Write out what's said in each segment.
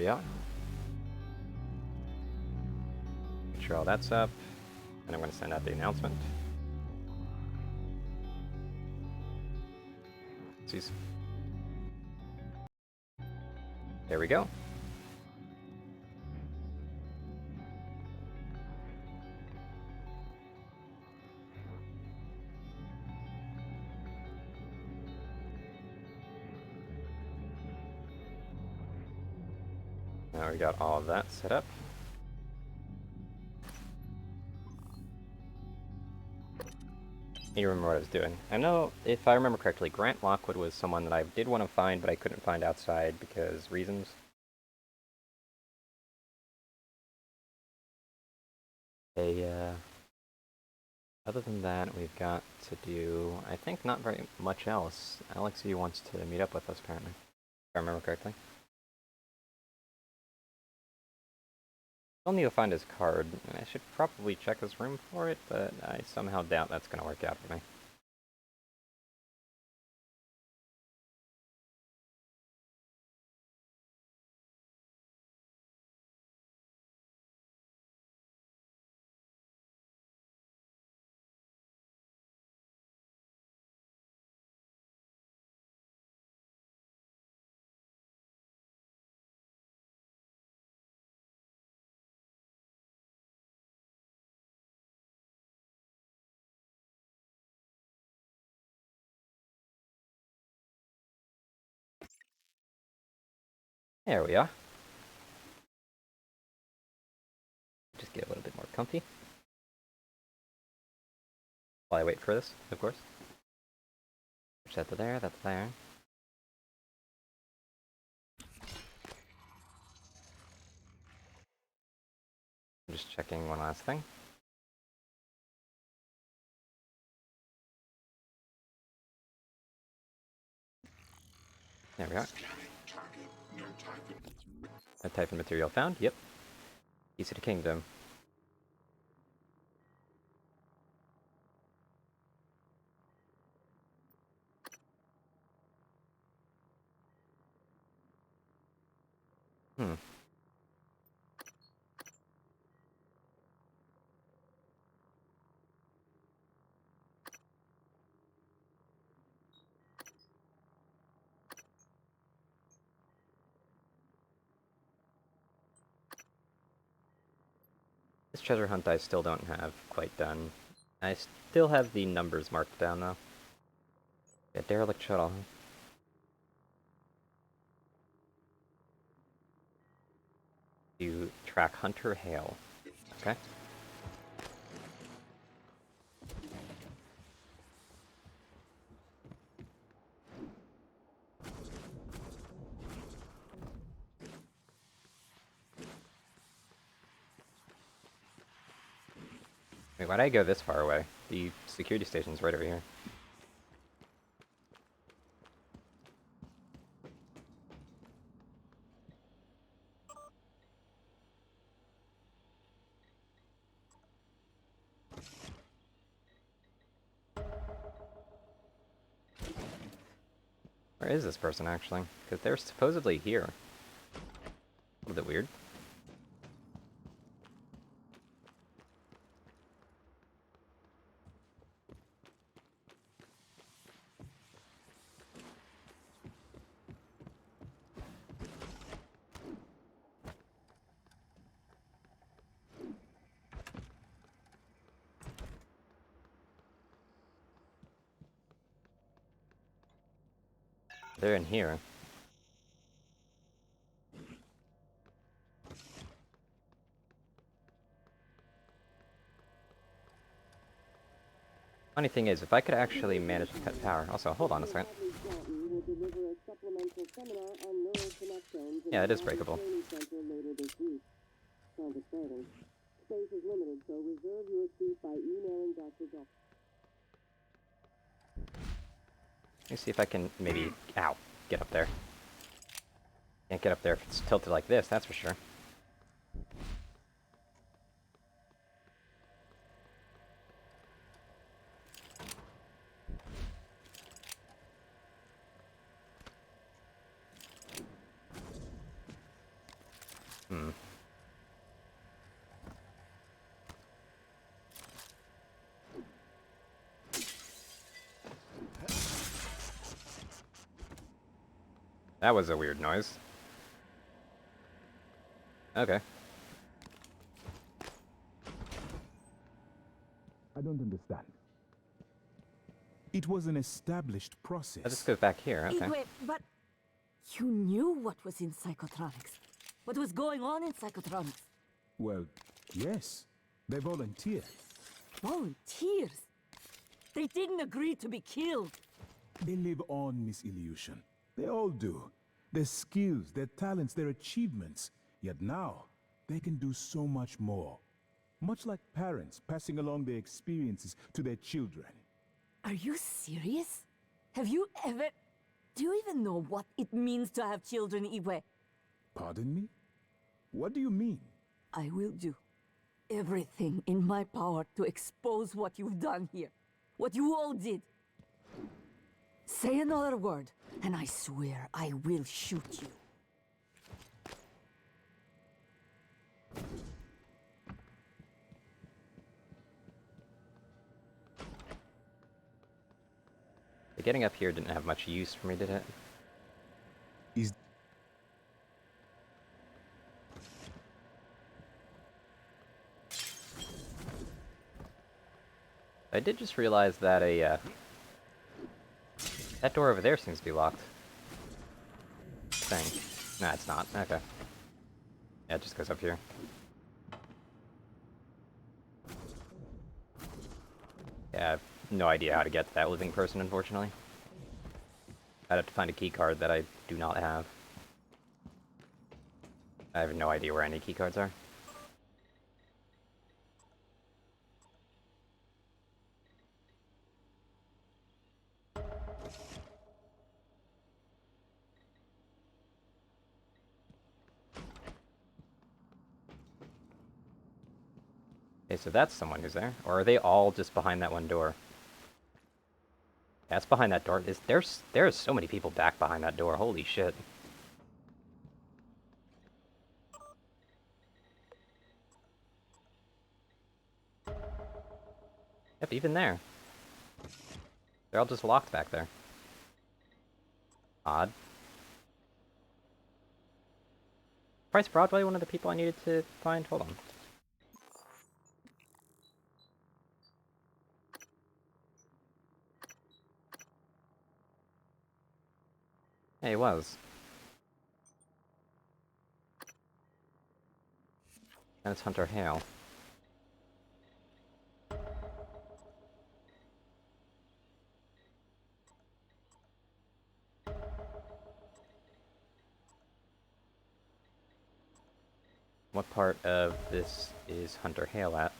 we are. Make sure all that's up. And I'm going to send out the announcement. There we go. Now we got all of that set up. You remember what I was doing. I know, if I remember correctly, Grant Lockwood was someone that I did want to find, but I couldn't find outside because reasons. Other than that, we've got to do, I think, not very much else. Alexei wants to meet up with us, apparently. If I remember correctly. Still need to find his card, and I should probably check his room for it, but I somehow doubt that's going to work out for me. There we are. Just get a little bit more comfy. While I wait for this, of course. Push that to there, that's there. I'm just checking one last thing. There we are. A Typhon material found, yep. Piece of the kingdom. Hmm. This treasure hunt I still don't have quite done. I still have the numbers marked down, though. Yeah, derelict shuttle. You track Hunter Hale. Okay. Wait, why'd I go this far away? The security station's right over here. Where is this person, actually? Because they're supposedly here. A little bit weird. They're in here. Funny thing is, if I could actually manage to cut power... Also, hold on a second. Yeah, it is breakable. Let me see if I can maybe... Ow! Get up there. Can't get up there if it's tilted like this, that's for sure. Hmm. That was a weird noise. Okay. I don't understand. It was an established Oh, this process. goes back here. Okay. Igwe, but you knew what was in psychotronics. What was going on in psychotronics? Well, yes. They volunteered. Volunteers. They didn't agree to be killed. They live on, Miss Illusion. They all do. Their skills, their talents, their achievements. Yet now, they can do so much more. Much like parents passing along their experiences to their children. Are you serious? Have you ever... Do you even know what it means to have children, Igwe? Pardon me? What do you mean? I will do everything in my power to expose what you've done here. What you all did. Say another word, and I swear I will shoot you. Getting up here didn't have much use for me, did it? Is I did just realize that that door over there seems to be locked. Thing. Nah, it's not. Okay. Yeah, it just goes up here. Yeah, I have no idea how to get to that living person, unfortunately. I'd have to find a key card that I do not have. I have no idea where any key cards are. Okay, so that's someone who's there. Or are they all just behind that one door? Yeah, it's behind that door. There's so many people back behind that door. Holy shit. Yep, even there. They're all just locked back there. Odd. Price Broadway, one of the people I needed to find? Hold on. Yeah, he was. And it's Hunter Hale. What part of this is Hunter Hale at?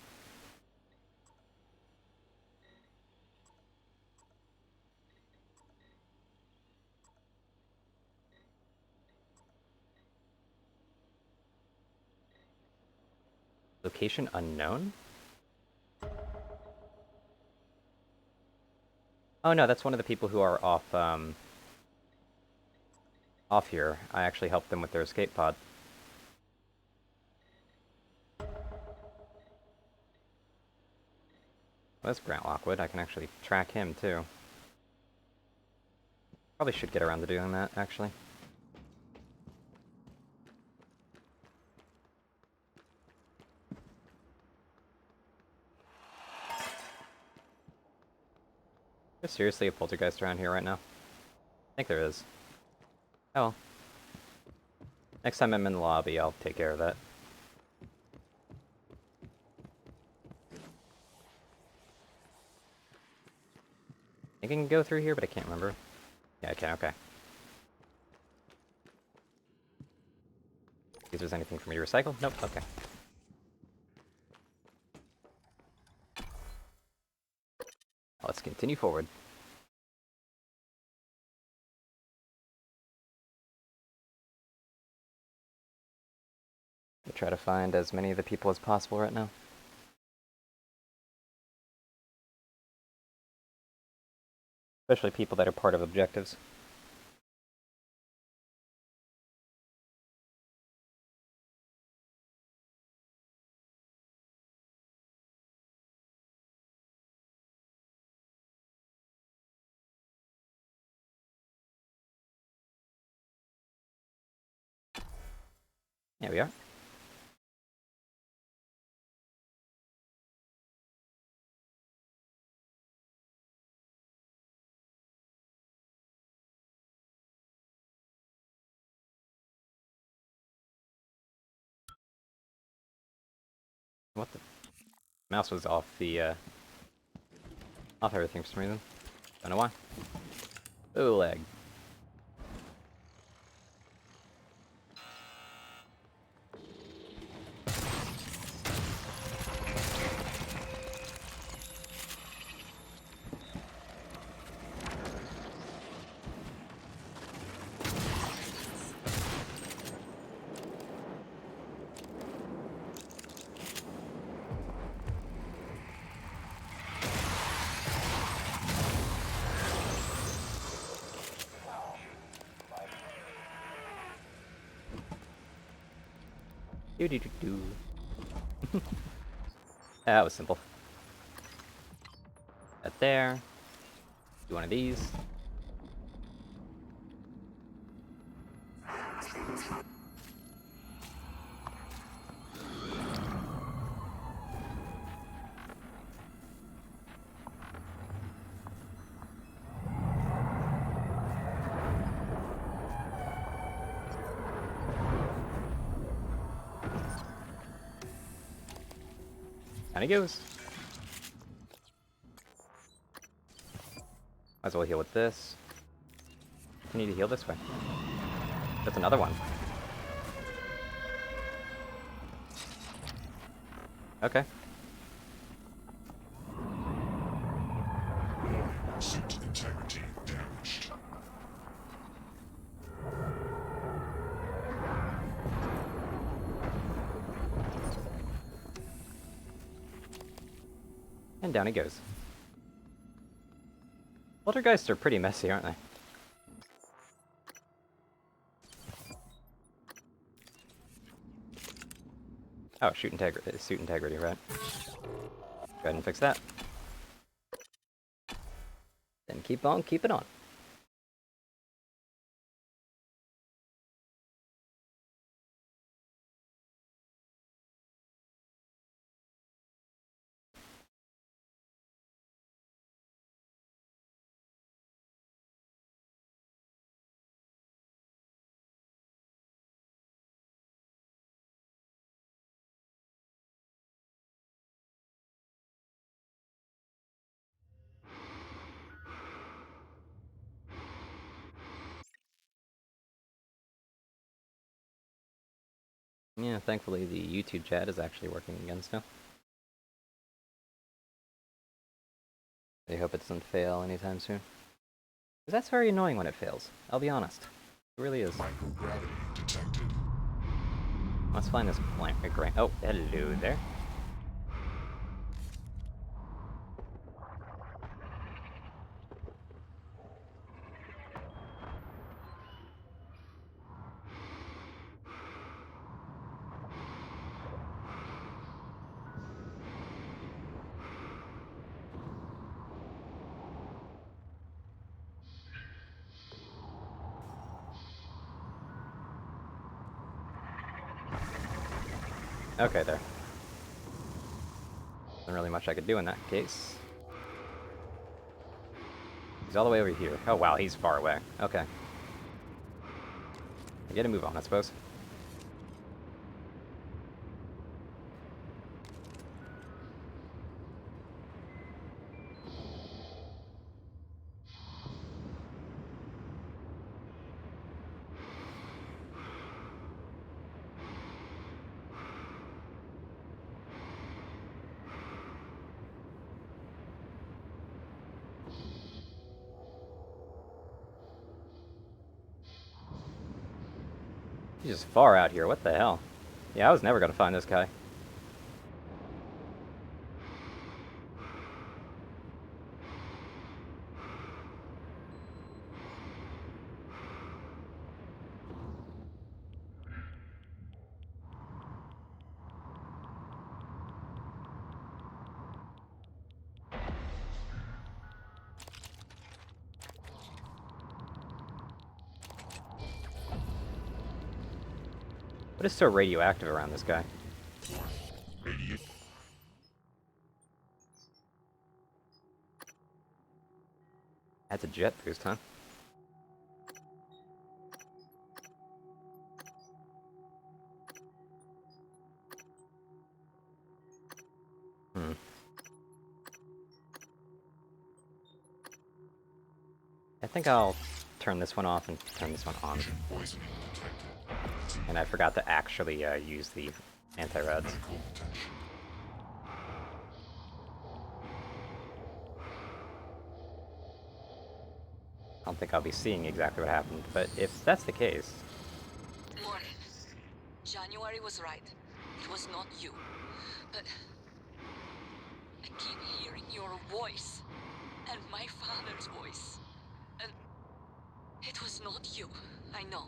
Location unknown? Oh no, that's one of the people who are off here. I actually helped them with their escape pod. Well, that's Grant Lockwood. I can actually track him, too. Probably should get around to doing that, actually. Is there seriously a poltergeist around here right now? I think there is. Oh well. Next time I'm in the lobby, I'll take care of that. I can go through here, but I can't remember. Yeah, I can, okay. See if there's anything for me to recycle? Nope, okay. Let's continue forward. I'll try to find as many of the people as possible right now. Especially people that are part of objectives. Here we are. What the? Mouse was off the, off everything for some reason. Don't know why. Oh, lag. Do do do do. That was simple. That there. Do one of these. Down he goes. Might as well heal with this. I need to heal this way. That's another one. Okay. Suit integrity damaged. And down he goes. Poltergeists are pretty messy, aren't they? Oh, suit integrity, right. Go ahead and fix that. Then keep on keeping on. Yeah, thankfully the YouTube chat is actually working again still. I hope it doesn't fail anytime soon. 'Cause that's very annoying when it fails, I'll be honest. It really is. Microgravity detected. Let's find this blank grain. Oh, hello there. Okay, there. Wasn't really much I could do in that case. He's all the way over here. Oh wow, he's far away. Okay. I gotta move on, I suppose. He's just far out here. What the hell? Yeah, I was never gonna find this guy. What is so radioactive around this guy? Radiant. That's a jet boost, huh? I think I'll turn this one off and turn this one on. Poisoning detected. And I forgot to actually use the anti-reds. Medical attention. I don't think I'll be seeing exactly what happened, but if that's the case... Morgan, January was right. It was not you. But I keep hearing your voice. And my father's voice. And it was not you. I know.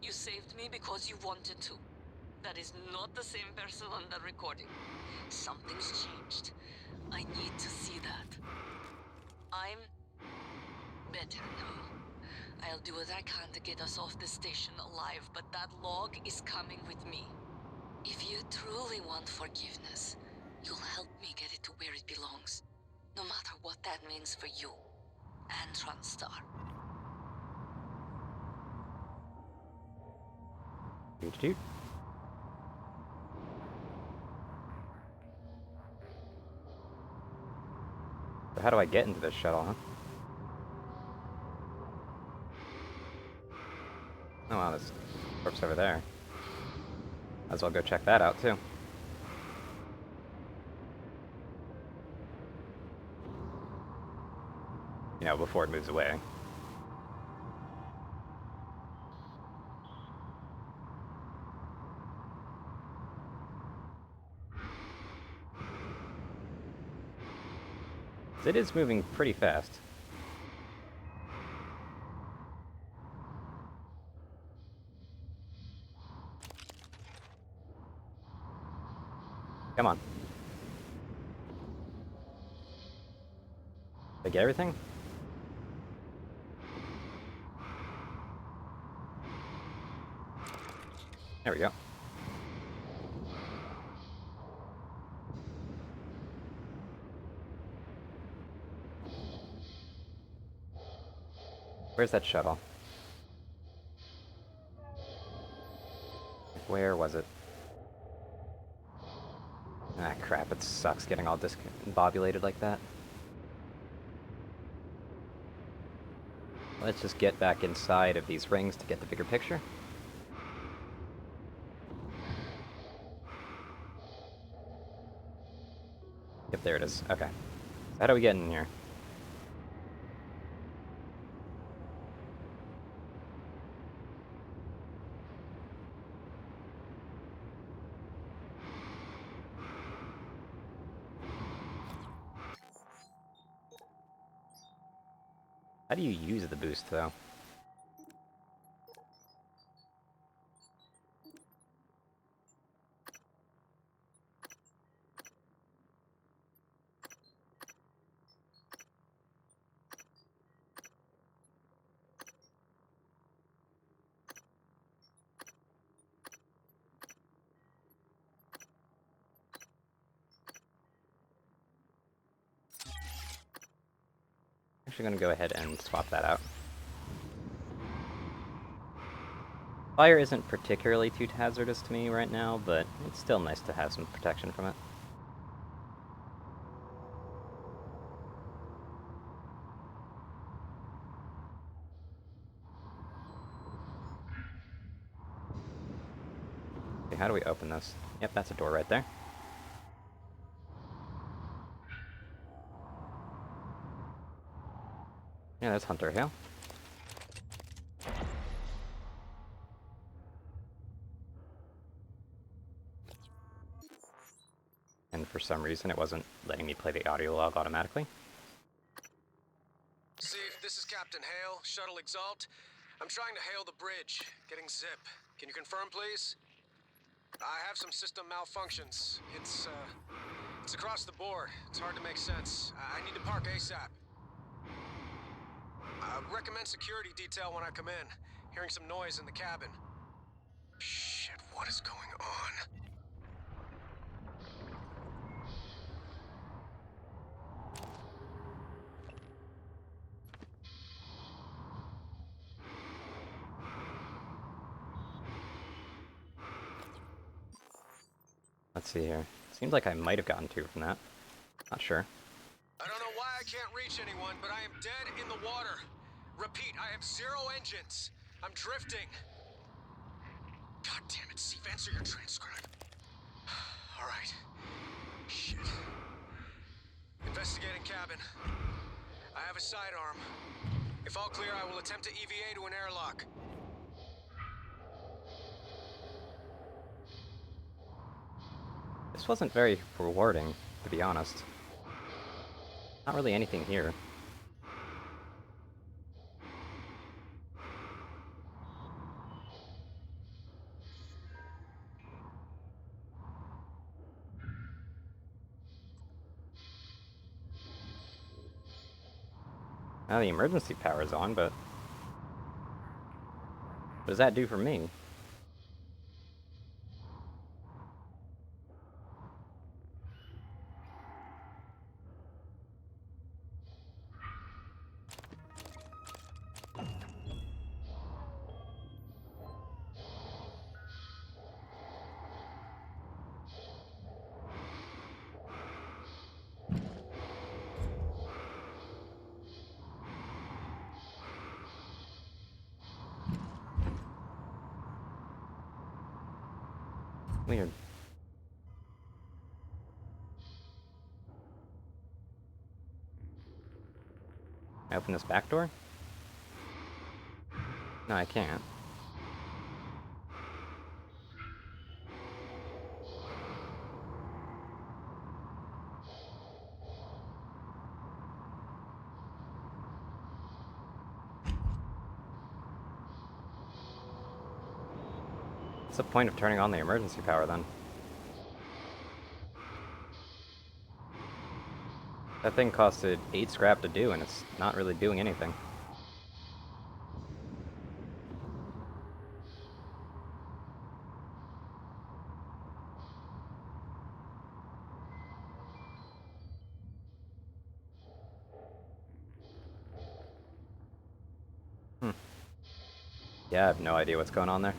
You saved me because you wanted to. That is not the same person on the recording. Something's changed. I need to see that. I'm better now. I'll do what I can to get us off the station alive, but that log is coming with me. If you truly want forgiveness, you'll help me get it to where it belongs. No matter what that means for you and Transtar. Doot-doot. So how do I get into this shuttle, huh? Oh wow, there's corpse over there. Might as well go check that out, too. You know, before it moves away. It is moving pretty fast. Come on. Did I get everything? There we go. Where's that shuttle? Where was it? Ah, crap, it sucks getting all discombobulated like that. Let's just get back inside of these rings to get the bigger picture. Yep, there it is. Okay. So how do we get in here? How do you use the boost, though? Actually gonna go ahead and swap that out. Fire isn't particularly too hazardous to me right now, but it's still nice to have some protection from it. Okay, how do we open this? Yep, that's a door right there. Yeah, there's Hunter Hill. And for some reason it wasn't letting me play the audio log automatically. See, this is Captain Hale, Shuttle Exalt. I'm trying to hail the bridge, getting zip. Can you confirm, please? I have some system malfunctions. It's across the board. It's hard to make sense. I need to park ASAP. Recommend security detail when I come in. Hearing some noise in the cabin. Shit, what is going on? Let's see here. Seems like I might have gotten 2 from that. Not sure. I don't know why I can't reach anyone, but I am dead in the water. Repeat, I have 0 engines. I'm drifting. God damn it, Steve, answer your transcribe. All right. Shit. Investigating cabin. I have a sidearm. If all clear, I will attempt to EVA to an airlock. This wasn't very rewarding, to be honest. Not really anything here. Now the emergency power is on, but what does that do for me? Weird. Can I open this back door? No, I can't. What's the point of turning on the emergency power then? That thing costed 8 scrap to do, and it's not really doing anything. Yeah, I have no idea what's going on there.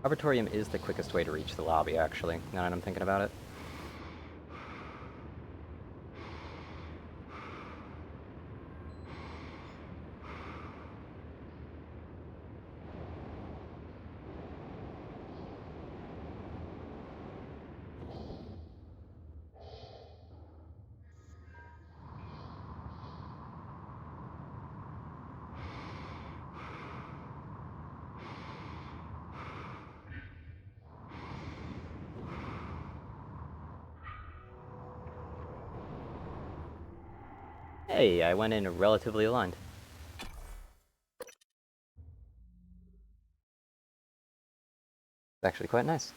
Arbitorium is the quickest way to reach the lobby, actually, now that I'm thinking about it. Hey, I went in relatively aligned. It's actually quite nice.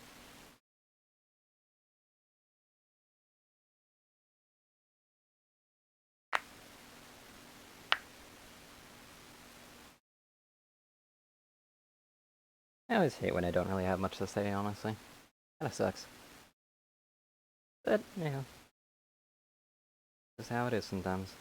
I always hate when I don't really have much to say, honestly. Kinda sucks. But, you know, that's how it is sometimes.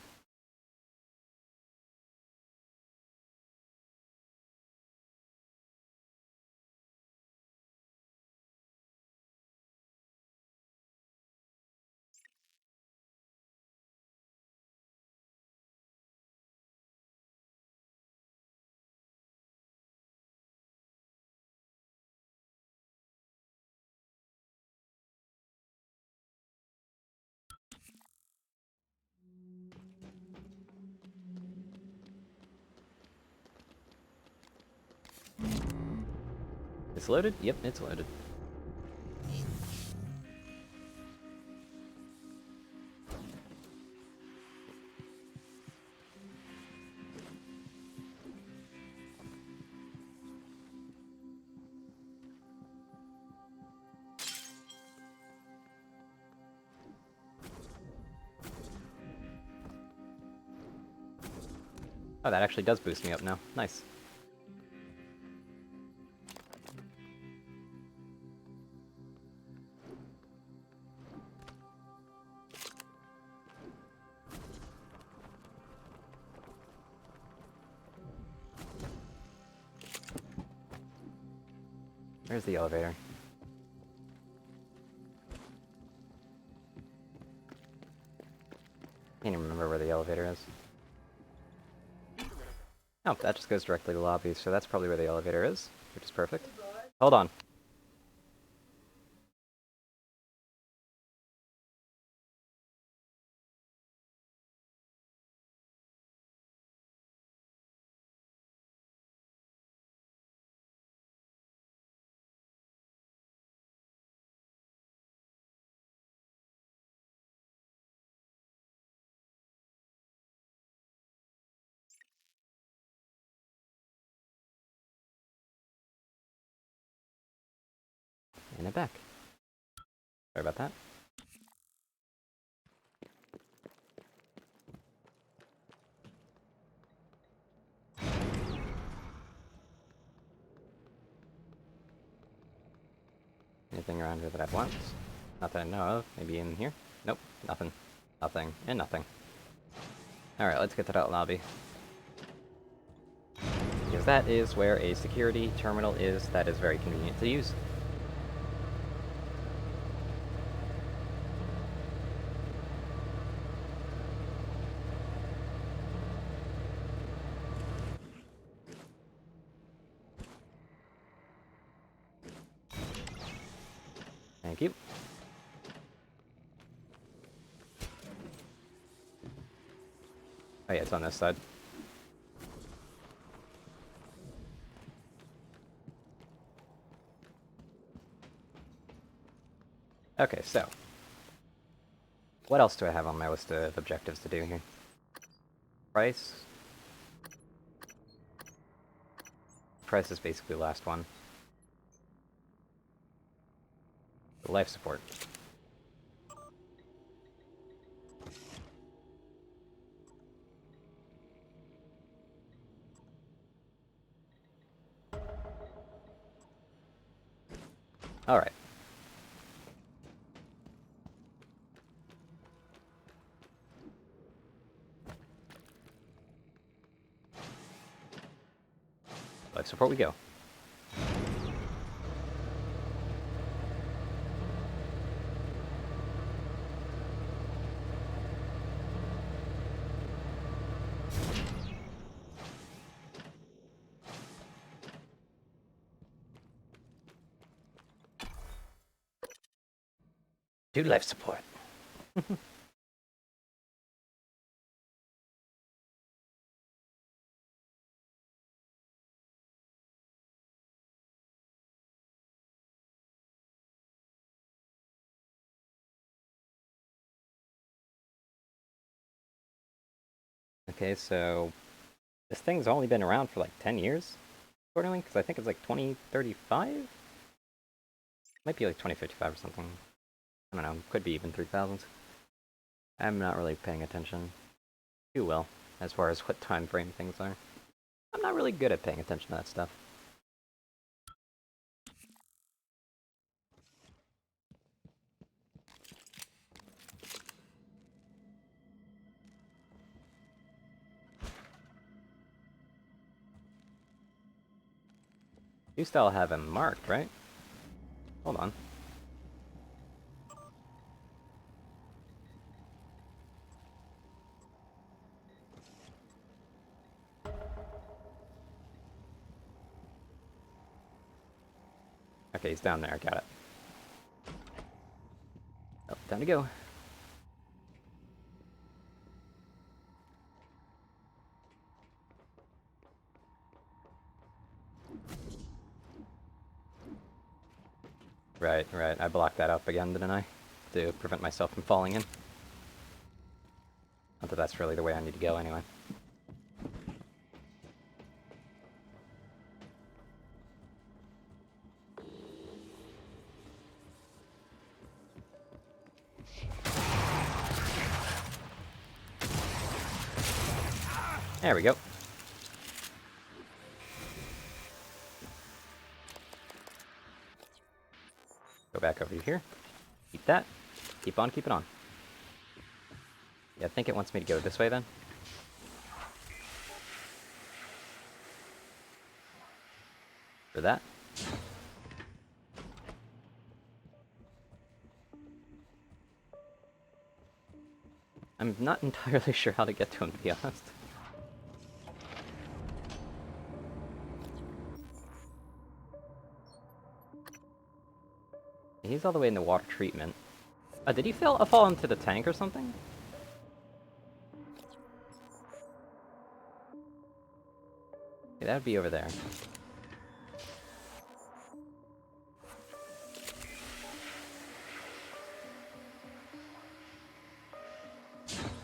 It's loaded? Yep, it's loaded. Oh, that actually does boost me up now. Nice. Where's the elevator? Can't even remember where the elevator is. Oh, that just goes directly to the lobby, so that's probably where the elevator is, which is perfect. Hold on. And I'm back. Sorry about that. Anything around here that I want? Not that I know of. Maybe in here? Nope. Nothing. Nothing. And nothing. Alright, let's get to that lobby. Because that is where a security terminal is that is very convenient to use. Thank you. Oh yeah, it's on this side. Okay, so. What else do I have on my list of objectives to do here? Price. Price is basically the last one. Life support. Alright. Life support we go. Do life support. Okay, so this thing's only been around for like 10 years, accordingly, because I think it's like 2035? Might be like 2055 or something. I don't know, could be even 3000. I'm not really paying attention too well as far as what time frame things are. I'm not really good at paying attention to that stuff. You still have him marked, right? Hold on. Okay, he's down there, got it. Oh, time to go. Right, right. I blocked that up again, didn't I? To prevent myself from falling in. Not that that's really the way I need to go anyway. There we go. Go back over here. Keep that. Keep on keeping on. Yeah, I think it wants me to go this way then. For that. I'm not entirely sure how to get to him, to be honest. He's all the way in the water treatment. Did he fall into the tank or something? Okay, that would be over there.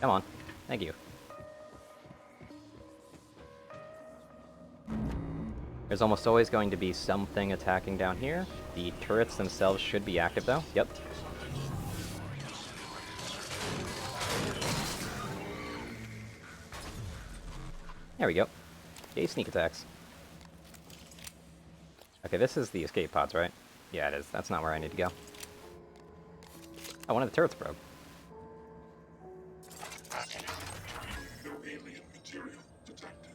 Come on. Thank you. There's almost always going to be something attacking down here. The turrets themselves should be active, though. Yep. There we go. Yay, sneak attacks. Okay, this is the escape pods, right? Yeah, it is. That's not where I need to go. Oh, one of the turrets broke. No alien material detected.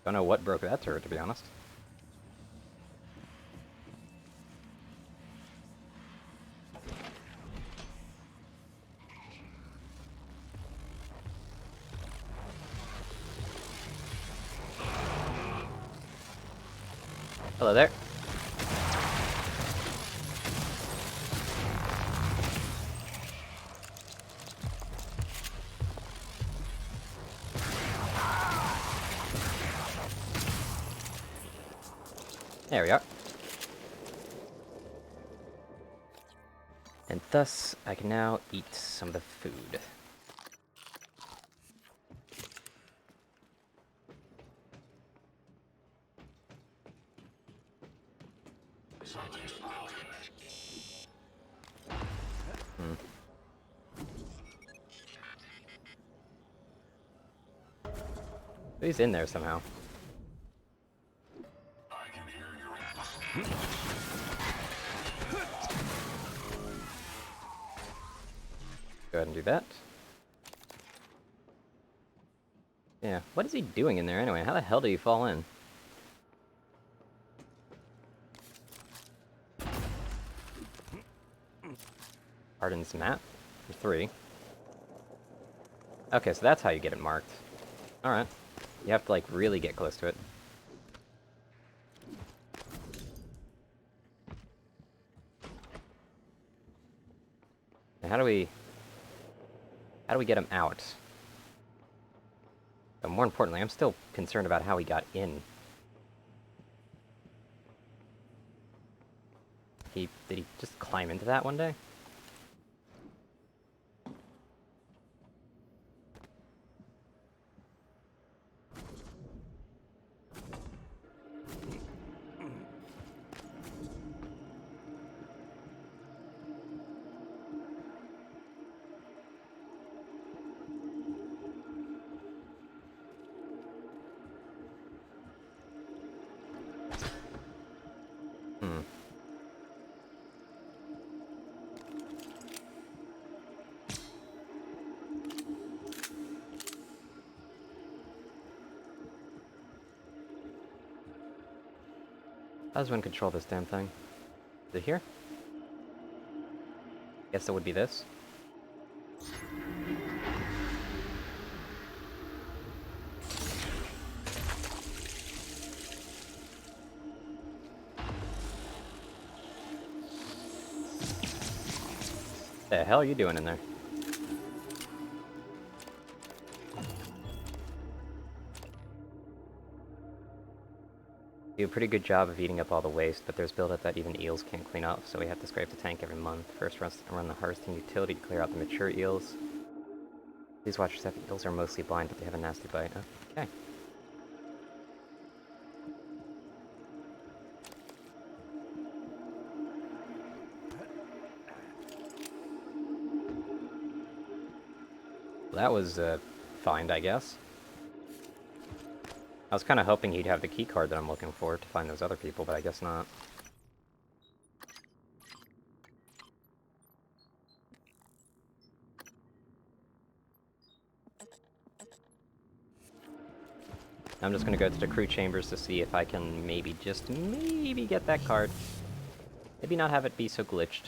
Don't know what broke that turret, to be honest. Hello there. There we are. And thus, I can now eat some of the food. Something's broken. He's in there somehow. I can hear your Go ahead and do that. Yeah, what is he doing in there anyway? How the hell did he fall in? Arden's map for 3. Okay, so that's how you get it marked. Alright. You have to, like, really get close to it. Now, how do we get him out? But more importantly, I'm still concerned about how he got in. Did he just climb into that one day? How does one control this damn thing? Is it here? Guess it would be this. The hell are you doing in there? Do a pretty good job of eating up all the waste, but there's buildup that even eels can't clean up, so we have to scrape the tank every month. First run the harvesting utility to clear out the mature eels. These watchers have eels are mostly blind, but they have a nasty bite. Okay. Well, that was a find, I guess. I was kind of hoping he'd have the key card that I'm looking for to find those other people, but I guess not. I'm just gonna go to the crew chambers to see if I can maybe, just maybe, get that card. Maybe not have it be so glitched.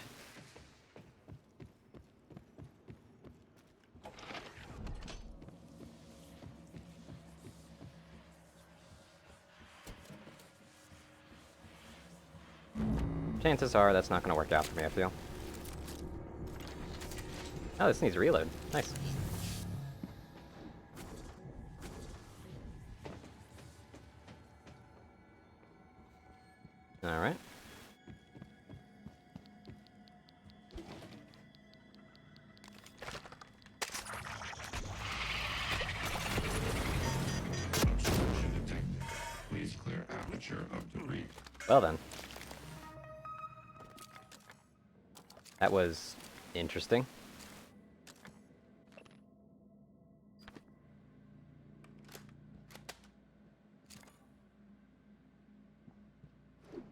Chances are that's not gonna work out for me, I feel. Oh, this needs a reload. Nice. Alright. Obstruction detected. Please clear aperture of debris. Well then. That was interesting.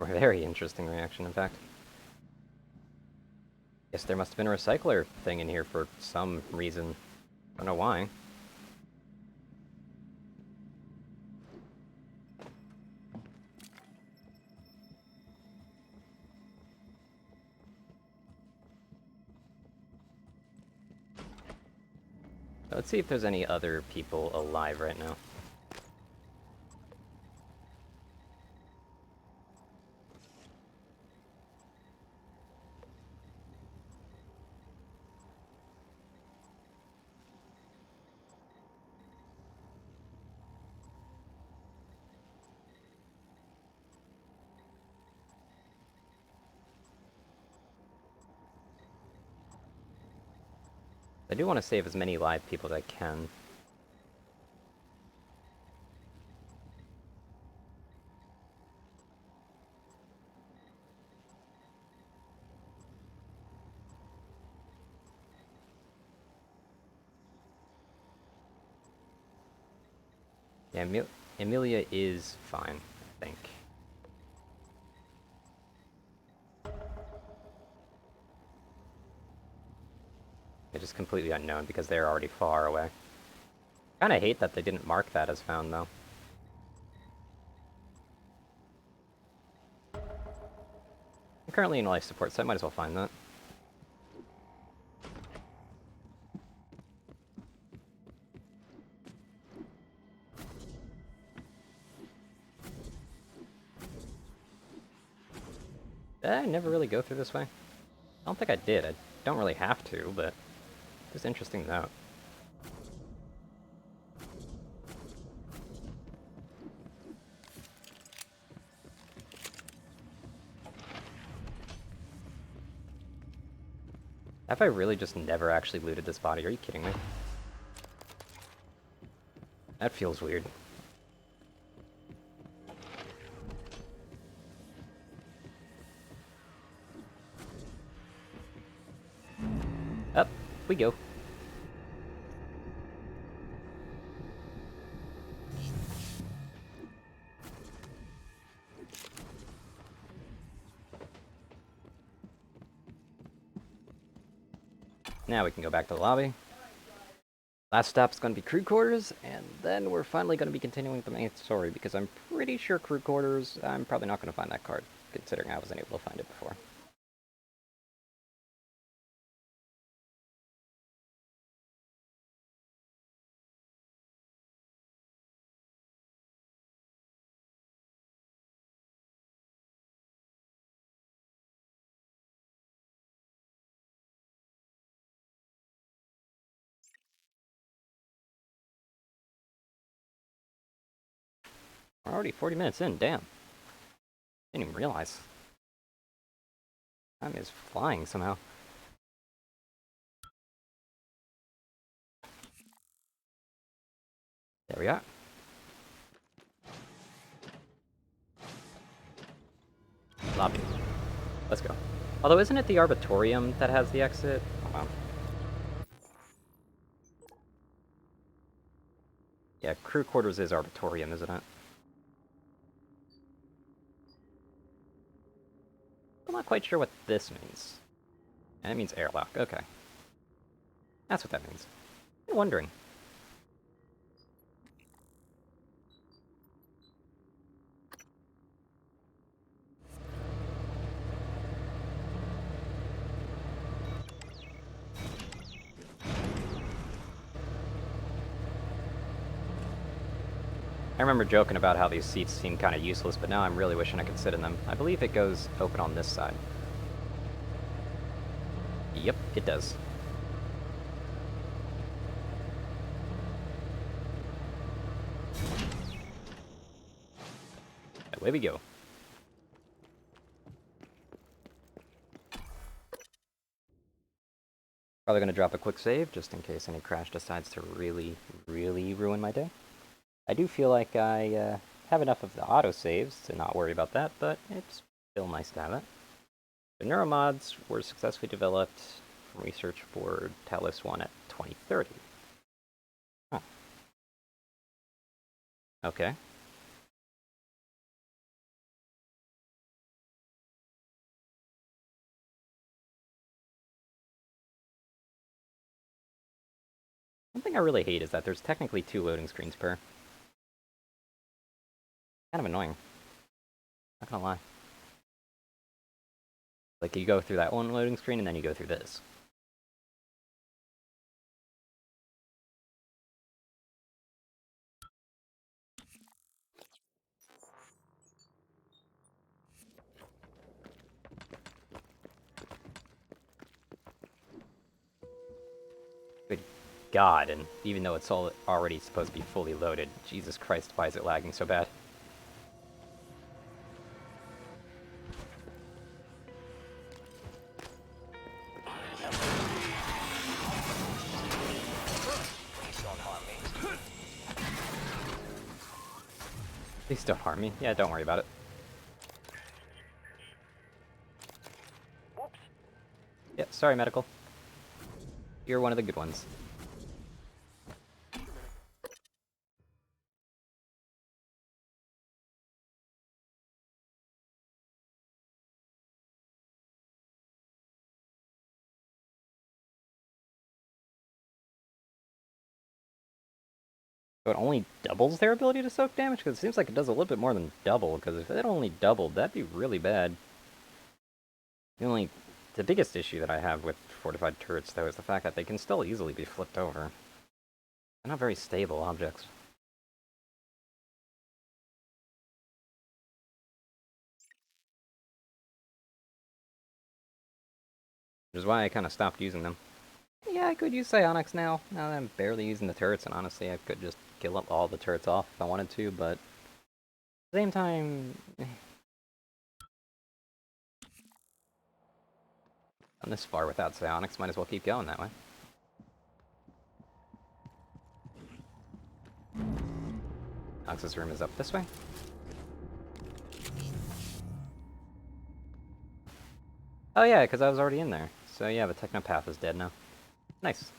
Or a very interesting reaction, in fact. Guess there must have been a recycler thing in here for some reason. Don't know why. Let's see if there's any other people alive right now. I do want to save as many live people as I can. Yeah, Emilia is fine, I think. They're just completely unknown because they're already far away. Kinda hate that they didn't mark that as found, though. I'm currently in life support, so I might as well find that. Did I never really go through this way? I don't think I did. I don't really have to, but it's interesting to note. Have I really just never actually looted this body? Are you kidding me? That feels weird. Up we go. Now we can go back to the lobby. Last stop's going to be crew quarters, and then we're finally going to be continuing the main story, because I'm pretty sure crew quarters, I'm probably not going to find that card, considering I wasn't able to find it before. We're already 40 minutes in, damn. Didn't even realize. Time is flying somehow. There we are. Lobby. Let's go. Although, isn't it the Arbitorium that has the exit? Oh, wow. Yeah, crew quarters is Arbitorium, isn't it? I'm not quite sure what this means. And it means airlock. Okay. That's what that means. I'm wondering. I remember joking about how these seats seem kind of useless, but now I'm really wishing I could sit in them. I believe it goes open on this side. Yep, it does. Away we go. Probably gonna drop a quick save, just in case any crash decides to really, really ruin my day. I do feel like I have enough of the autosaves to not worry about that, but it's still nice to have it. The neuromods were successfully developed from research board Talos 1 at 2030. Huh. Okay. One thing I really hate is that there's technically 2 loading screens per. Kind of annoying. Not gonna lie. Like, you go through that one loading screen, and then you go through this. Good God, and even though it's all already supposed to be fully loaded, Jesus Christ, why is it lagging so bad? Please don't harm me. Yeah, don't worry about it. Yeah, sorry, medical. You're one of the good ones. So it only doubles their ability to soak damage? Because it seems like it does a little bit more than double, because if it only doubled, that'd be really bad. The biggest issue that I have with fortified turrets, though, is the fact that they can still easily be flipped over. They're not very stable objects. Which is why I kind of stopped using them. Yeah, I could use psionics now. Now that I'm barely using the turrets, and honestly, I could just kill up all the turrets off if I wanted to, but... At the same time... I'm this far without psionics, might as well keep going that way. Nox's room is up this way. Oh yeah, because I was already in there. So yeah, the Technopath is dead now. Nice.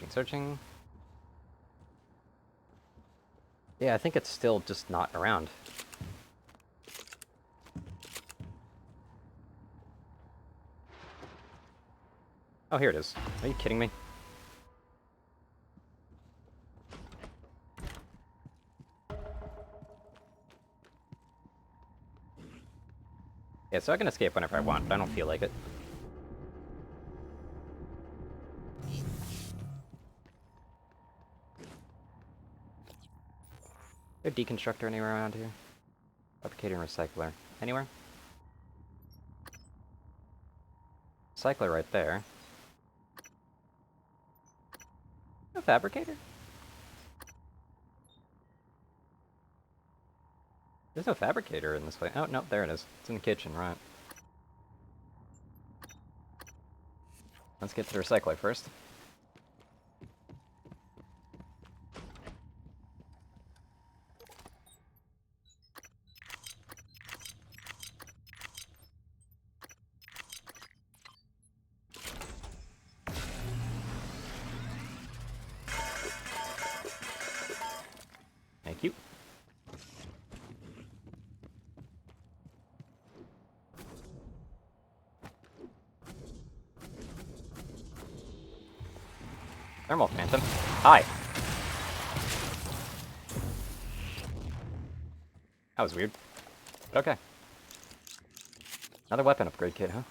Searching. Yeah, I think it's still just not around. Oh, here it is. Are you kidding me? Yeah, so I can escape whenever I want, but I don't feel like it. Is there a deconstructor anywhere around here? Fabricator and recycler. Anywhere? Recycler right there. A fabricator? There's no fabricator in this place. Oh, no, there it is. It's in the kitchen, right. Let's get to the recycler first. Thank you. Thermal Phantom. Hi. That was weird. But okay. Another weapon upgrade kit, huh?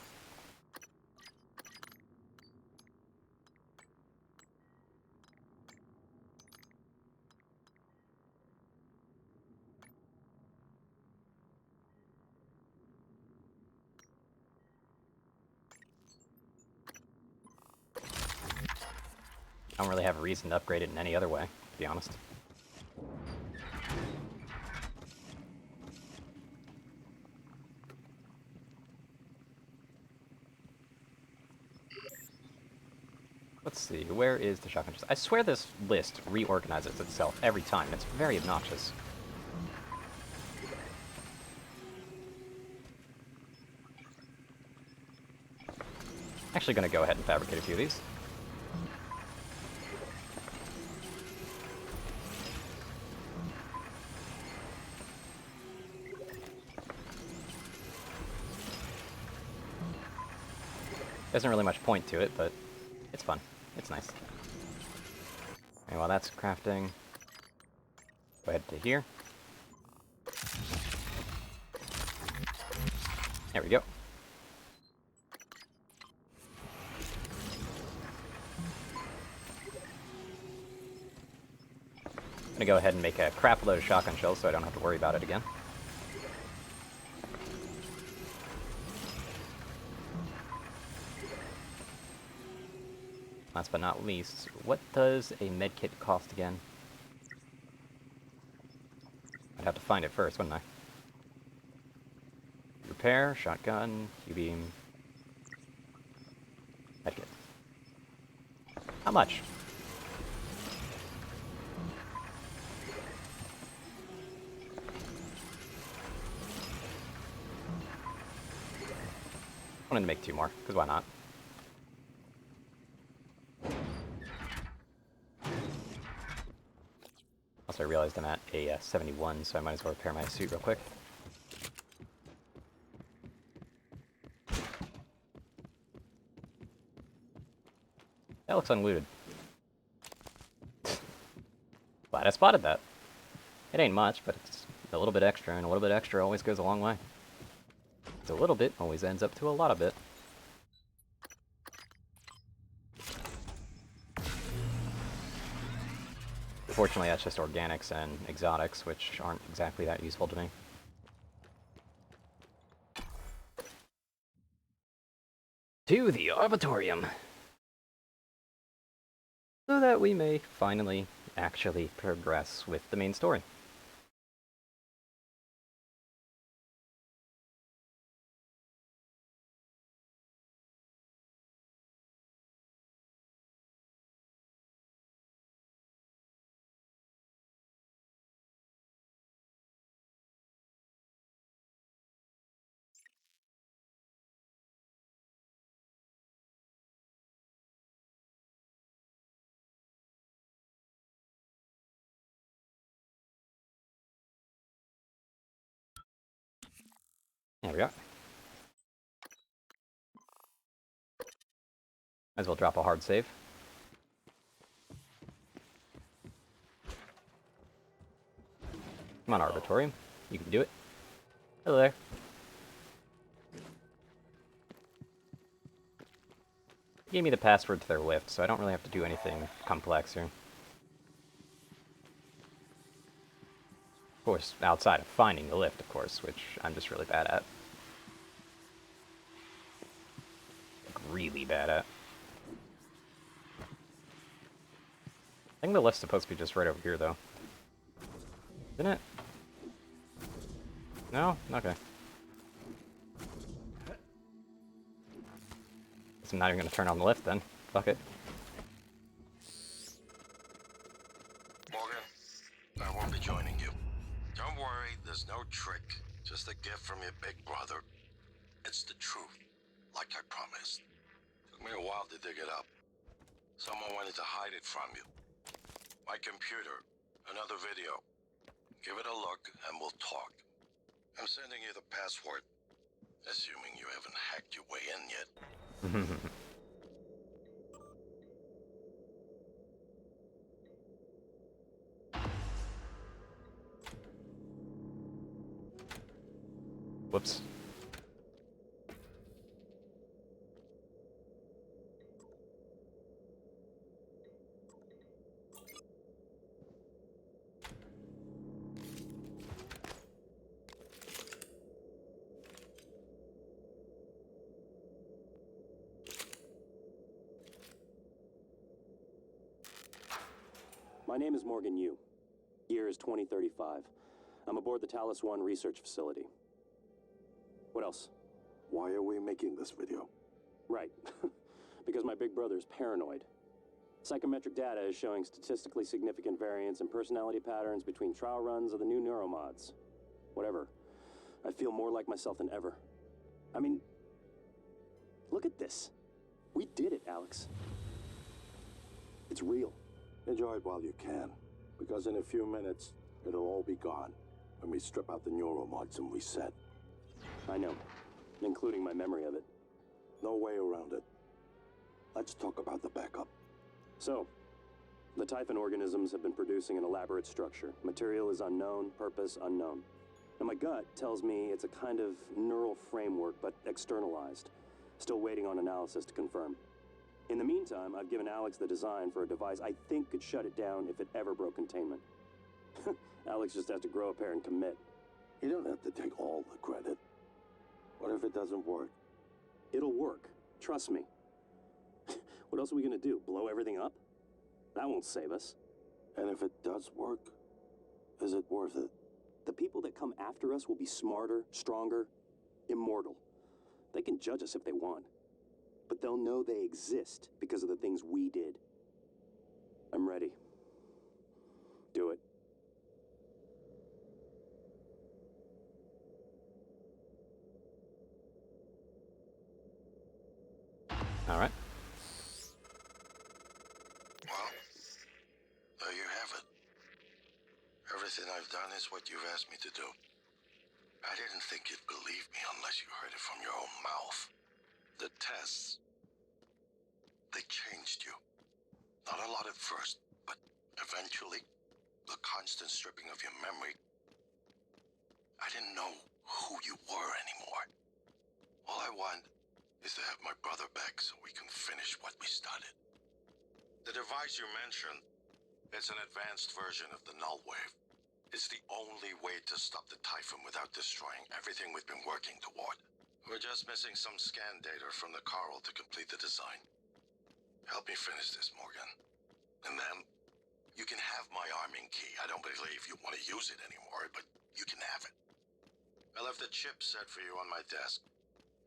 I don't really have a reason to upgrade it in any other way, to be honest. Let's see, where is the shotgun chest? I swear this list reorganizes itself every time, and it's very obnoxious. Actually gonna go ahead and fabricate a few of these. There isn't really much point to it, but it's fun. It's nice. Okay, while that's crafting, go ahead to here. There we go. I'm gonna go ahead and make a crap load of shotgun shells so I don't have to worry about it again. Last but not least, what does a medkit cost again? I'd have to find it first, wouldn't I? Repair, shotgun, Q-beam, medkit. How much? I wanted to make 2 more, because why not? Also, I realized I'm at a 71, so I might as well repair my suit real quick. That looks unlooted. Glad I spotted that. It ain't much, but it's a little bit extra, and a little bit extra always goes a long way. It's a little bit always ends up to a lot of it. Fortunately, that's just organics and exotics, which aren't exactly that useful to me. To the Arbitorium! So that we may finally actually progress with the main story. There we go. Might as well drop a hard save. Come on, Arbitorium. You can do it. Hello there. They gave me the password to their lift, so I don't really have to do anything complex here. course, outside of finding the lift, of course, which I'm just really bad at. Like, really bad at. I think the lift's supposed to be just right over here, though. Isn't it? No? Okay. Guess I'm not even gonna turn on the lift then. Fuck it. Morgan, I won't be joining you. Don't worry, there's no trick. Just a gift from your big brother. It's the truth, like I promised. Took me a while to dig it up. Someone wanted to hide it from you. My computer, another video. Give it a look and we'll talk. I'm sending you the password, assuming you haven't hacked your way in yet. Whoops. My name is Morgan Yu. Year is 2035. I'm aboard the Talos 1 research facility. What else? Why are we making this video? Right. Because my big brother is paranoid. Psychometric data is showing statistically significant variance in personality patterns between trial runs of the new neuromods. Whatever. I feel more like myself than ever. I mean, look at this. We did it, Alex. It's real. Enjoy it while you can, because in a few minutes, it'll all be gone when we strip out the neuromods and reset. I know, including my memory of it. No way around it. Let's talk about the backup. So, the Typhon organisms have been producing an elaborate structure. Material is unknown, purpose unknown. And my gut tells me it's a kind of neural framework, but externalized. Still waiting on analysis to confirm. In the meantime, I've given Alex the design for a device I think could shut it down if it ever broke containment. Alex just has to grow a pair and commit. You don't have to take all the credit. What if it doesn't work? It'll work. Trust me. What else are we gonna do? Blow everything up? That won't save us. And if it does work, is it worth it? The people that come after us will be smarter, stronger, immortal. They can judge us if they want. But they'll know they exist because of the things we did. I'm ready. Do it. All right. Well, there you have it. Everything I've done is what you've asked me to do. I didn't think you'd believe me unless you heard it from your own mouth. The tests, they changed you. Not a lot at first, but eventually, the constant stripping of your memory, I didn't know who you were anymore. All I want is to have my brother back so we can finish what we started. The device you mentioned, it's an advanced version of the Null Wave. It's the only way to stop the Typhon without destroying everything we've been working toward. We're just missing some scan data from the Coral to complete the design. Help me finish this, Morgan. And then, you can have my arming key. I don't believe you want to use it anymore, but you can have it. I left the chip set for you on my desk.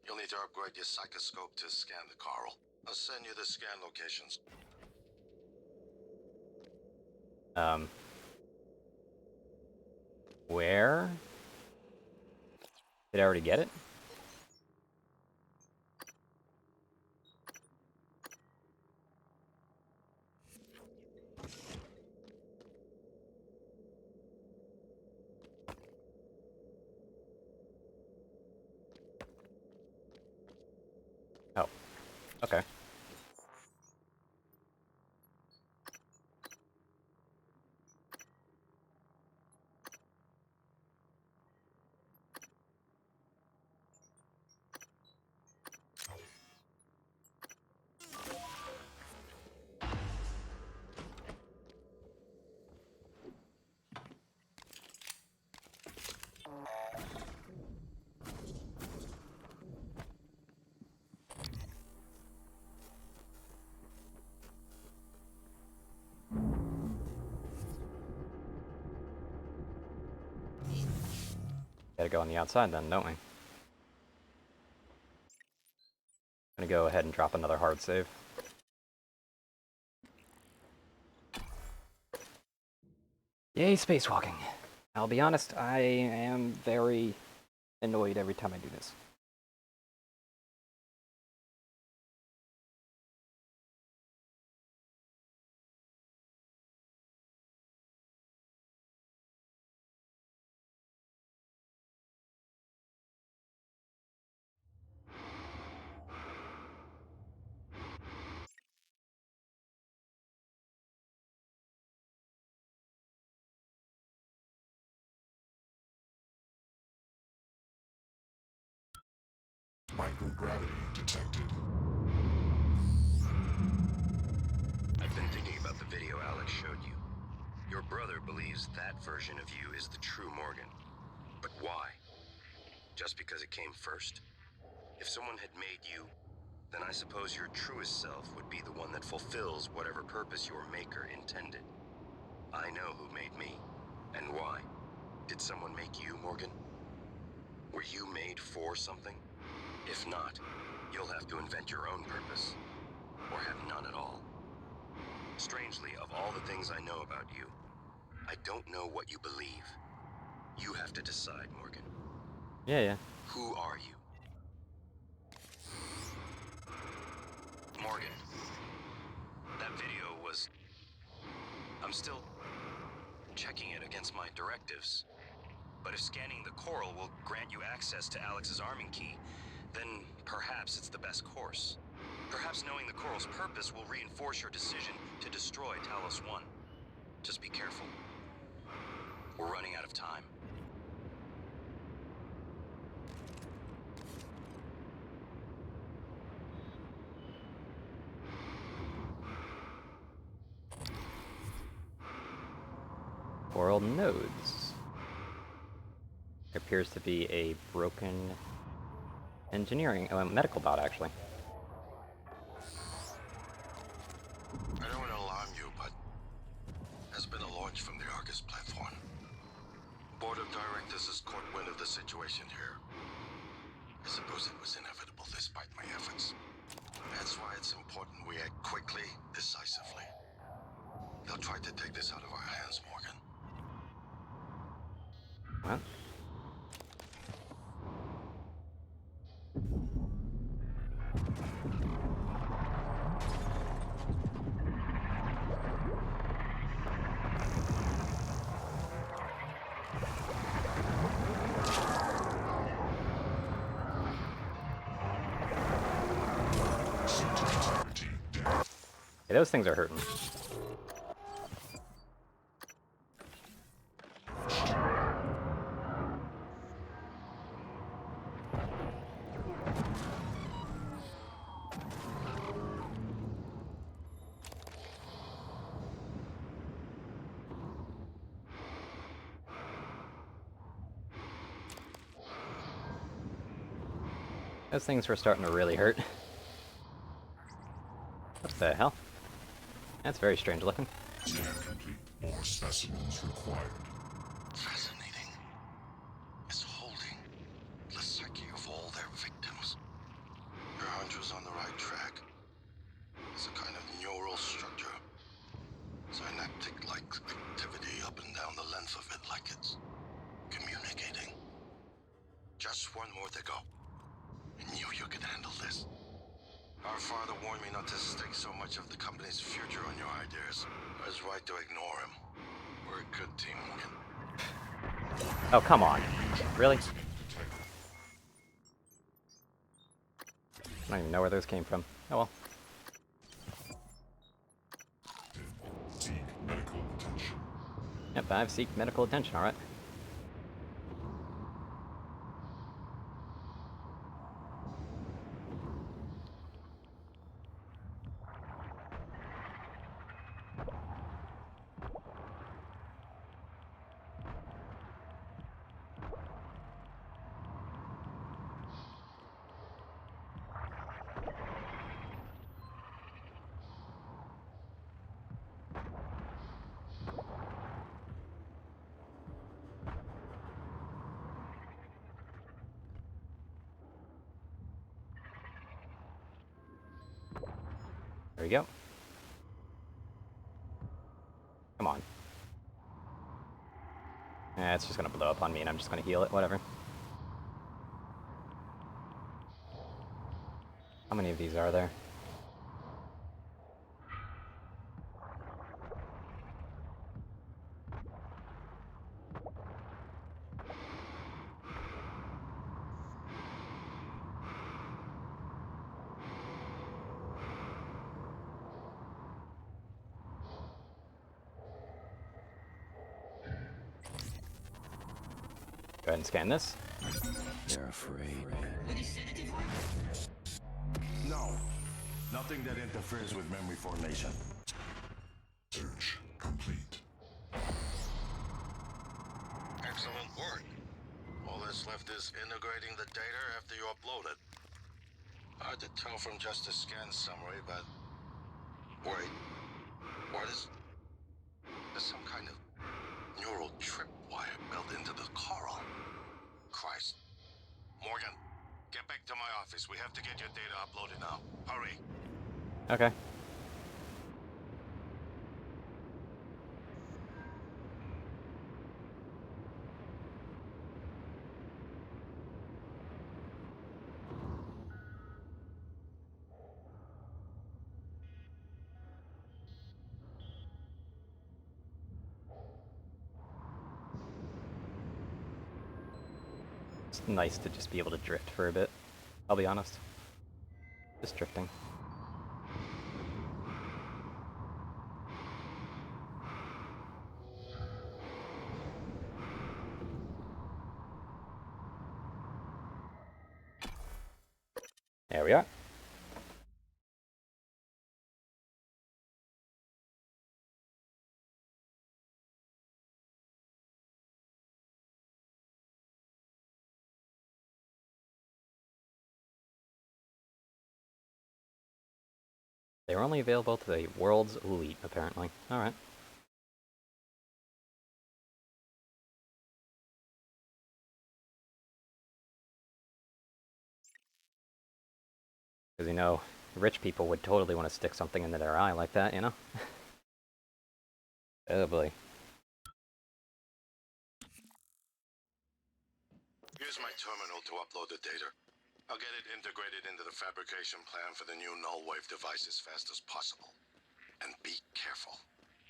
You'll need to upgrade your psychoscope to scan the Coral. I'll send you the scan locations. Where? Did I already get it? Oh, okay. Gotta go on the outside then, don't we? Gonna go ahead and drop another hard save. Yay, spacewalking! I'll be honest, I am very annoyed every time I do this. Microgravity detected. I've been thinking about the video Alex showed you. Your brother believes that version of you is the true Morgan. But why? Just because it came first? If someone had made you, then I suppose your truest self would be the one that fulfills whatever purpose your maker intended. I know who made me, and why. Did someone make you, Morgan? Were you made for something? If not, you'll have to invent your own purpose, or have none at all. Strangely, of all the things I know about you, I don't know what you believe. You have to decide, Morgan. Yeah. Who are you? Morgan, that video was... I'm still checking it against my directives. But if scanning the coral will grant you access to Alex's arming key, then perhaps it's the best course. Perhaps knowing the coral's purpose will reinforce your decision to destroy Talos 1. Just be careful. We're running out of time. Coral nodes. There appears to be a broken engineering, medical bot actually. I don't want to alarm you, but there's been a launch from the Argus platform. Board of Directors has caught wind of the situation here. I suppose it was inevitable despite my efforts. That's why it's important we act quickly, decisively. They'll try to take this out of our hands, Morgan. What? Hey, those things are hurting. Those things were starting to really hurt. What the hell? That's very strange looking. Scan complete. More specimens required. Fascinating. It's holding the psyche of all their victims. Your hunch was on the right track. It's a kind of neural structure. Synaptic-like activity up and down the length of it, like it's communicating. Just one more to go. I knew you could handle this. Our father warned me not to stake so much of the company's future on your ideas. I was right to ignore him. We're a good team, Morgan. Oh, come on. Really? I don't even know where those came from. Oh well. Seek medical attention. Yep, I've seeked medical attention, alright. There we go. Come on. Eh, it's just gonna blow up on me and I'm just gonna heal it, whatever. How many of these are there? Go ahead and scan this. They're afraid. No. Nothing that interferes with memory formation. Search complete. Excellent work. All that's left is integrating the data after you upload it. Hard to tell from just a scan summary, but... Wait. What is... There's some kind of neural tripwire built into the coral. Christ. Morgan, get back to my office. We have to get your data uploaded now. Hurry. Okay. It's nice to just be able to drift for a bit. I'll be honest. Just drifting. There we are. They were only available to the world's elite, apparently. Alright. Because, you know, rich people would totally want to stick something into their eye like that, you know? Oh boy. Here's my terminal to upload the data. I'll get it integrated into the fabrication plan for the new null wave device as fast as possible. And be careful.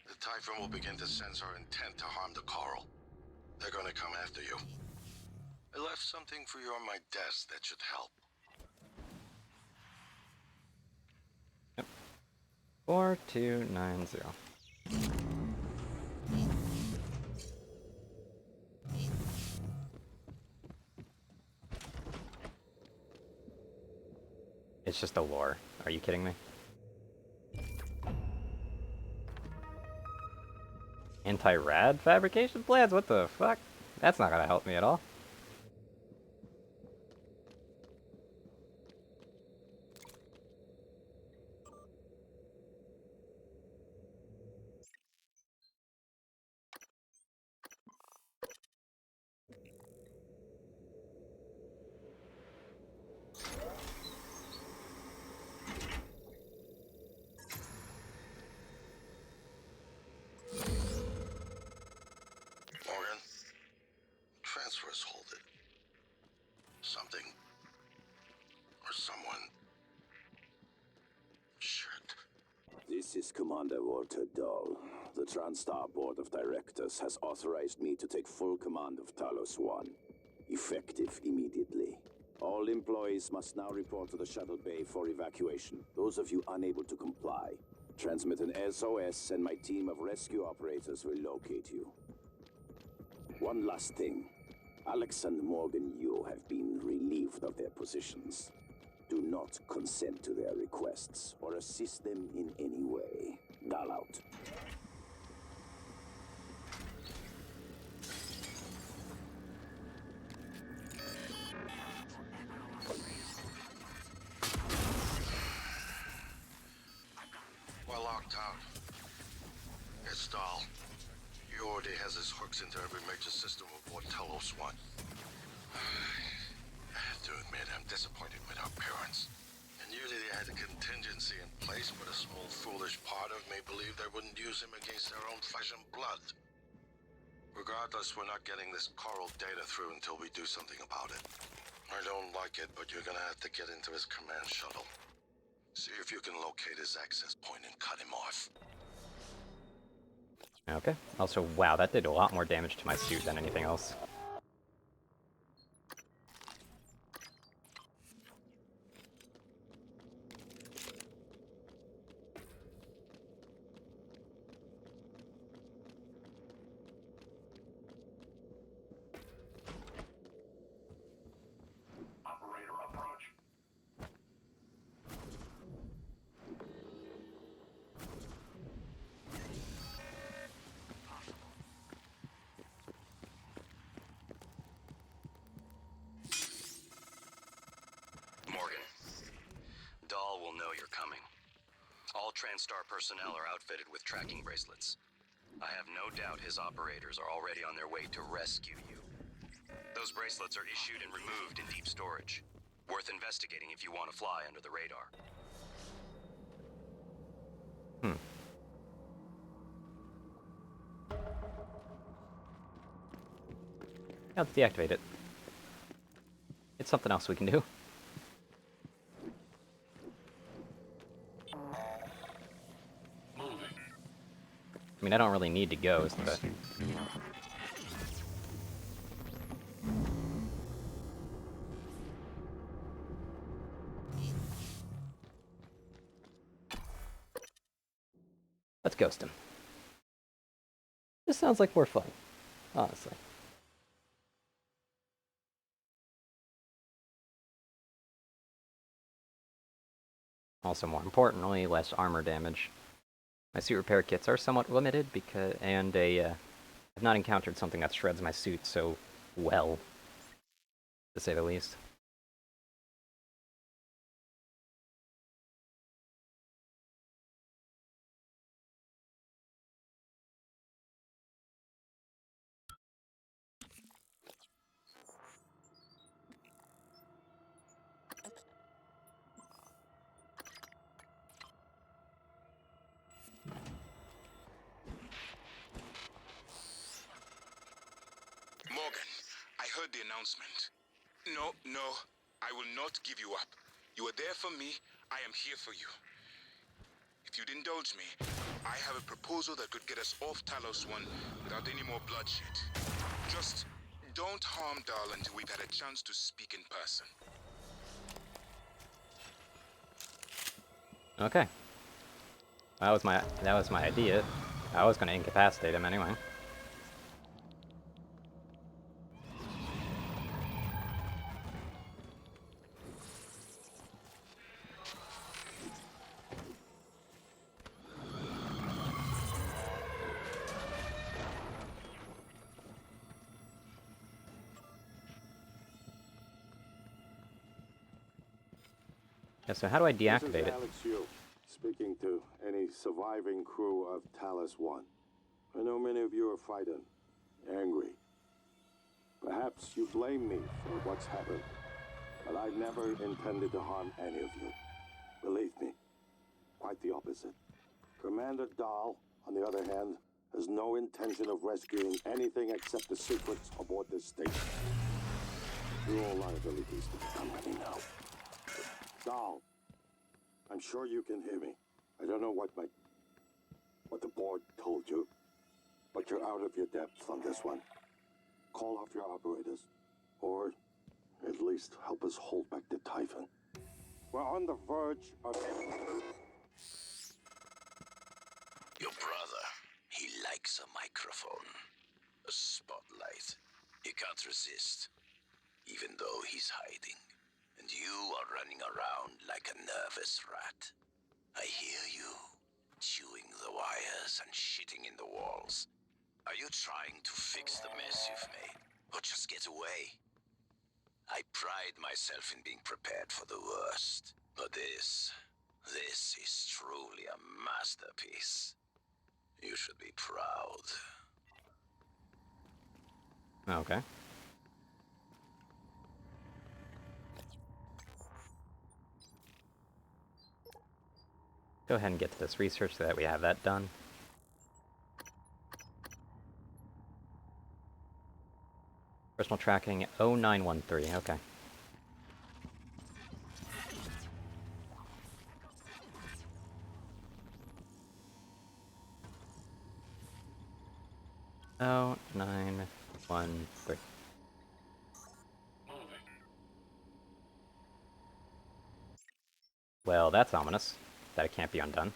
The Typhon will begin to sense our intent to harm the coral. They're gonna come after you. I left something for you on my desk that should help. 4290. It's just a lore. Are you kidding me? Anti-rad fabrication plans? What the fuck? That's not gonna help me at all. Morgan, transfers hold it. Something or someone. Shit. This is Commander Walter Dahl. The TranStar Board of Directors has authorized me to take full command of Talos 1, effective immediately. All employees must now report to the shuttle bay for evacuation. Those of you unable to comply, transmit an SOS and my team of rescue operators will locate you. One last thing. Alex and Morgan Yu have been relieved of their positions. Do not consent to their requests or assist them in any way. Dahl out. We're locked out. It's Dahl. He already has his hooks into every major system aboard Talos 1. I have to admit, I'm disappointed with our parents. I knew they had a contingency in place, but a small use him against their own flesh and blood. Regardless, we're not getting this coral data through until we do something about it. I don't like it, but you're gonna have to get into his command shuttle. See if you can locate his access point and cut him off. Okay. Also, wow, that did a lot more damage to my suit than anything else. Operator approach. Morgan, Dahl will know you're coming. All TranStar personnel are outfitted with tracking bracelets. I have no doubt his operators are already on their way to rescue you. Those bracelets are issued and removed in deep storage. Worth investigating if you want to fly under the radar. Let's deactivate it. It's something else we can do. I mean, I don't really need to go, but... Let's ghost him. This sounds like more fun, honestly. Also, more importantly, less armor damage. My suit repair kits are somewhat limited because, I've not encountered something that shreds my suit so well, to say the least. Morgan, I heard the announcement. No, I will not give you up. You are there for me, I am here for you. If you'd indulge me, I have a proposal that could get us off Talos 1 without any more bloodshed. Just don't harm Dahl until we've had a chance to speak in person. Okay. That was my idea. I was gonna incapacitate him anyway. Yeah, so how do I deactivate This is it? Alex Yu, speaking to any surviving crew of Talos 1. I know many of you are frightened, angry. Perhaps you blame me for what's happened, but I never intended to harm any of you. Believe me, quite the opposite. Commander Dahl, on the other hand, has no intention of rescuing anything except the secrets aboard this station. You're all liabilities to the company now. Dahl, I'm sure you can hear me. I don't know what the board told you, but you're out of your depth on this one. Call off your operators, or at least help us hold back the Typhon. We're on the verge of... Your brother, he likes a microphone, a spotlight. He can't resist, even though he's hiding. And you are running around like a nervous rat. I hear you, chewing the wires and shitting in the walls. Are you trying to fix the mess you've made, or just get away? I pride myself in being prepared for the worst, but this is truly a masterpiece. You should be proud. Okay. Go ahead and get to this research so that we have that done. Personal tracking 0913, okay. Oh, 913. Well, that's ominous. That it can't be undone.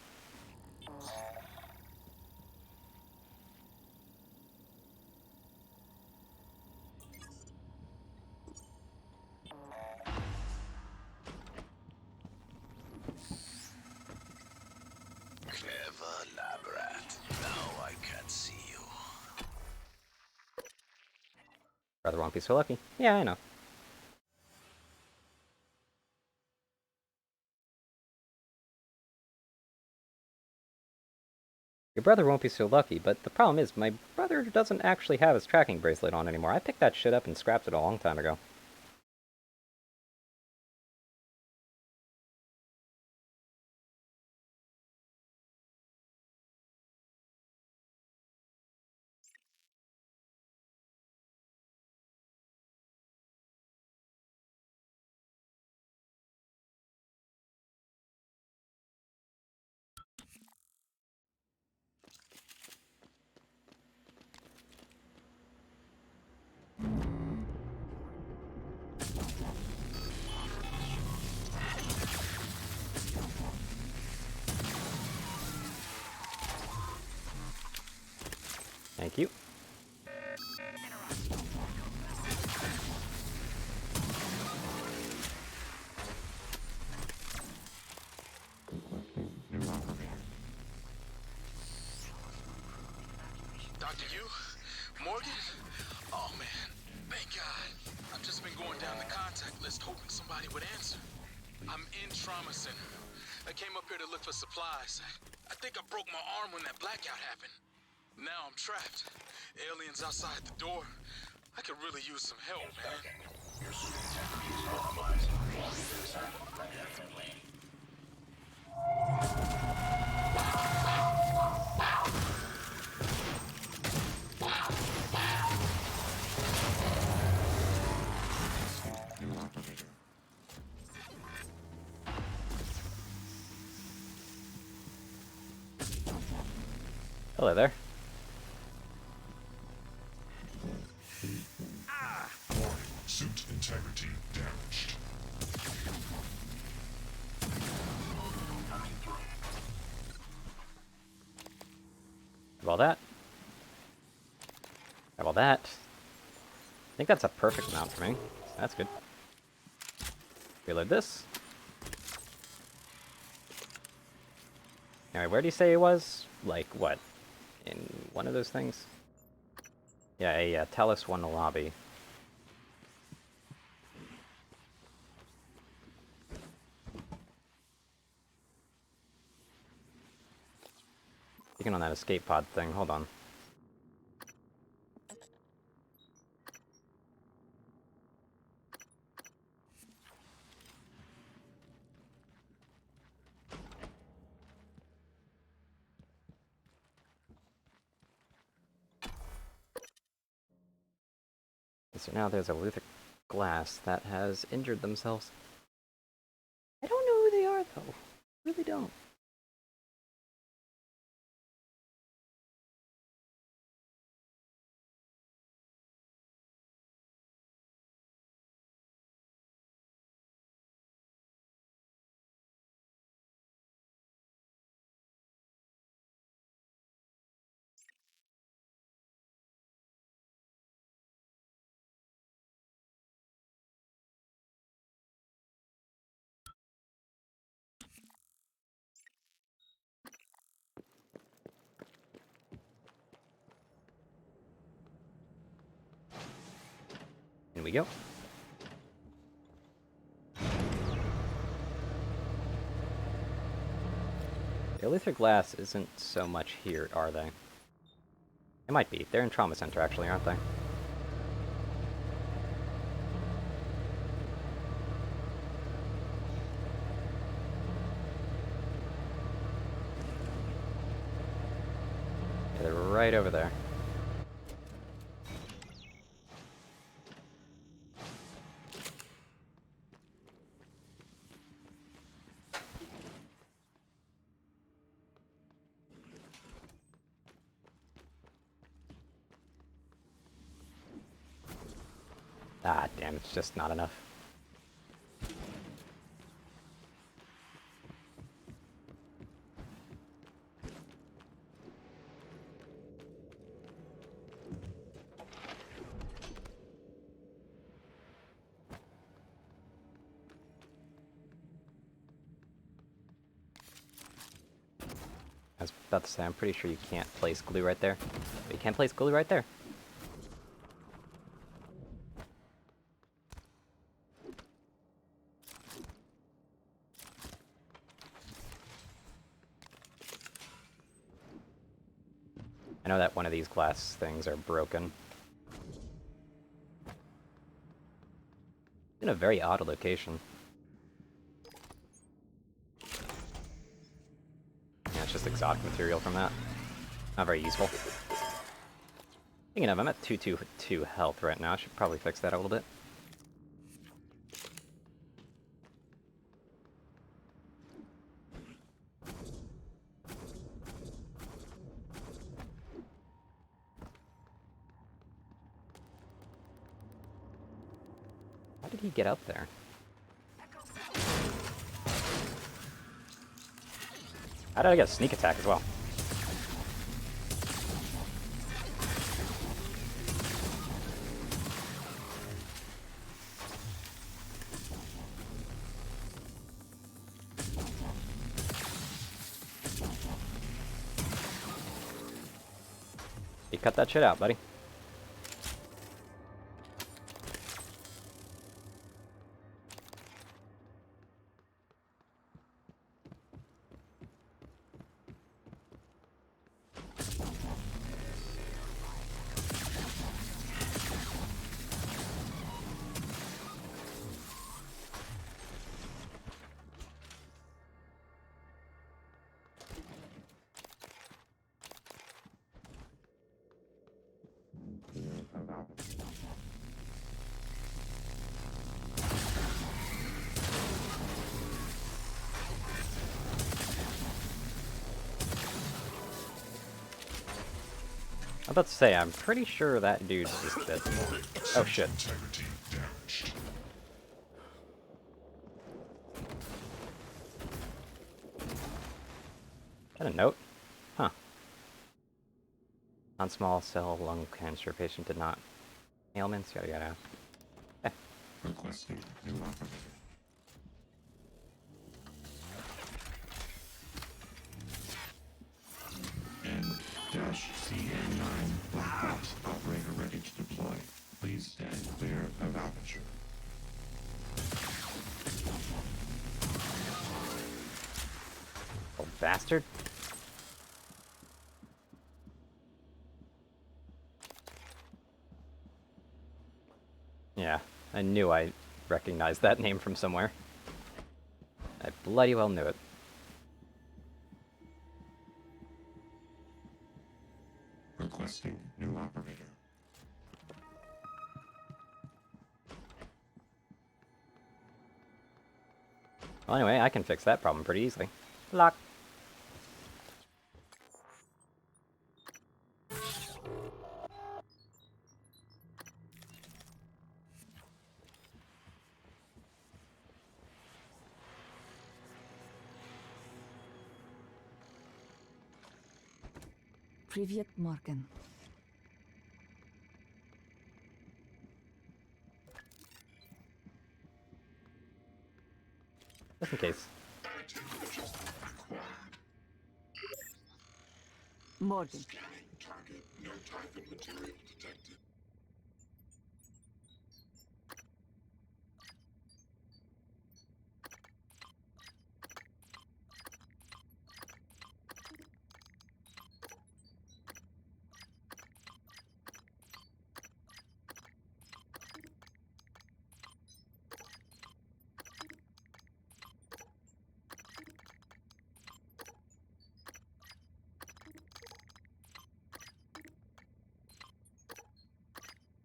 Clever lab rat. Now I can see you. Brother won't be so lucky. Yeah, I know. Your brother won't be so lucky, but the problem is, my brother doesn't actually have his tracking bracelet on anymore. I picked that shit up and scrapped it a long time ago. Thank you. Dr. Yu? Morgan? Oh, man. Thank God. I've just been going down the contact list hoping somebody would answer. I'm in Trauma Center. I came up here to look for supplies. I think I broke my arm when that blackout happened. Now I'm trapped. Aliens outside the door. I could really use some help, man. Your suit integrity is compromised. Definitely. Hello there. Suit integrity damaged. Have all that. Have all that. I think that's a perfect amount for me. That's good. Reload this. Alright, where do you say it was? Like, what? In one of those things? Yeah, a Talos 1 lobby. Clicking on that escape pod thing, hold on. So now there's a Luther Glass that has injured themselves. I don't know who they are, though. Really don't. In we go. The Alether Glass isn't so much here, are they? It might be. They're in Trauma Center, actually, aren't they? Yeah, they're right over there. Ah, damn, it's just not enough. I was about to say, I'm pretty sure you can't place glue right there. But you can place glue right there. I know that one of these glass things are broken. In a very odd location. Yeah, it's just exotic material from that. Not very useful. Speaking of, I'm at 222 health right now. I should probably fix that a little bit. How did he get up there? How did I get a sneak attack as well? You cut that shit out, buddy. I'm about to say, I'm pretty sure that dude's just dead. Oh shit. Integrity damaged. Got a note? Huh. Non-small cell lung cancer patient did not. Ailments, yada yada. Eh. Requesting new operator. N-CN9 Black Box operator ready to deploy. Please stand clear of aperture. Old bastard. Yeah, I knew I recognized that name from somewhere. I bloody well knew it. Requesting new operator. Well, anyway, I can fix that problem pretty easily. Lock. Привет, Morgan. Just in case. Morgan. Target, no typhon material detected.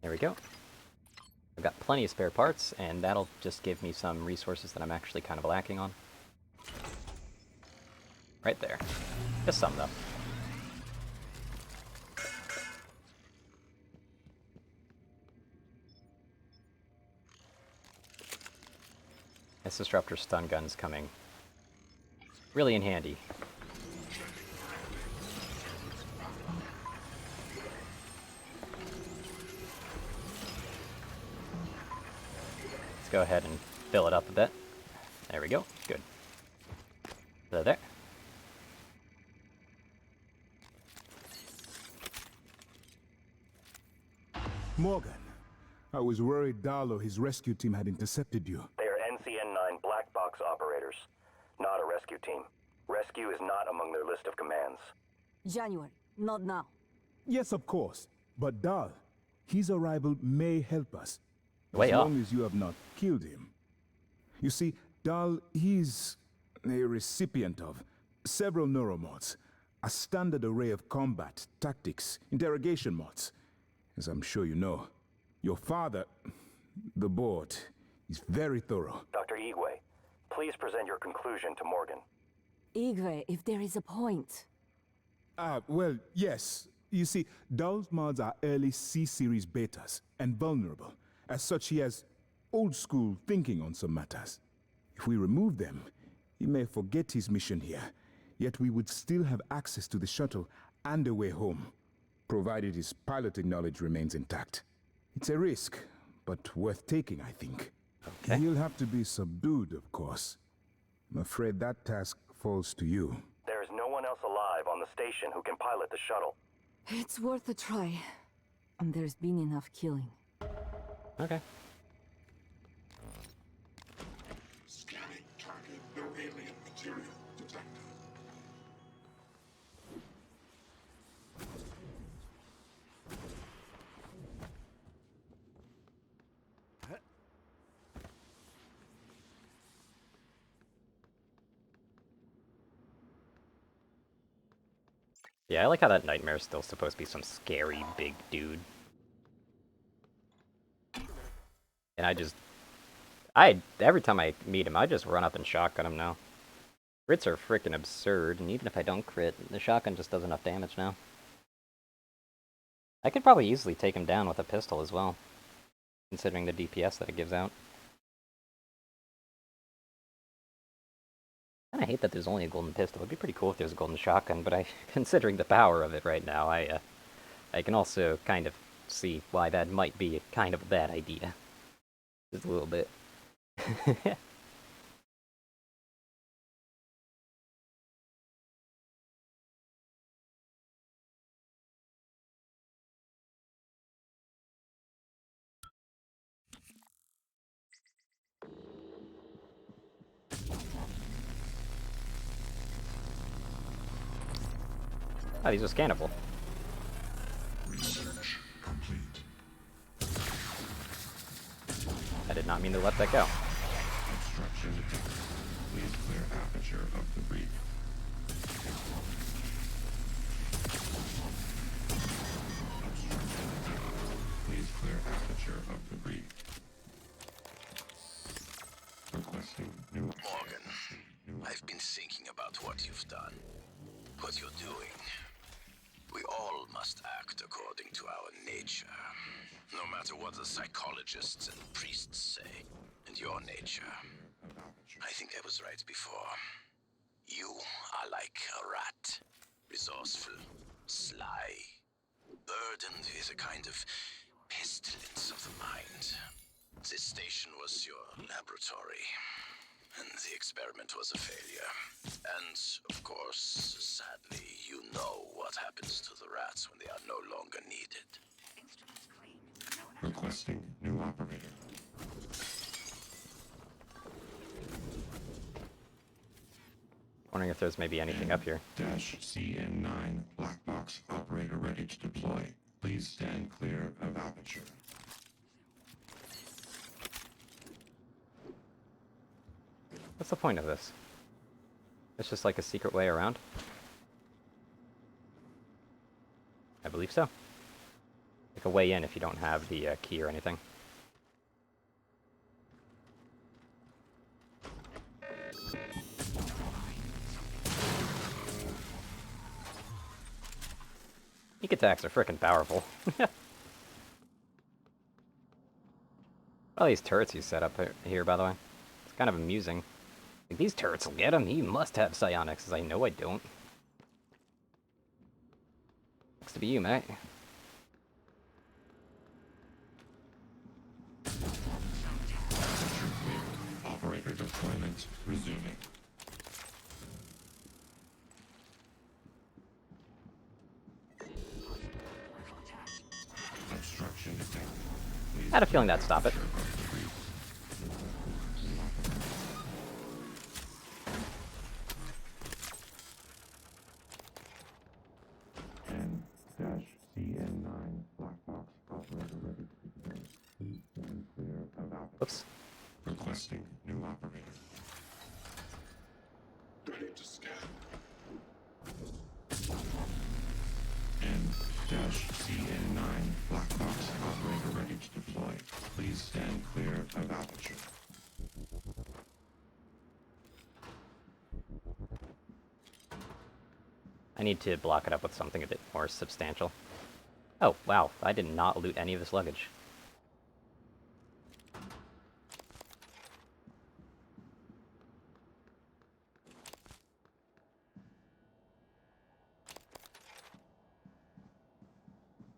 There we go. I've got plenty of spare parts, and that'll just give me some resources that I'm actually kind of lacking on. Right there. Just some, though. this disruptor stun gun's coming really in handy. Let's go ahead and fill it up a bit. There we go. Good. So there. Morgan, I was worried Dahl or his rescue team had intercepted you. They are NCN-9 black box operators, not a rescue team. Rescue is not among their list of commands. January, not now. Yes, of course. But Dahl, his arrival may help us. Way as off. long as you have not killed him. You see, Dahl, he's a recipient of several neuromods, a standard array of combat, tactics, interrogation mods. As I'm sure you know, your father, the board, is very thorough. Dr. Igwe, please present your conclusion to Morgan. Igwe, if there is a point. Well, yes. You see, Dahl's mods are early C-series betas and vulnerable. As such, he has old-school thinking on some matters. If we remove them, he may forget his mission here, yet we would still have access to the shuttle and a way home, provided his piloting knowledge remains intact. It's a risk, but worth taking, I think. Okay. He'll have to be subdued, of course. I'm afraid that task falls to you. There is no one else alive on the station who can pilot the shuttle. It's worth a try. And there's been enough killing. Okay. Scanning target. No alien material detected. Yeah, I like how that nightmare is still supposed to be some scary big dude. And every time I meet him, I just run up and shotgun him now. Crits are freaking absurd, and even if I don't crit, the shotgun just does enough damage now. I could probably easily take him down with a pistol as well, considering the DPS that it gives out. I hate that there's only a golden pistol. It'd be pretty cool if there's a golden shotgun, but considering the power of it right now, I can also kind of see why that might be kind of a bad idea. Just a little bit. Oh, these are scannable. Research complete. I did not mean to let that go. Obstruction detected. Please clear aperture of the reef. Obstruction detected. Please clear aperture of the reef. Requesting new Morgan, I've been thinking about what you've done, what you're doing. We all must act according to our nature, no matter what the psychologists and priests say. And your nature, I think I was right before. You are like a rat, resourceful, sly, burdened with a kind of pestilence of the mind. This station was your laboratory, and the experiment was a failure. And, of course, sadly, you know what happens to the rats when they are no longer needed. Requesting new operator. Wondering if there's maybe anything up here. Dash CN9 black box operator ready to deploy. Please stand clear of aperture. What's the point of this? It's just like a secret way around? I believe so. Like a way in if you don't have the key or anything. Sneak attacks are frickin' powerful. All these turrets you set up here, by the way. It's kind of amusing. Like, these turrets will get him. He must have psionics. I know I don't. Looks to be you, mate. Operator deployment resuming. Obstruction detected. I had a feeling that'd stop it. N-CN9 black box operator ready. Please stand clear of aperture. Whoops. Requesting new operator. Ready to scan. N-CN9 black box operator ready to deploy. Please stand clear of aperture. I need to block it up with something a bit more substantial. Oh, wow. I did not loot any of this luggage.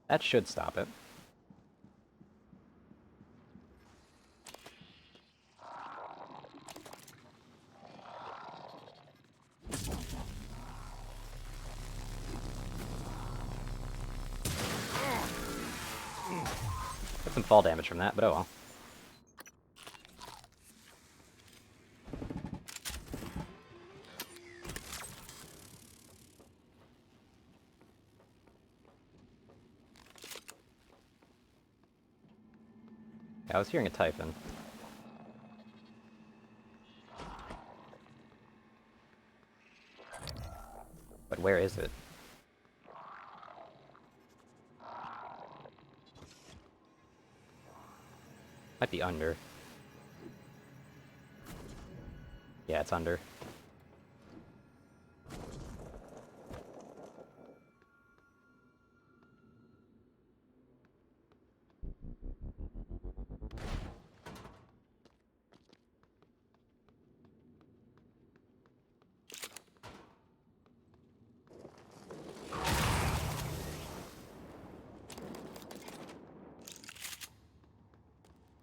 That should stop it. Got some fall damage from that, but oh well. I was hearing a Typhon. But where is it? Might be under. Yeah, it's under.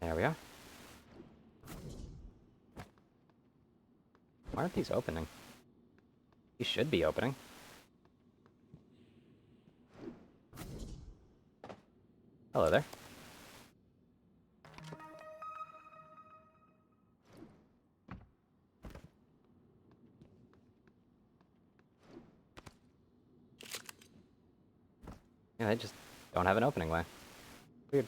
There we are. Why aren't these opening? These should be opening. Hello there. Yeah, they just don't have an opening way. Weird.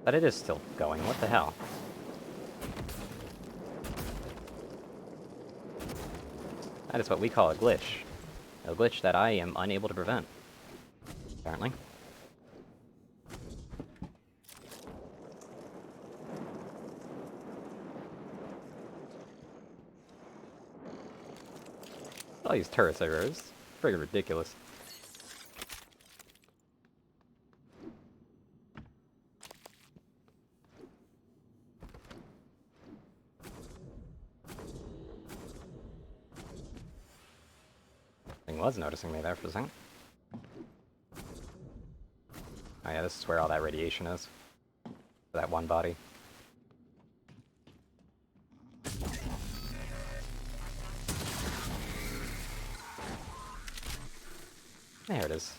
But it is still going. What the hell? That is what we call a glitch. A glitch that I am unable to prevent. Apparently. All these turrets everywhere. It's friggin' ridiculous. Thing was noticing me there for a second. Oh yeah, this is where all that radiation is. For that one body. There it is.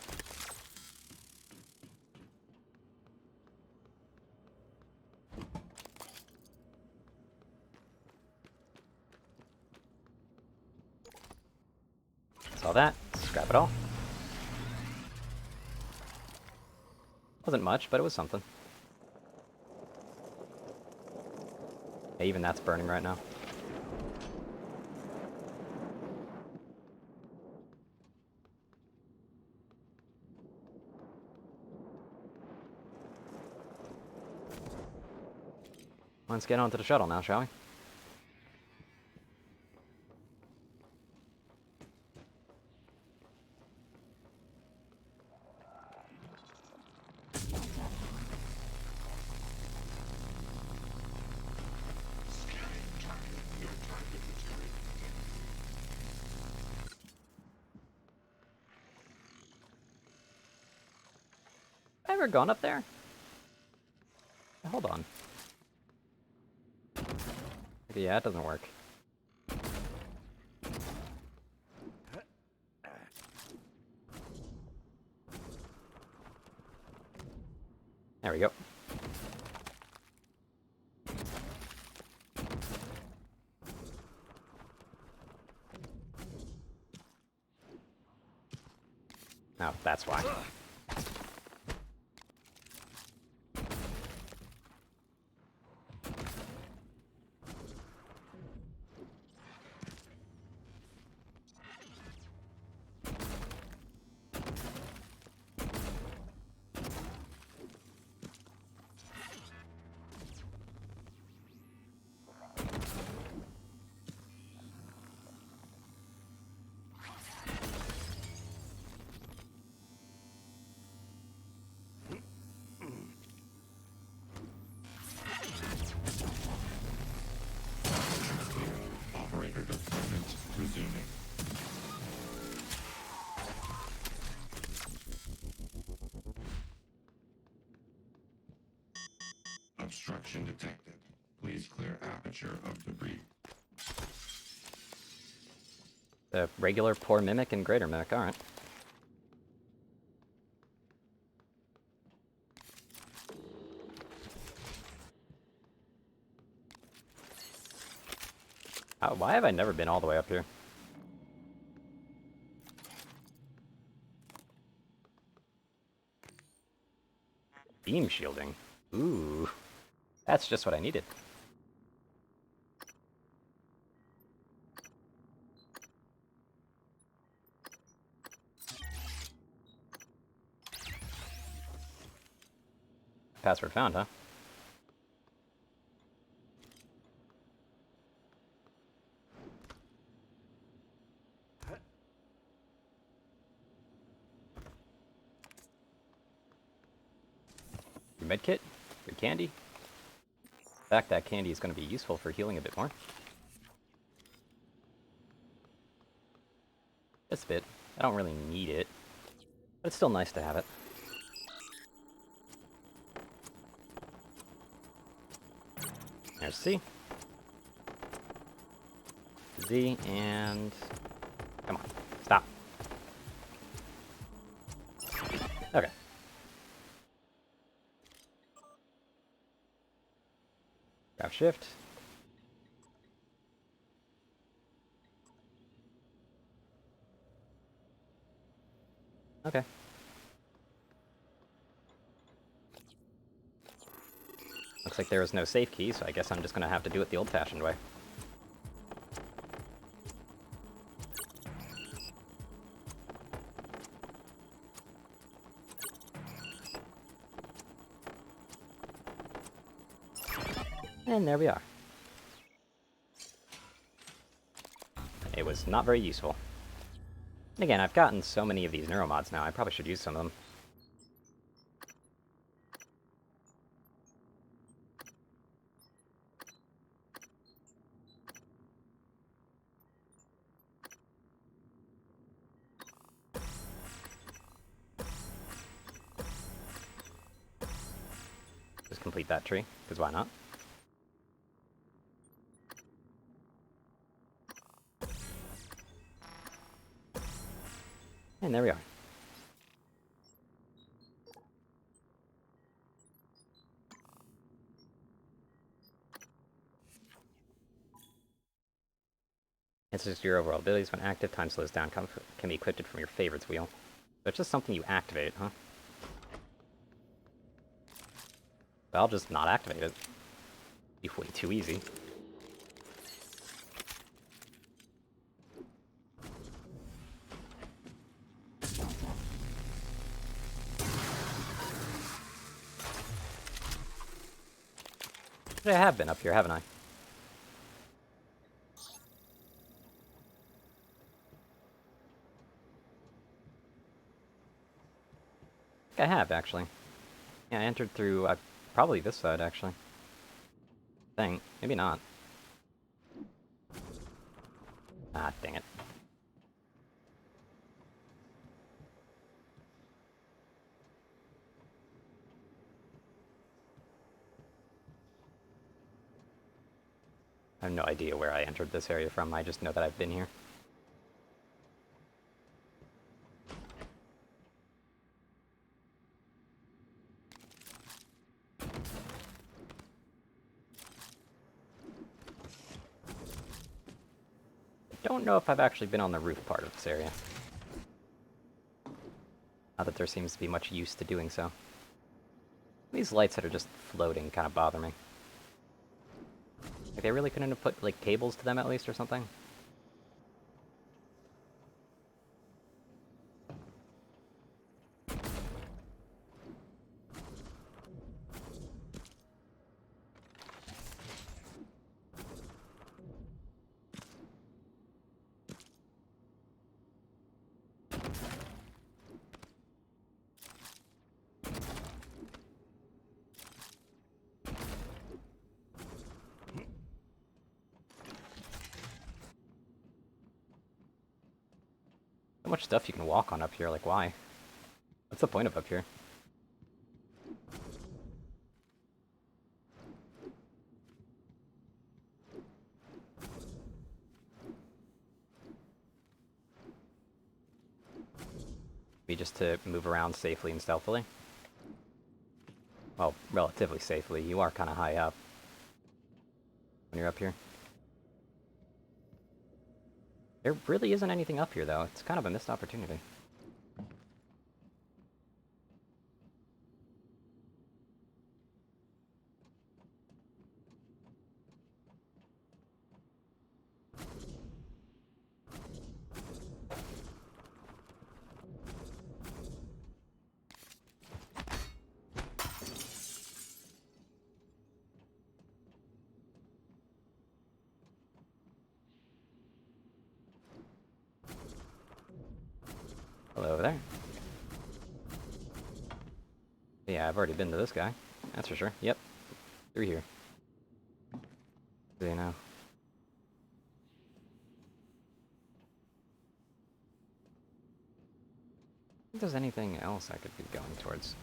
Saw that. Scrap it all. Wasn't much, but it was something. Yeah, even that's burning right now. Let's get onto the shuttle now, shall we? ever gone up there? Hold on. Okay, yeah, it doesn't work. There we go. Oh, that's why. Operator deployment resuming. Obstruction detected. Please clear aperture of debris. The regular poor mimic and greater mimic, alright. Why have I never been all the way up here? Beam shielding. Ooh. That's just what I needed. Password found, huh? Medkit? Good candy? In fact, that candy is going to be useful for healing a bit more. Just a bit. I don't really need it, but it's still nice to have it. There's C. Z, and... Come on. Stop. Okay. Grab shift. Okay. Looks like there was no safe key, so I guess I'm just gonna have to do it the old-fashioned way. And there we are. It was not very useful. And again, I've gotten so many of these neuromods now, I probably should use some of them. Just complete that tree, because why not? And there we are. It's just your overall abilities. When active, time slows down, can be equipped from your favorites wheel. So it's just something you activate, huh? But I'll just not activate it. Be way too easy. I have been up here, haven't I? I have, actually. Yeah, I entered through, probably this side, actually. Thing. Maybe not. Ah, dang it. I have no idea where I entered this area from, I just know that I've been here. I don't know if I've actually been on the roof part of this area. Not that there seems to be much use to doing so. These lights that are just floating kind of bother me. Like, they really couldn't have put, like, cables to them at least or something? So much stuff you can walk on up here, like why? What's the point of up here? Maybe just to move around safely and stealthily? Well, relatively safely. You are kind of high up when you're up here. There really isn't anything up here, though. It's kind of a missed opportunity. Hello over there. Yeah, I've already been to this guy. That's for sure. Yep. Through here. So you know. If there's anything else I could be going towards.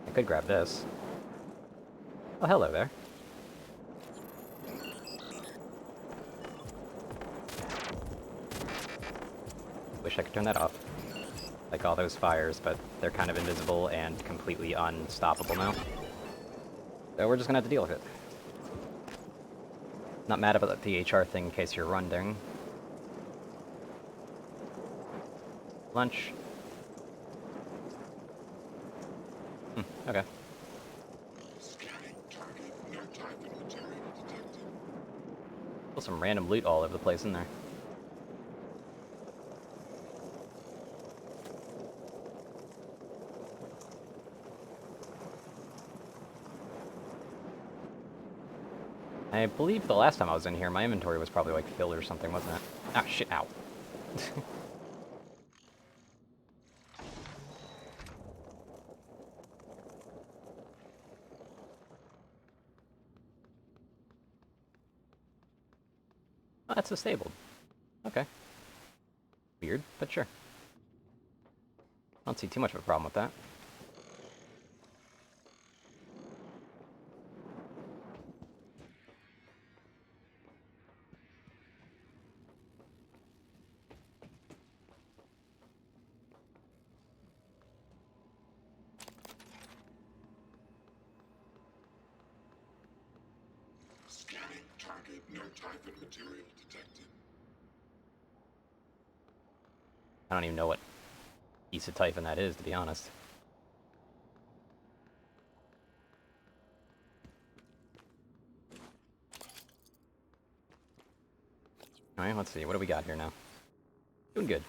I could grab this. Oh, hello there. Wish I could turn that off. Like all those fires, but they're kind of invisible and completely unstoppable now. So we're just gonna have to deal with it. Not mad about the HR thing in case you're wondering. Lunch. Okay. Still some random loot all over the place in there. I believe the last time I was in here, my inventory was probably like filled or something, wasn't it? Ah, shit, ow. Oh, that's disabled. Okay. Weird, but sure. I don't see too much of a problem with that. Scanning target, no Typhon material detected. I don't even know what piece of Typhon that is, to be honest. Alright, let's see. What do we got here now? Doing good.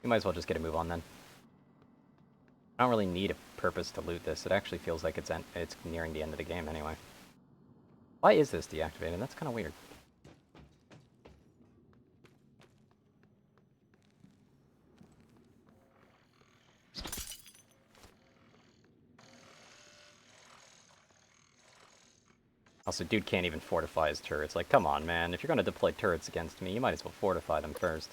We might as well just get a move on then. I don't really need a purpose to loot this. It actually feels like it's nearing the end of the game anyway. Why is this deactivated? That's kind of weird. Also, dude can't even fortify his turrets. Like, come on, man. If you're gonna deploy turrets against me, you might as well fortify them first.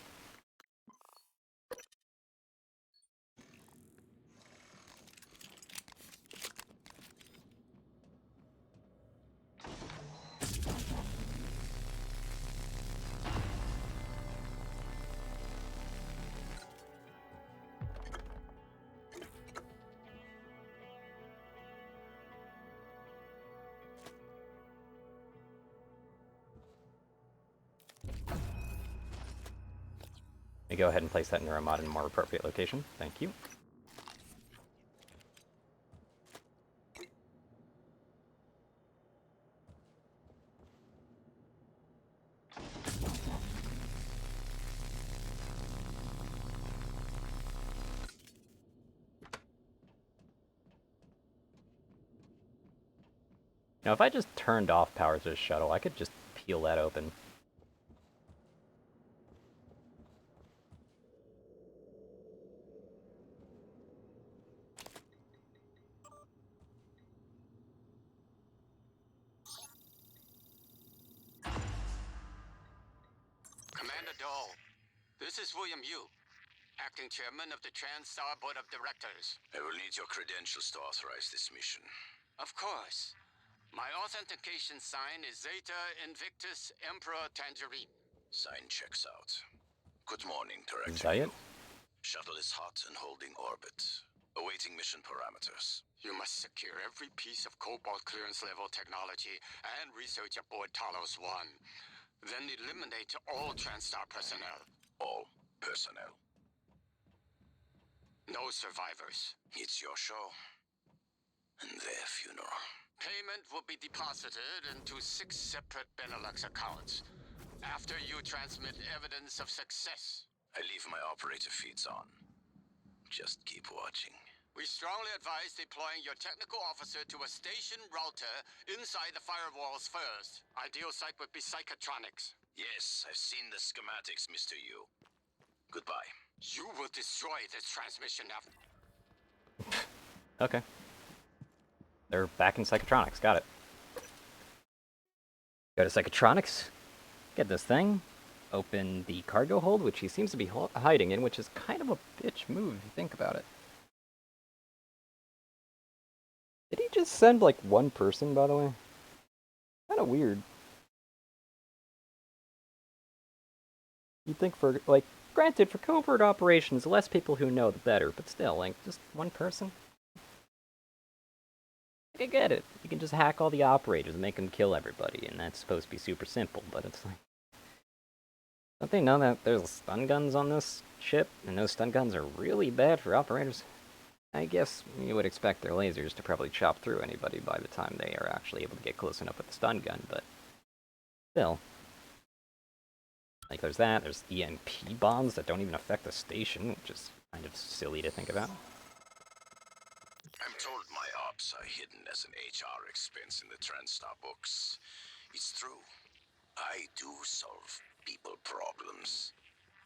Let me go ahead and place that neuromod in a more appropriate location. Thank you. Now, if I just turned off power to the shuttle, I could just peel that open. Commander Dahl, this is William Yu, acting chairman of the TranStar Board of Directors. I will need your credentials to authorize this mission. Of course. My authentication sign is Zeta Invictus Emperor Tangerine. Sign checks out. Good morning, Director. Is that it? Shuttle is hot and holding orbit. Awaiting mission parameters. You must secure every piece of Cobalt clearance level technology and research aboard Talos 1. Then eliminate all TranStar personnel. All personnel. No survivors. It's your show. And their funeral. Payment will be deposited into 6 separate Benelux accounts. After you transmit evidence of success. I leave my operator feeds on. Just keep watching. We strongly advise deploying your technical officer to a station router inside the firewalls first. Ideal site would be Psychotronics. Yes, I've seen the schematics, Mr. Yu. Goodbye. You will destroy this transmission after. Okay. They're back in Psychotronics. Got it. Go to Psychotronics. Get this thing. Open the cargo hold, which he seems to be hiding in, which is kind of a bitch move if you think about it. Did he just send, like, one person, by the way? Kind of weird. You'd think for, like, granted, for covert operations, the less people who know, the better, but still, like, just one person? I get it. You can just hack all the operators and make them kill everybody, and that's supposed to be super simple, but it's like... Don't they know that there's stun guns on this ship, and those stun guns are really bad for operators? I guess you would expect their lasers to probably chop through anybody by the time they are actually able to get close enough with the stun gun, but... Still. Like, there's that, there's EMP bombs that don't even affect the station, which is kind of silly to think about. I'm told my ops are hidden as an HR expense in the TranStar books. It's true. I do solve people problems.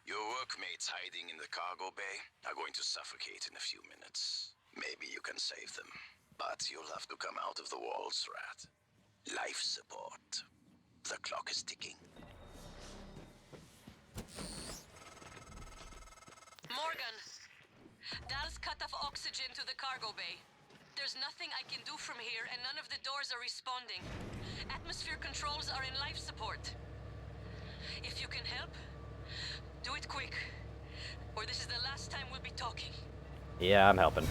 Your workmates hiding in the cargo bay are going to suffocate in a few minutes. Maybe you can save them, but you'll have to come out of the walls, Rat. Life support. The clock is ticking. Morgan, Dal's cut off oxygen to the cargo bay. There's nothing I can do from here, and none of the doors are responding. Atmosphere controls are in life support. If you can help, do it quick, or this is the last time we'll be talking. Yeah, I'm helping.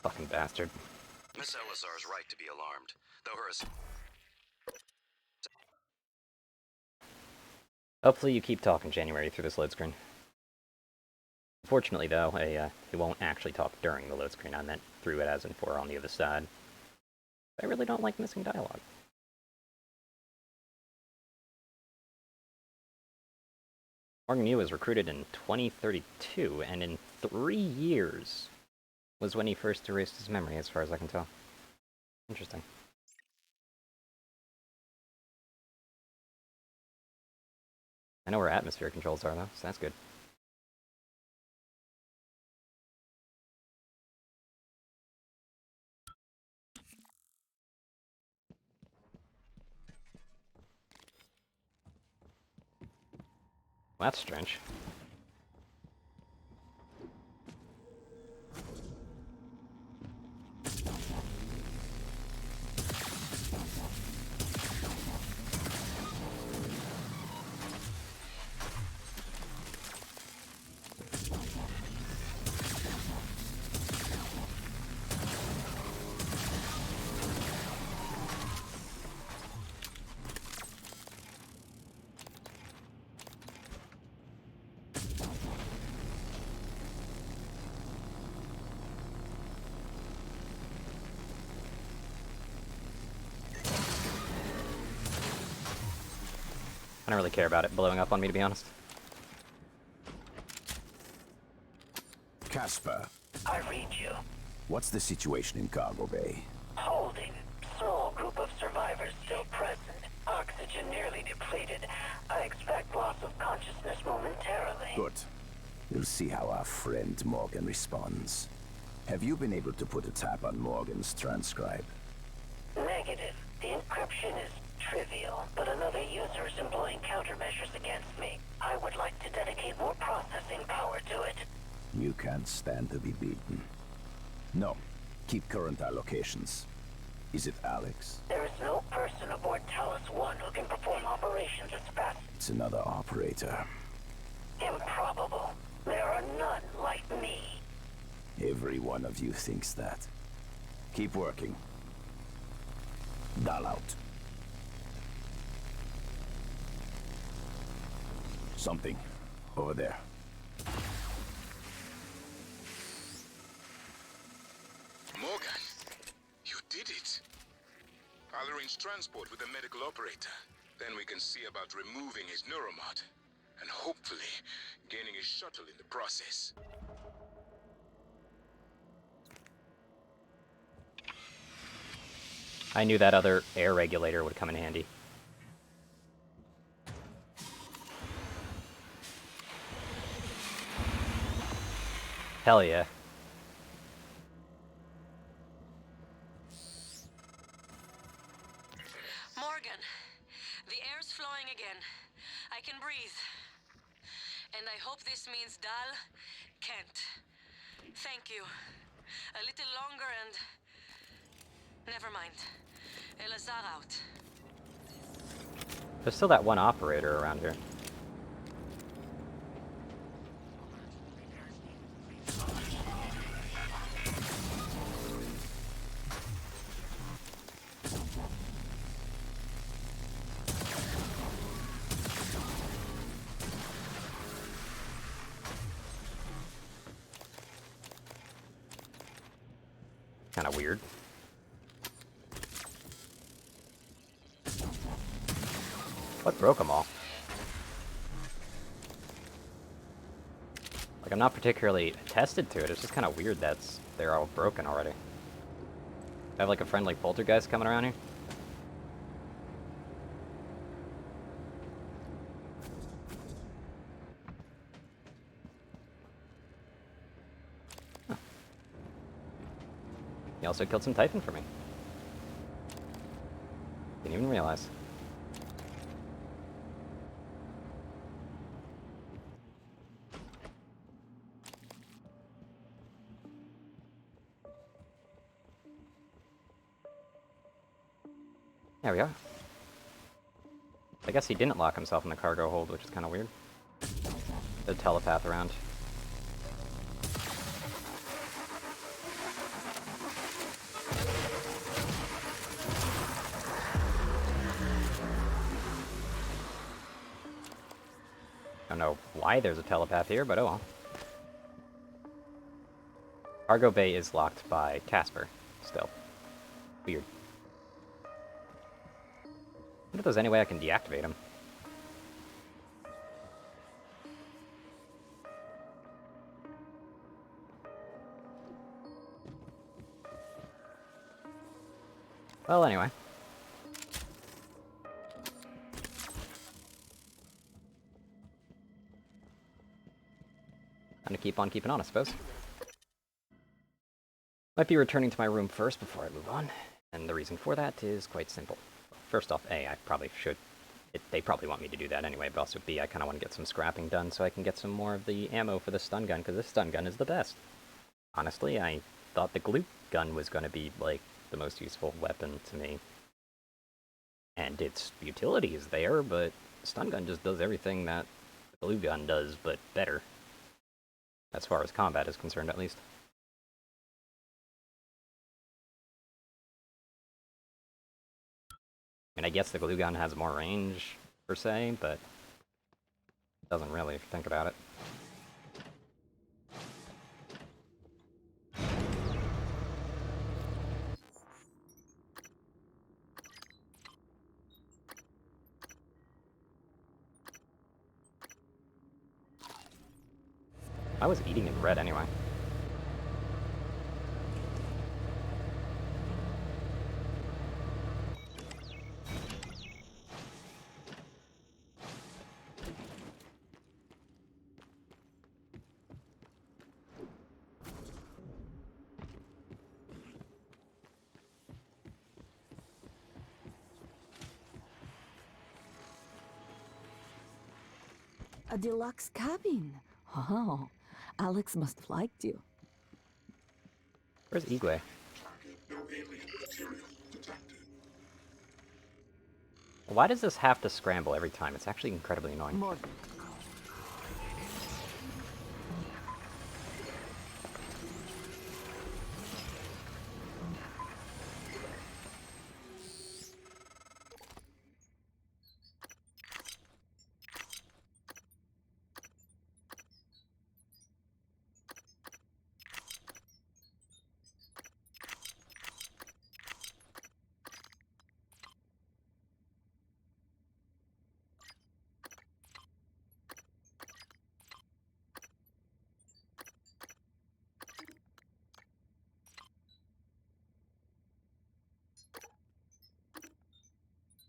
Fucking bastard. Miss Elazar's right to be alarmed, though her... Hopefully you keep talking, January, through this load screen. Unfortunately, though, he won't actually talk during the load screen. I meant through it as in for on the other side. I really don't like missing dialogue. Morgan Yu was recruited in 2032, and in 3 years was when he first erased his memory, as far as I can tell. Interesting. I know where atmosphere controls are, though, so that's good. Well, that's strange. I don't really care about it blowing up on me, to be honest. Casper, I read you. what's the situation in Cargo Bay? Holding. Small group of survivors still present. Oxygen nearly depleted. I expect loss of consciousness momentarily. Good. We'll see how our friend Morgan responds. Have you been able to put a tap on Morgan's transcribe? Negative. The encryption is trivial, but another user is employing countermeasures against me. I would like to dedicate more processing power to it. You can't stand to be beaten. No. Keep current allocations. Is it Alex? There is no person aboard Talos 1 who can perform operations as fast. It's another operator. Improbable. There are none like me. Every one of you thinks that. Keep working. Dahl out. Something. Over there. Morgan, you did it. I'll arrange transport with the medical operator. Then we can see about removing his neuromod. And hopefully, gaining his shuttle in the process. I knew that other air regulator would come in handy. Hell yeah. Morgan, the air's flowing again. I can breathe. And I hope this means Dahl can't. Thank you. A little longer and... Never mind. Elazar out. There's still that one operator around here. Kind of weird. What broke them all? Like, I'm not particularly attested to it, it's just kind of weird that they're all broken already. I have like a friendly poltergeist coming around here. Huh. He also killed some Typhon for me. Didn't even realize. There we are. I guess he didn't lock himself in the cargo hold, which is kind of weird. The telepath around. Don't know why there's a telepath here, but oh well. Cargo bay is locked by Casper, still. Weird. I wonder if there's any way I can deactivate him. Well, anyway. I'm gonna keep on keeping on, I suppose. Might be returning to my room first before I move on, and the reason for that is quite simple. First off, I probably should They probably want me to do that anyway, but also B, I kind of want to get some scrapping done so I can get some more of the ammo for the stun gun, because this stun gun is the best. Honestly, I thought the glue gun was going to be, like, the most useful weapon to me. And its utility is there, but the stun gun just does everything that the glue gun does, but better. As far as combat is concerned, at least. I mean, I guess the glue gun has more range, per se, but it doesn't really, if you think about it. I was eating in red anyway. A deluxe cabin. Oh, Alex must have liked you. Where's Igwe? Why does this have to scramble every time? It's actually incredibly annoying. Morgan.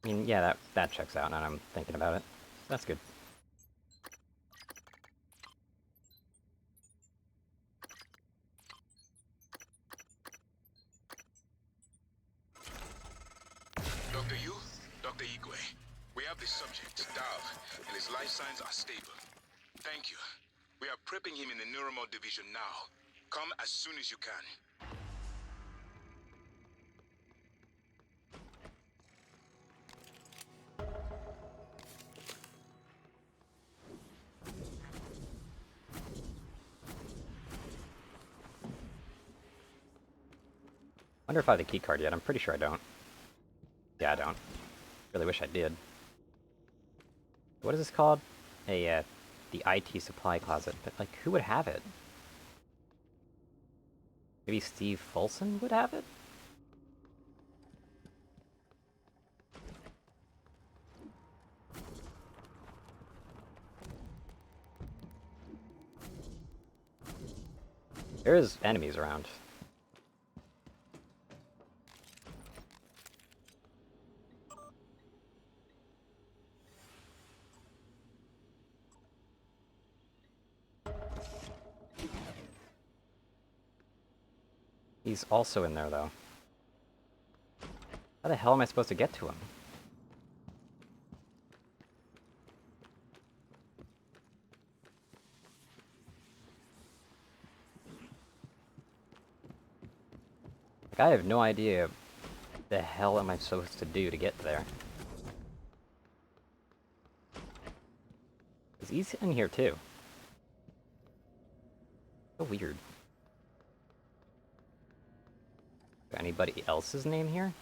I mean, yeah, that checks out, now I'm thinking about it. That's good. Dr. Yu, Dr. Igwe, we have the subject, Dav, and his life signs are stable. Thank you. We are prepping him in the Neuromod division now. Come as soon as you can. Wonder if I have the key card yet. I'm pretty sure I don't. Yeah, I don't. Really wish I did. What is this called? The IT supply closet. But, like, who would have it? Maybe Steve Folsom would have it? There is enemies around. He's also in there, though. How the hell am I supposed to get to him? Like, I have no idea the hell am I supposed to do to get there. Because he's in here, too. So weird. Anybody else's name here?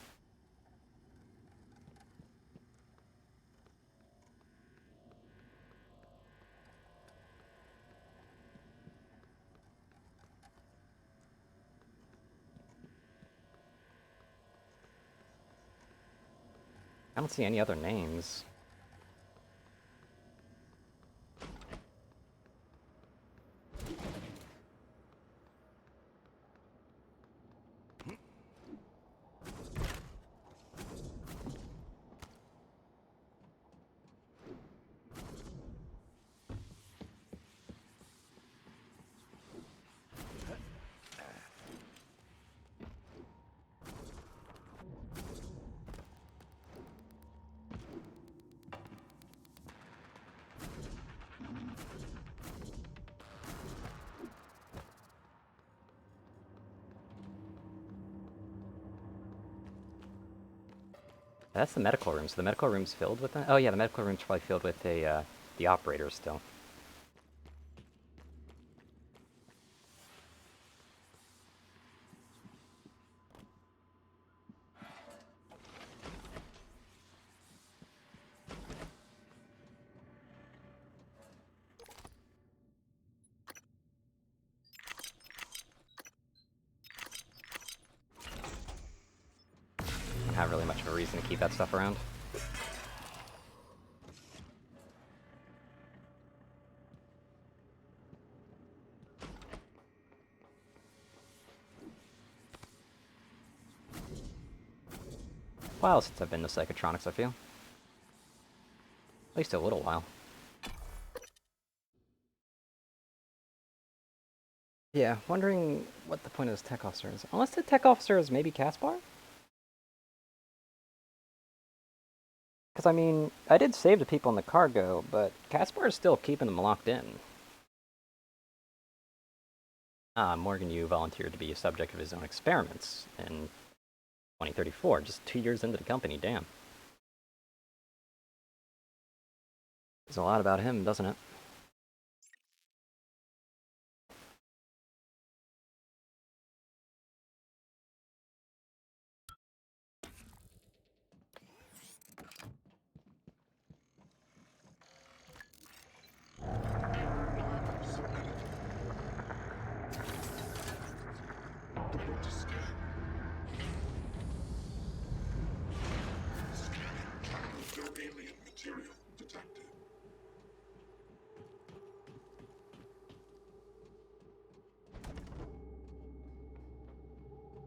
I don't see any other names. That's the medical room. So the medical room's filled with them? Oh yeah, the medical room's probably filled with the operators still. Don't have really much of a reason to keep that stuff around. While since I've been to Psychotronics, I feel. At least a little while. Yeah, wondering what the point of this tech officer is. Unless the tech officer is maybe Caspar? Because, I mean, I did save the people in the cargo, but Caspar is still keeping them locked in. Ah, Morgan Yu volunteered to be a subject of his own experiments in 2034, just 2 years into the company, damn. There's a lot about him, doesn't it?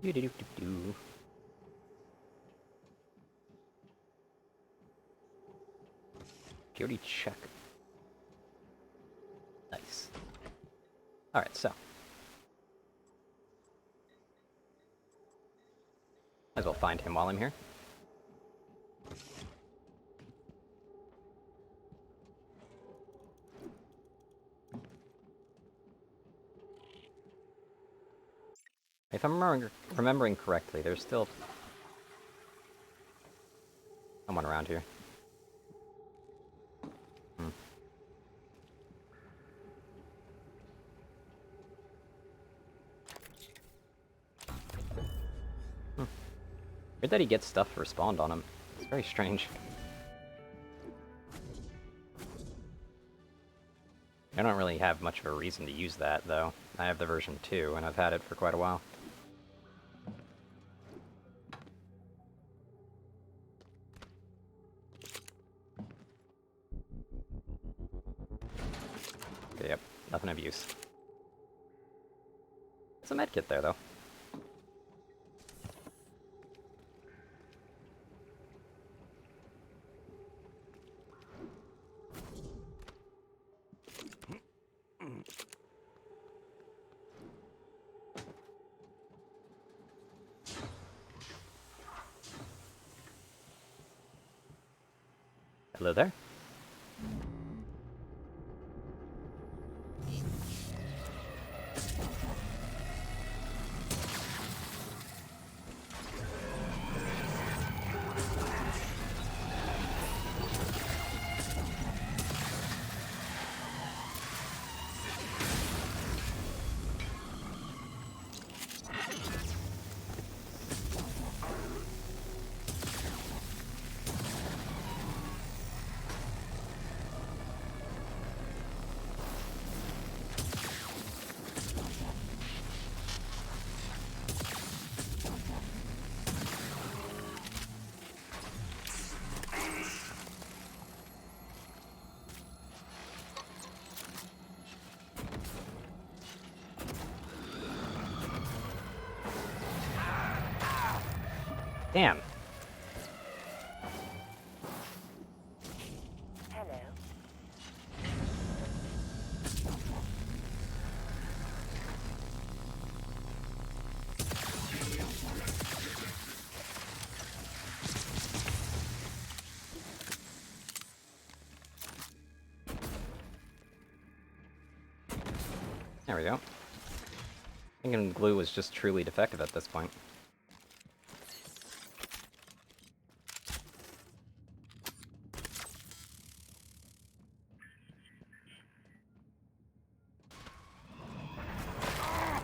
Do-do-do-do-do. Security check. Nice. Alright, so. Might as well find him while I'm here. If I'm remembering correctly, there's still someone around here. Weird that he gets stuff respawned on him. It's very strange. I don't really have much of a reason to use that, though. I have the version 2, and I've had it for quite a while. Okay, yep, nothing of use. There's a medkit there, though. Hello there. Damn. Hello. There we go. Thinking glue was just truly defective at this point.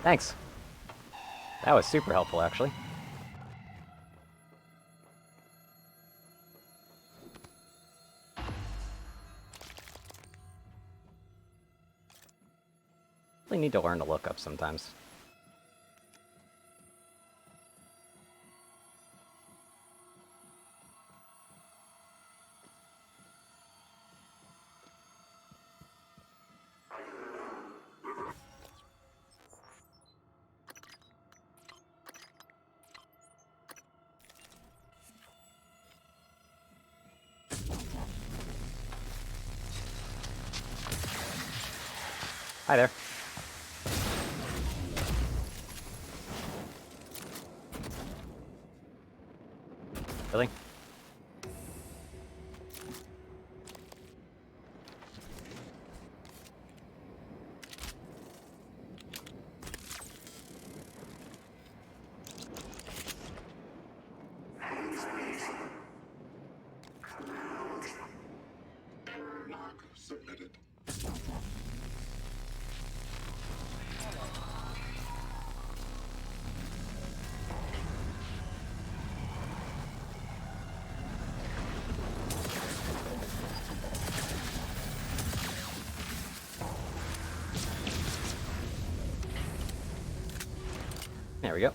Thanks. That was super helpful, actually. Really need to learn to look up sometimes. Hi there. Really? Submitted. There we go.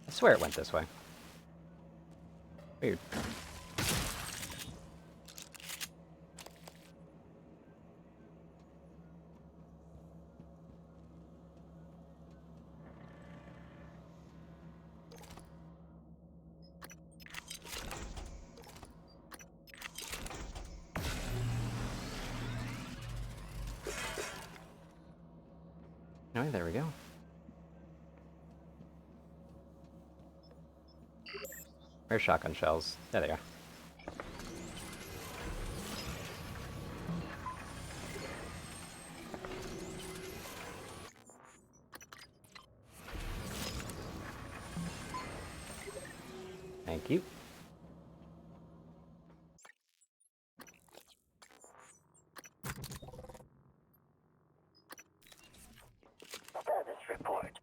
I swear it went this way. Weird. Oh, there we go. Where's shotgun shells? There they are. Thank you. Status report.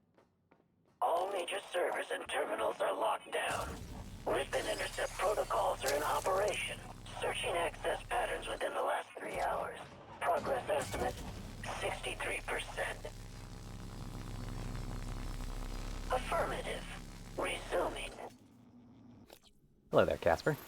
All major servers and terminals are locked down. Rift and intercept protocols are in operation. Searching access patterns within the last 3 hours. Progress estimate, 63%. Affirmative. Resuming. Hello there, Casper.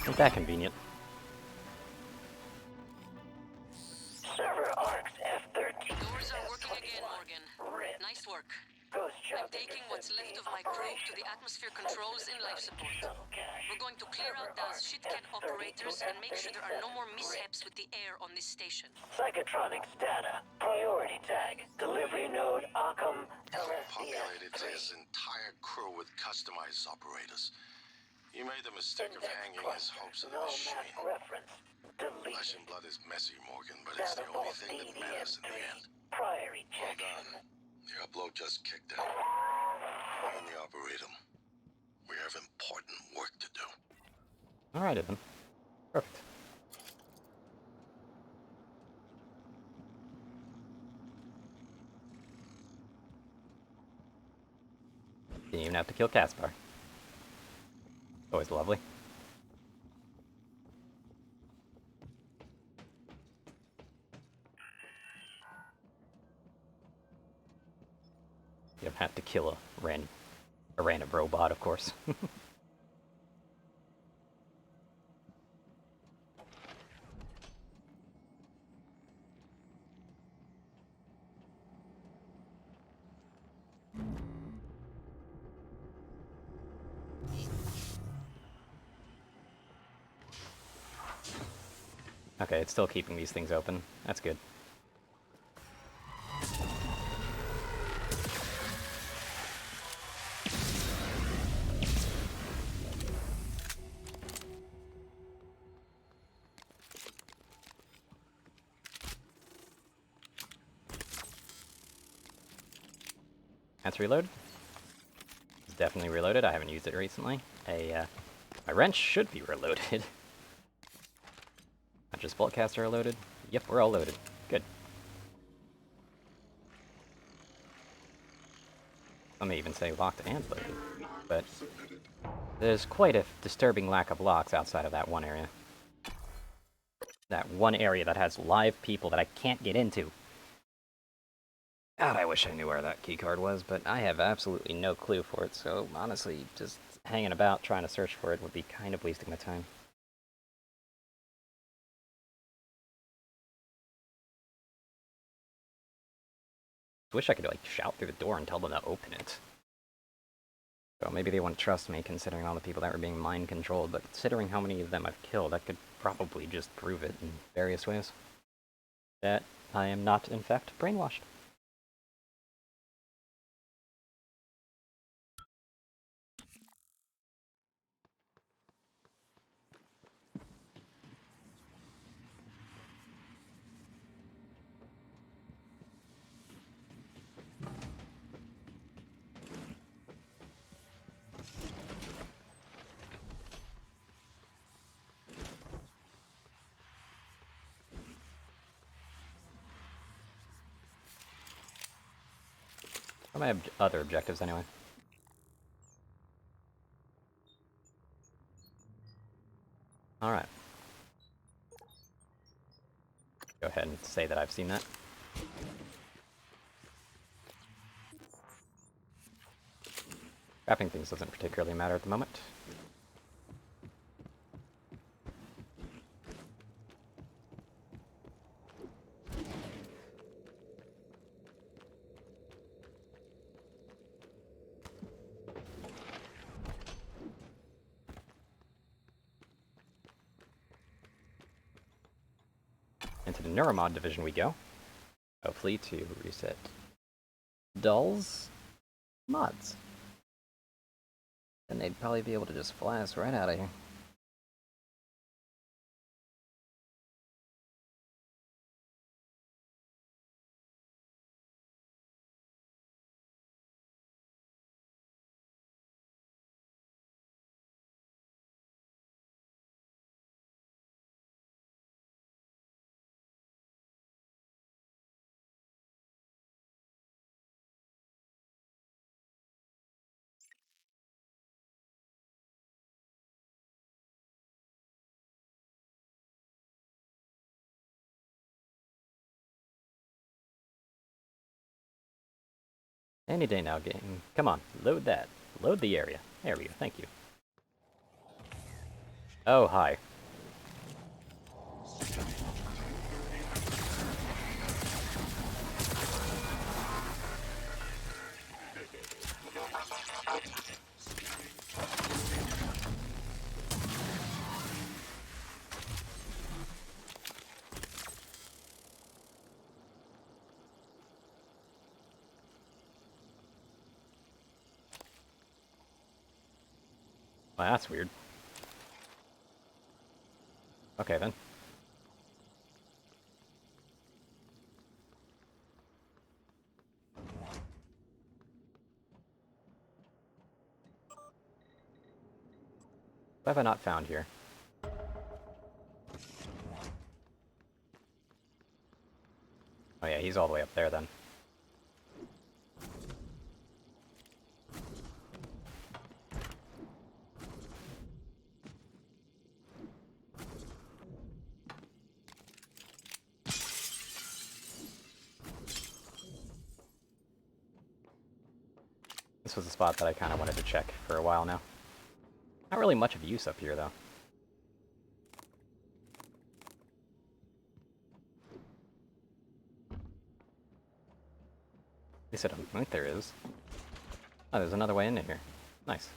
Ain't that convenient? Server ARCs F-13. Doors are working again, Morgan. Nice work. I'm taking what's left of my crew to the atmosphere controls in life support. We're going to clear out those shitcat operators and make sure there are no more mishaps with the air on this station. Psychotronics data. Priority tag. Delivery node Occam Populated LSDS-3. his entire crew with customized operators. He made the mistake of hanging his hopes in the machine. Reference. Flesh and blood is messy, Morgan, but it's the only thing that matters in the end. Prior Well ejection. done. The upload just kicked in. Let me operate him. We have important work to do. Alright, then. Perfect. Didn't even have to kill Caspar. Always lovely. have had to kill a random robot, of course. Okay, it's still keeping these things open. That's good. That's reload. It's definitely reloaded. I haven't used it recently. My wrench should be reloaded. Not just Boltcaster are loaded. Yep, we're all loaded. Good. Some may even say locked and loaded. But there's quite a disturbing lack of locks outside of that one area. That one area that has live people that I can't get into. God, I wish I knew where that keycard was, but I have absolutely no clue for it, so honestly, just hanging about trying to search for it would be kind of wasting my time. Wish I could, like, shout through the door and tell them to open it. So maybe they wouldn't trust me, considering all the people that were being mind-controlled, but considering how many of them I've killed, I could probably just prove it in various ways. That I am not, in fact, brainwashed. What are my other objectives, anyway? Alright. Go ahead and say that I've seen that. Wrapping things doesn't particularly matter at the moment. Into the Neuromod division we go. Hopefully to reset Dulls mods. Then they'd probably be able to just fly us right out of here. Any day now, game. Come on, load that. Load the area. There we go, thank you. Oh, hi. Well, that's weird. Okay, then. What have I not found here? Oh yeah, he's all the way up there then. This was a spot that I kind of wanted to check for a while now. Not really much of use up here, though. They said, I think there is. Oh, there's another way in here. Nice.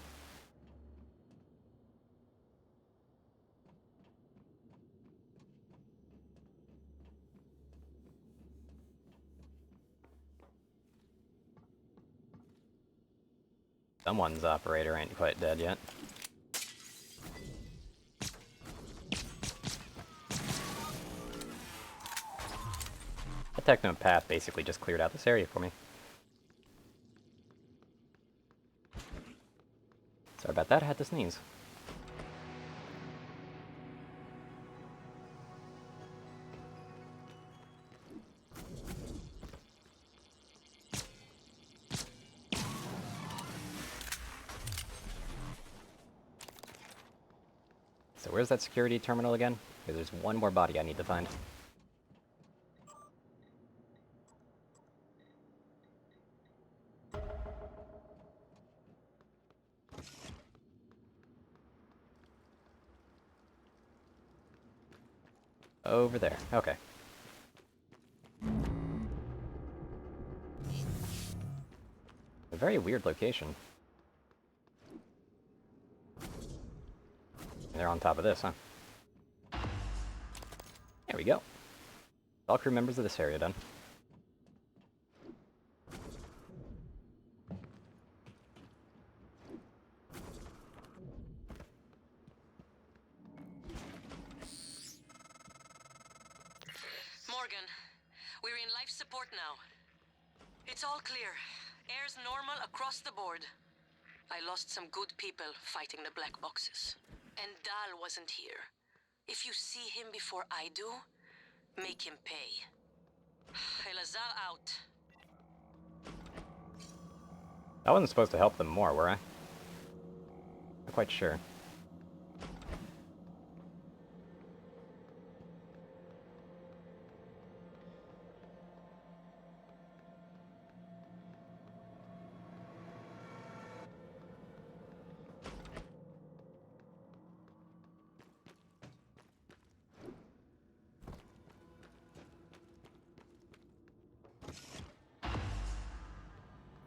Someone's operator ain't quite dead yet. The Technopath basically just cleared out this area for me. Sorry about that, I had to sneeze. So where's that security terminal again? Okay, there's one more body I need to find. Over there. Okay. A very weird location. They're on top of this, huh? There we go. All crew members of this area done. Morgan, we're in life support now. It's all clear. Air's normal across the board. I lost some good people fighting the black boxes. And Dahl wasn't here. If you see him before I do, make him pay. Elazar out. I wasn't supposed to help them more, were I? Not quite sure.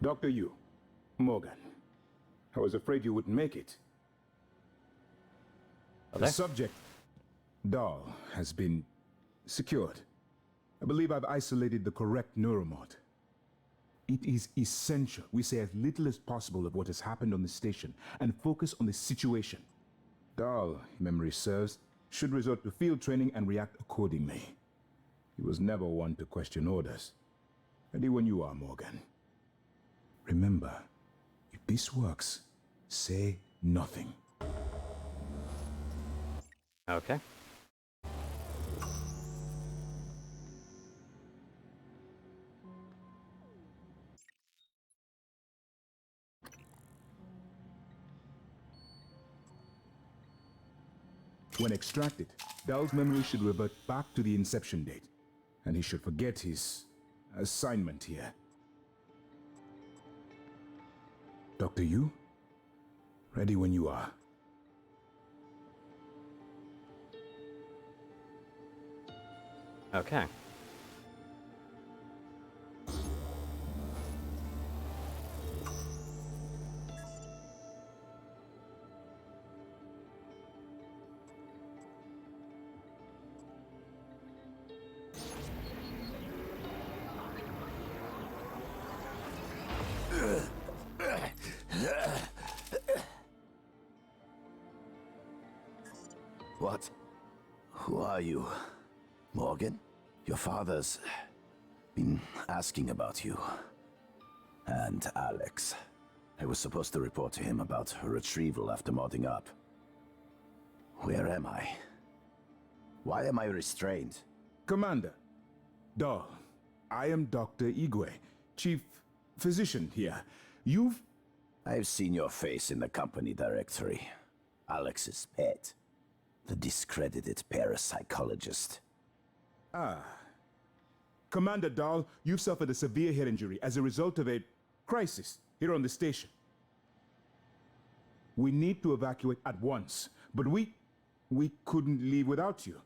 Dr. Yu, Morgan, I was afraid you wouldn't make it. Okay. The subject, Dahl, has been secured. I believe I've isolated the correct neuromod. It is essential we say as little as possible of what has happened on the station and focus on the situation. Dahl, if memory serves, should resort to field training and react accordingly. He was never one to question orders. Ready when you are, Morgan. Remember, if this works, say nothing. Okay. When extracted, Dahl's memory should revert back to the inception date, and he should forget his assignment here. Dr. Yu, ready when you are. Okay. What? Who are you? Morgan? Your father's been asking about you. And Alex. I was supposed to report to him about her retrieval after modding up. Where am I? Why am I restrained? Commander, Dahl, I am Dr. Igwe, Chief Physician here. I've seen your face in the company directory. Alex's pet. The discredited parapsychologist. Ah. Commander Dahl, you've suffered a severe head injury as a result of a crisis here on the station. We need to evacuate at once, but we couldn't leave without you.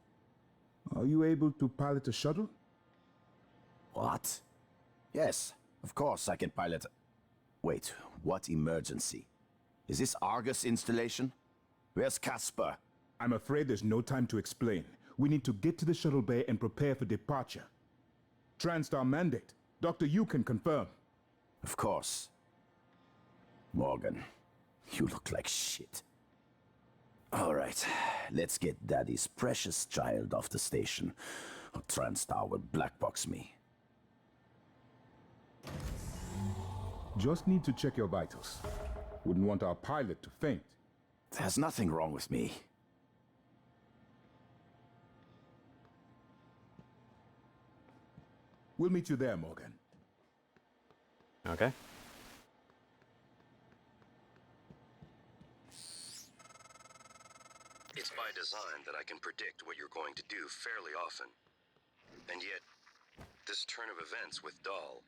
Are you able to pilot a shuttle? What? Yes, of course I can pilot. Wait, what emergency? Is this Argus installation? Where's Casper? I'm afraid there's no time to explain. We need to get to the shuttle bay and prepare for departure. TranStar mandate. Dr. Yu can confirm. Of course. Morgan, you look like shit. All right, let's get Daddy's precious child off the station, or TranStar will blackbox me. Just need to check your vitals. Wouldn't want our pilot to faint. There's nothing wrong with me. We'll meet you there, Morgan. Okay. It's by design that I can predict what you're going to do fairly often. And yet, this turn of events with Dahl,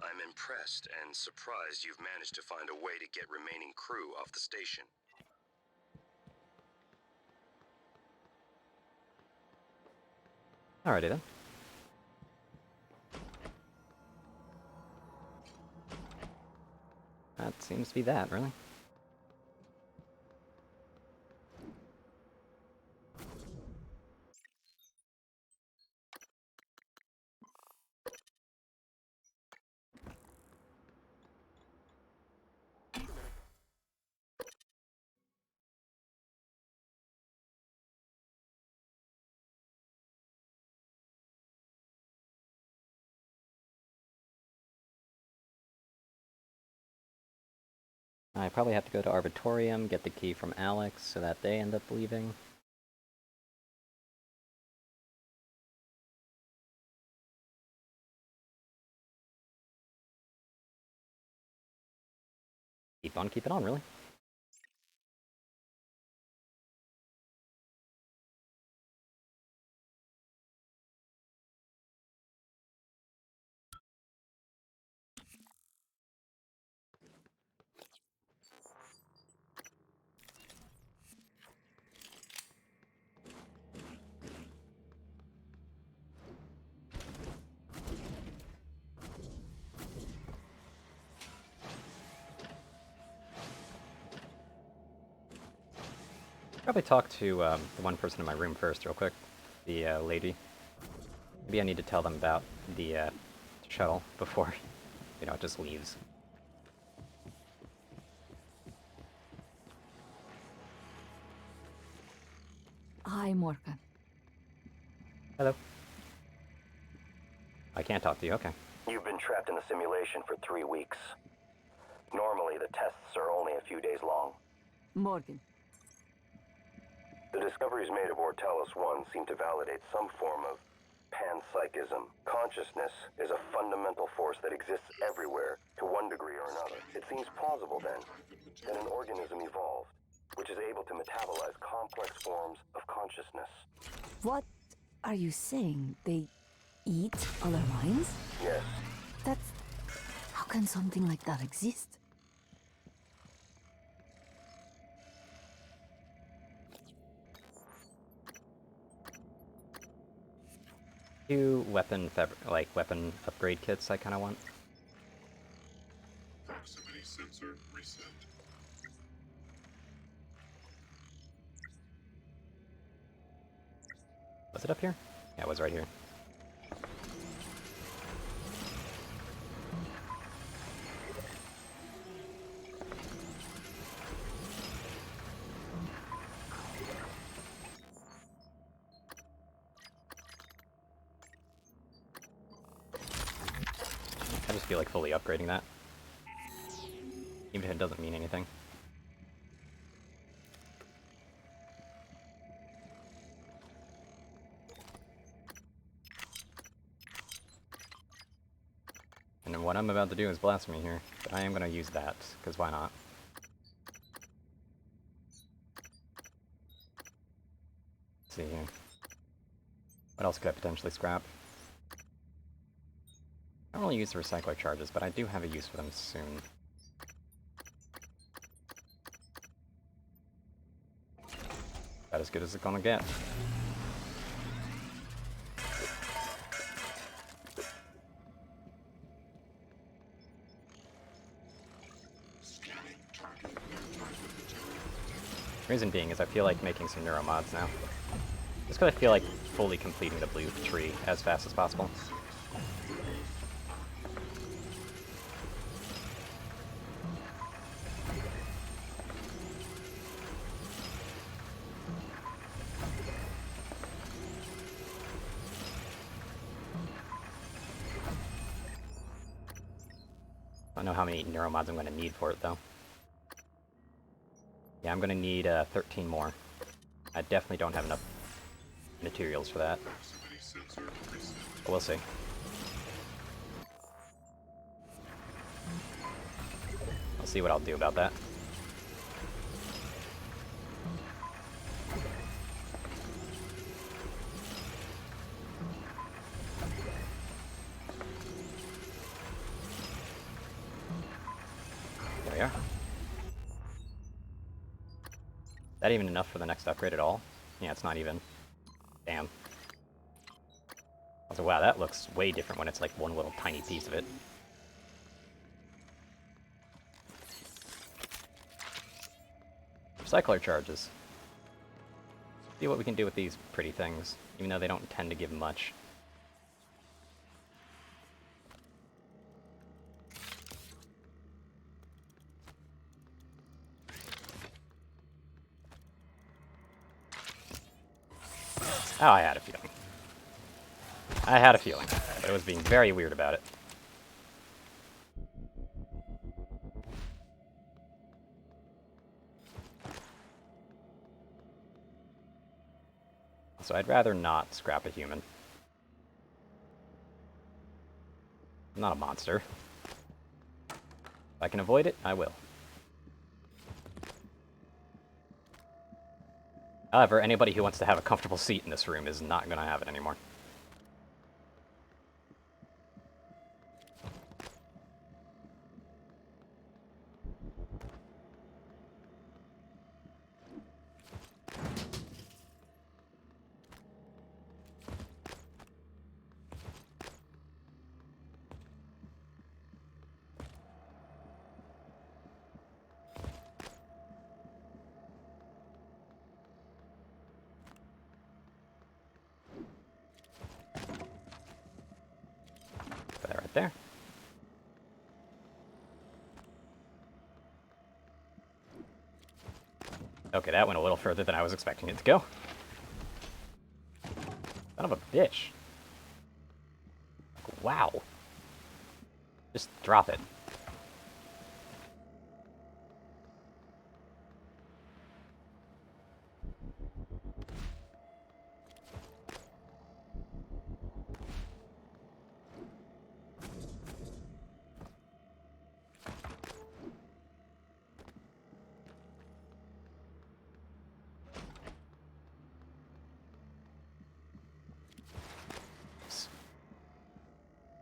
I'm impressed and surprised you've managed to find a way to get remaining crew off the station. Alrighty then. That seems to be that, really. I probably have to go to Arbitorium, get the key from Alex, so that they end up leaving. Keep it on, really. Probably talk to the one person in my room first, real quick. The lady. Maybe I need to tell them about the shuttle before, you know, it just leaves. Hi, Morgan. Hello. I can't talk to you, okay. You've been trapped in the simulation for 3 weeks. Normally, the tests are only a few days long. Morgan. The discoveries made aboard Talos 1 seem to validate some form of panpsychism. Consciousness is a fundamental force that exists everywhere, to one degree or another. It seems plausible, then, that an organism evolved, which is able to metabolize complex forms of consciousness. What are you saying? They eat other minds? Yes. That's... How can something like that exist? Two weapon weapon upgrade kits I kind of want. Proximity sensor reset. Was it up here? Yeah, it was right here. I just feel like fully upgrading that. Even if it doesn't mean anything. And then what I'm about to do is blasphemy here, but I am going to use that, because why not? Let's see here. What else could I potentially scrap? I don't really use the recycler charges, but I do have a use for them soon. About as good as it's gonna get. Reason being is I feel like making some neuromods now. Just because I feel like fully completing the blue tree as fast as possible. I don't know how many neuromods I'm going to need for it, though. Yeah, I'm going to need 13 more. I definitely don't have enough materials for that. But we'll see. I'll see what I'll do about that. There we are. Is that even enough for the next upgrade at all? Yeah, it's not even. Damn. I was like, wow, that looks way different when it's like one little tiny piece of it. Recycler charges. See what we can do with these pretty things, even though they don't tend to give much. Oh, I had a feeling. I had a feeling, but it was being very weird about it. So I'd rather not scrap a human. I'm not a monster. If I can avoid it, I will. However, anybody who wants to have a comfortable seat in this room is not going to have it anymore. Put that right there. Okay, that went a little further than I was expecting it to go. Son of a bitch. Wow. Just drop it.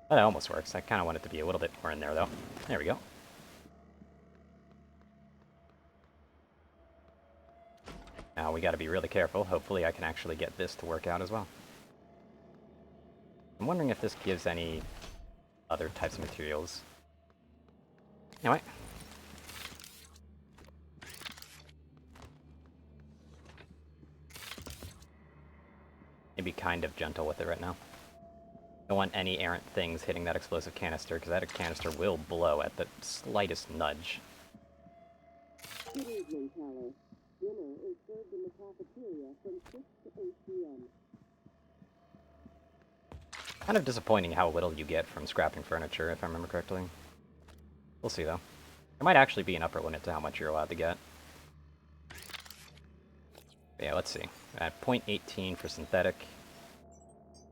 That almost works. I kind of want it to be a little bit more in there, though. There we go. Now we got to be really careful. Hopefully I can actually get this to work out as well. I'm wondering if this gives any other types of materials. Anyway. Maybe kind of gentle with it right now. Don't want any errant things hitting that explosive canister, because that canister will blow at the slightest nudge. Good evening, Tyler. Dinner is served in the cafeteria from 6 to 8 p.m. Kind of disappointing how little you get from scrapping furniture, if I remember correctly. We'll see, though. There might actually be an upper limit to how much you're allowed to get. But yeah, let's see. At 0.18 for synthetic.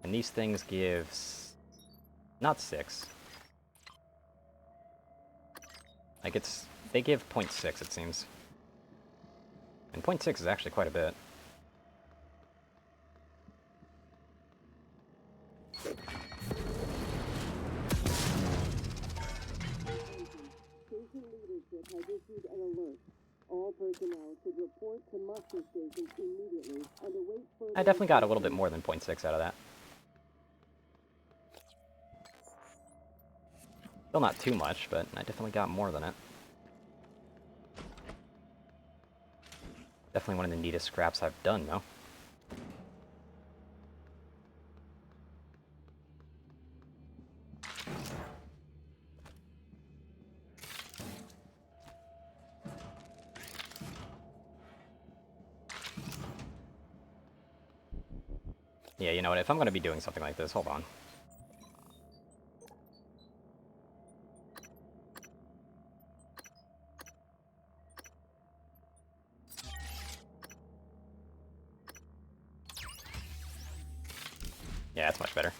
And these things give... not 6. Like, it's... they give 0.6, it seems. And 0.6 is actually quite a bit. Federation leadership has issued an alert. All personnel should report to muster stations immediately and await further... I definitely got a little bit more than 0.6 out of that. Still not too much, but I definitely got more than it. Definitely one of the neatest scraps I've done, though. Yeah, you know what, if I'm going to be doing something like this, hold on. Yeah, that's much better.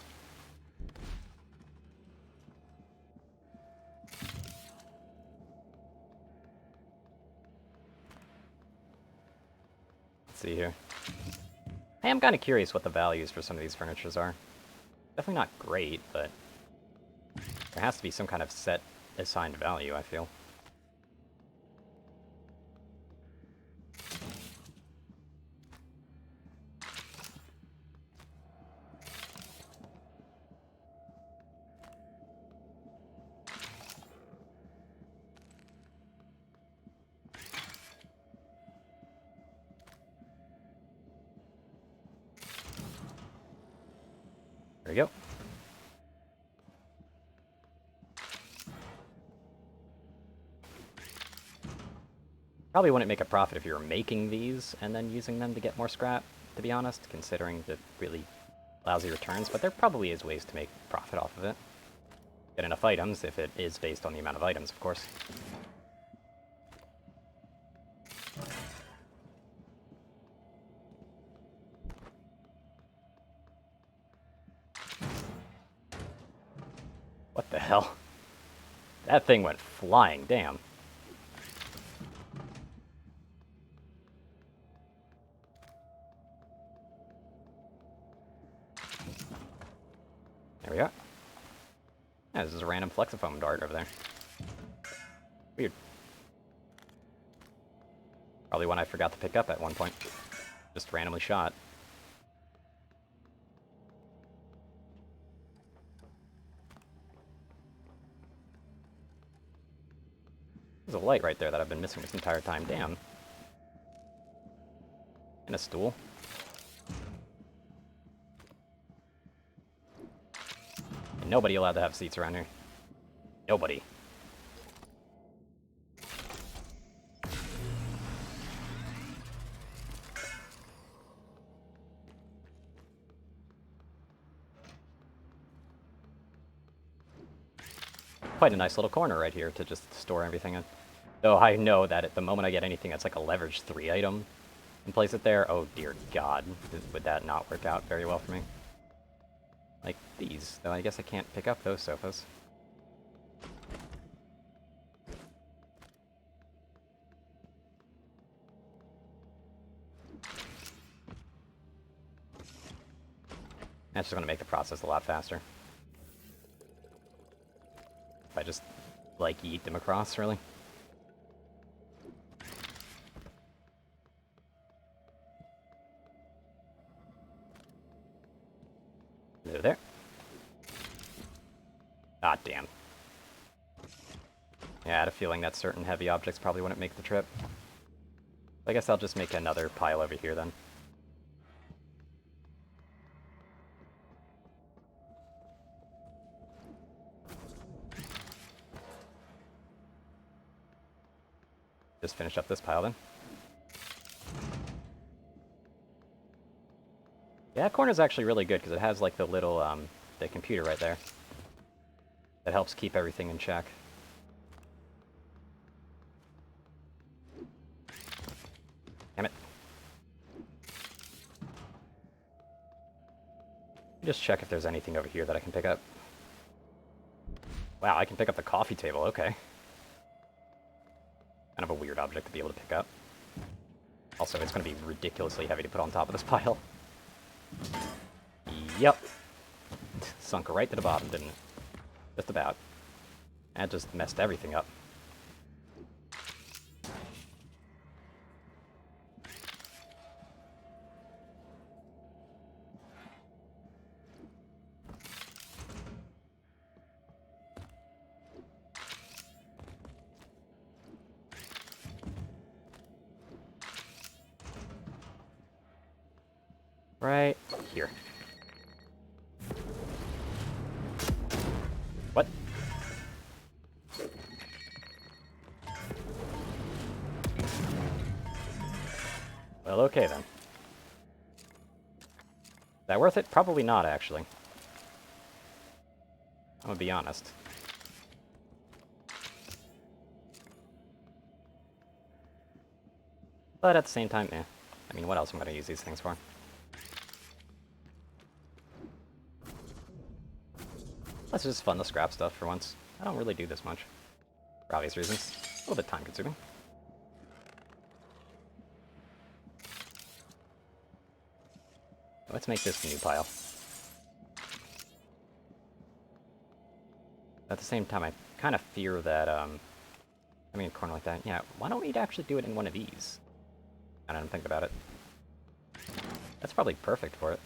Let's see here. I am kind of curious what the values for some of these furnitures are. Definitely not great, but there has to be some kind of set assigned value, I feel. There we go. Probably wouldn't make a profit if you were making these and then using them to get more scrap, to be honest, considering the really lousy returns, but there probably is ways to make profit off of it. Get enough items, if it is based on the amount of items, of course. What the hell? That thing went flying, damn. There we go. Yeah, this is a random flexifoam dart over there. Weird. Probably one I forgot to pick up at one point. Just randomly shot. There's a light right there that I've been missing this entire time. Damn. And a stool. And nobody allowed to have seats around here. Nobody. Quite a nice little corner right here to just store everything in. Though I know that at the moment I get anything that's like a leverage 3 item and place it there, oh dear god, would that not work out very well for me. Like these, though I guess I can't pick up those sofas. That's just going to make the process a lot faster. If I just, like, yeet them across, really. There. Ah, damn. Yeah, I had a feeling that certain heavy objects probably wouldn't make the trip. I guess I'll just make another pile over here, then. Just finish up this pile, then. Yeah, that corner's actually really good, because it has, like, the little, the computer right there. That helps keep everything in check. Damn it. Just check if there's anything over here that I can pick up. Wow, I can pick up the coffee table, okay. Kind of a weird object to be able to pick up. Also, it's going to be ridiculously heavy to put on top of this pile. Yep. Sunk right to the bottom, didn't it? Just about. That just messed everything up. Right here. What? Well, okay then. Is that worth it? Probably not, actually. I'm gonna be honest. But at the same time, eh. I mean, what else am I gonna use these things for? Plus, it's just fun to scrap stuff for once. I don't really do this much. For obvious reasons. A little bit time consuming. Let's make this the new pile. At the same time, I kind of fear that, I mean, a corner like that. Yeah, why don't we actually do it in one of these? I don't think about it. That's probably perfect for it.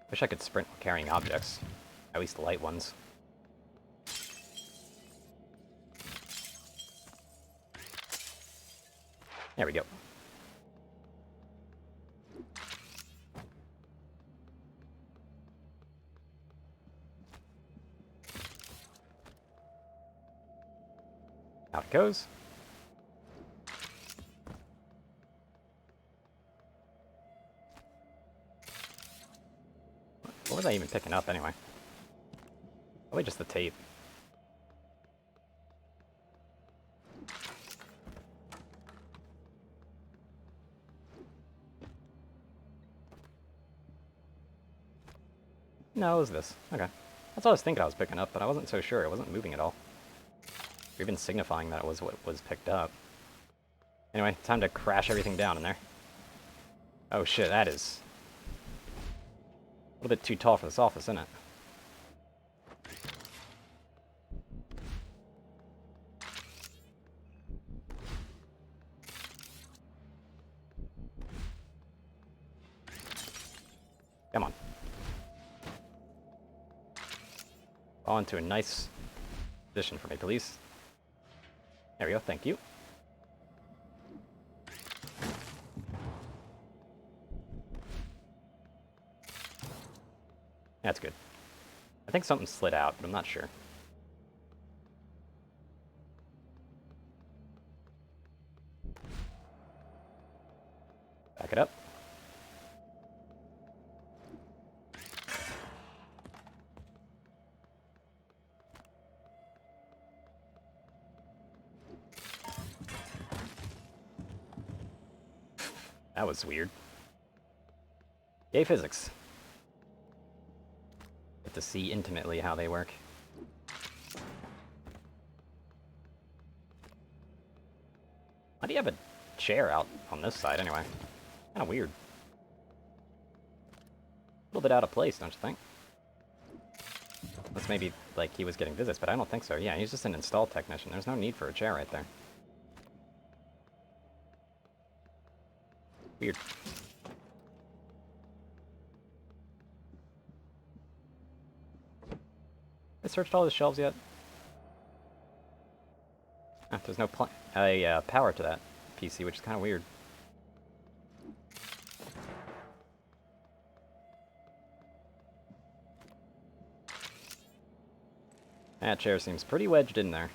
Wish I could sprint while carrying objects. At least the light ones. There we go. Out it goes. What was I even picking up anyway? Probably just the tape. No, it was this. Okay. That's what I was thinking I was picking up, but I wasn't so sure. It wasn't moving at all. Or even signifying that it was what was picked up. Anyway, time to crash everything down in there. Oh shit, that is a little bit too tall for this office, isn't it? Come on. Fall into a nice position for me, please. There we go, thank you. That's good. I think something slid out, but I'm not sure. Back it up. That was weird. Yay, physics. Get to see intimately how they work. Why do you have a chair out on this side anyway? Kind of weird. A little bit out of place, don't you think? Unless maybe, like, he was getting visits, but I don't think so. Yeah, he's just an install technician. There's no need for a chair right there. Weird. I searched all the shelves yet? Ah, there's no power to that PC, which is kind of weird. That chair seems pretty wedged in there.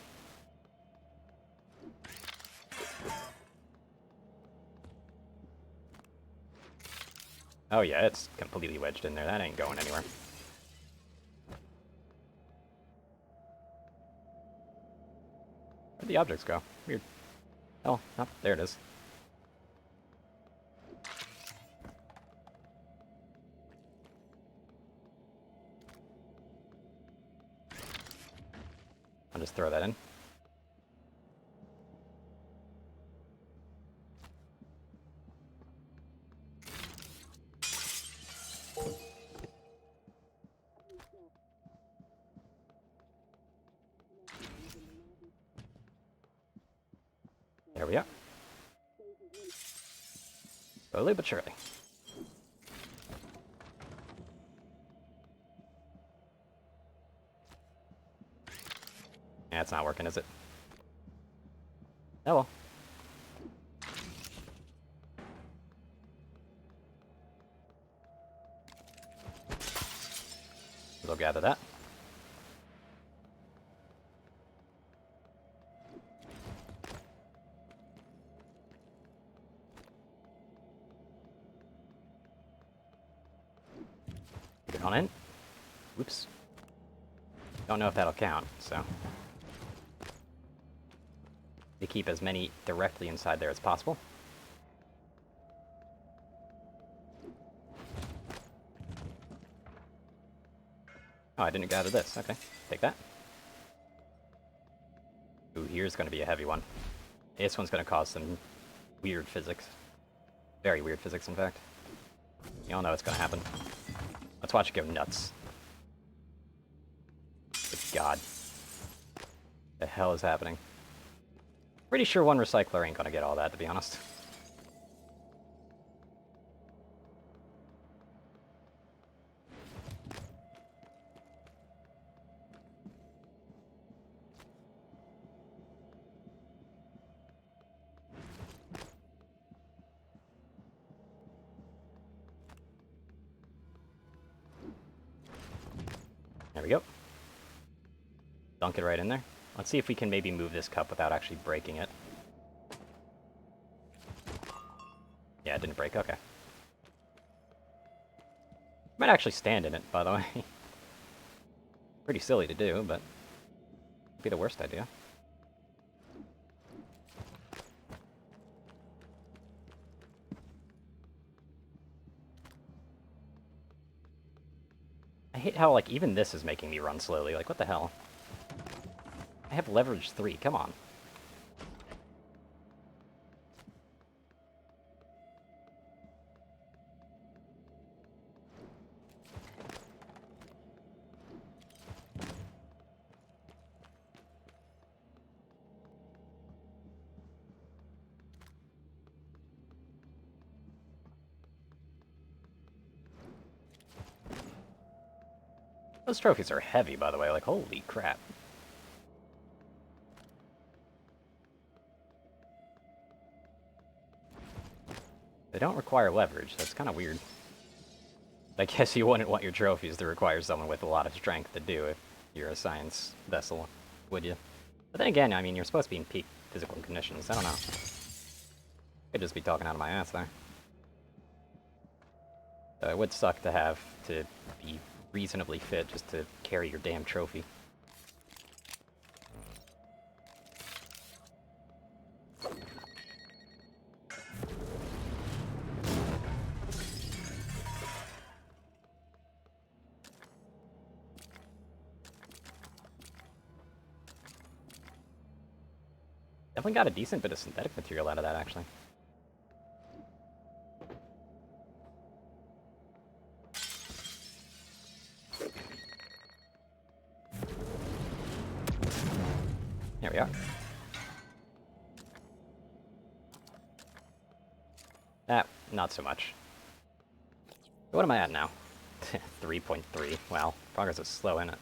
Oh yeah, it's completely wedged in there. That ain't going anywhere. Where'd the objects go? Weird. Oh, there it is. I'll just throw that in. There we are. Slowly but surely. Yeah, it's not working, is it? Oh well. We'll gather that. Get on in. Whoops. Don't know if that'll count, so. To keep as many directly inside there as possible. Oh, I didn't gather this. Okay, take that. Ooh, here's going to be a heavy one. This one's going to cause some weird physics. Very weird physics, in fact. You all know what's going to happen. Let's watch it go nuts. Good God. The hell is happening? Pretty sure one recycler ain't going to get all that, to be honest. There we go. Dunk it right in there. Let's see if we can maybe move this cup without actually breaking it. Yeah, it didn't break. Okay. Might actually stand in it, by the way. Pretty silly to do, but would be the worst idea. I hate how, like, even this is making me run slowly. Like, what the hell? I have leverage 3. Come on. Those trophies are heavy, by the way. Like, holy crap. They don't require leverage. That's kind of weird. I guess you wouldn't want your trophies to require someone with a lot of strength to do if you're a science vessel, would you? But then again, I mean, you're supposed to be in peak physical conditions. I don't know. Could just be talking out of my ass there. It would suck to have to be reasonably fit just to carry your damn trophy. Definitely got a decent bit of synthetic material out of that, actually. There we are. Not so much. What am I at now? 3.3. Wow, progress is slow, isn't it?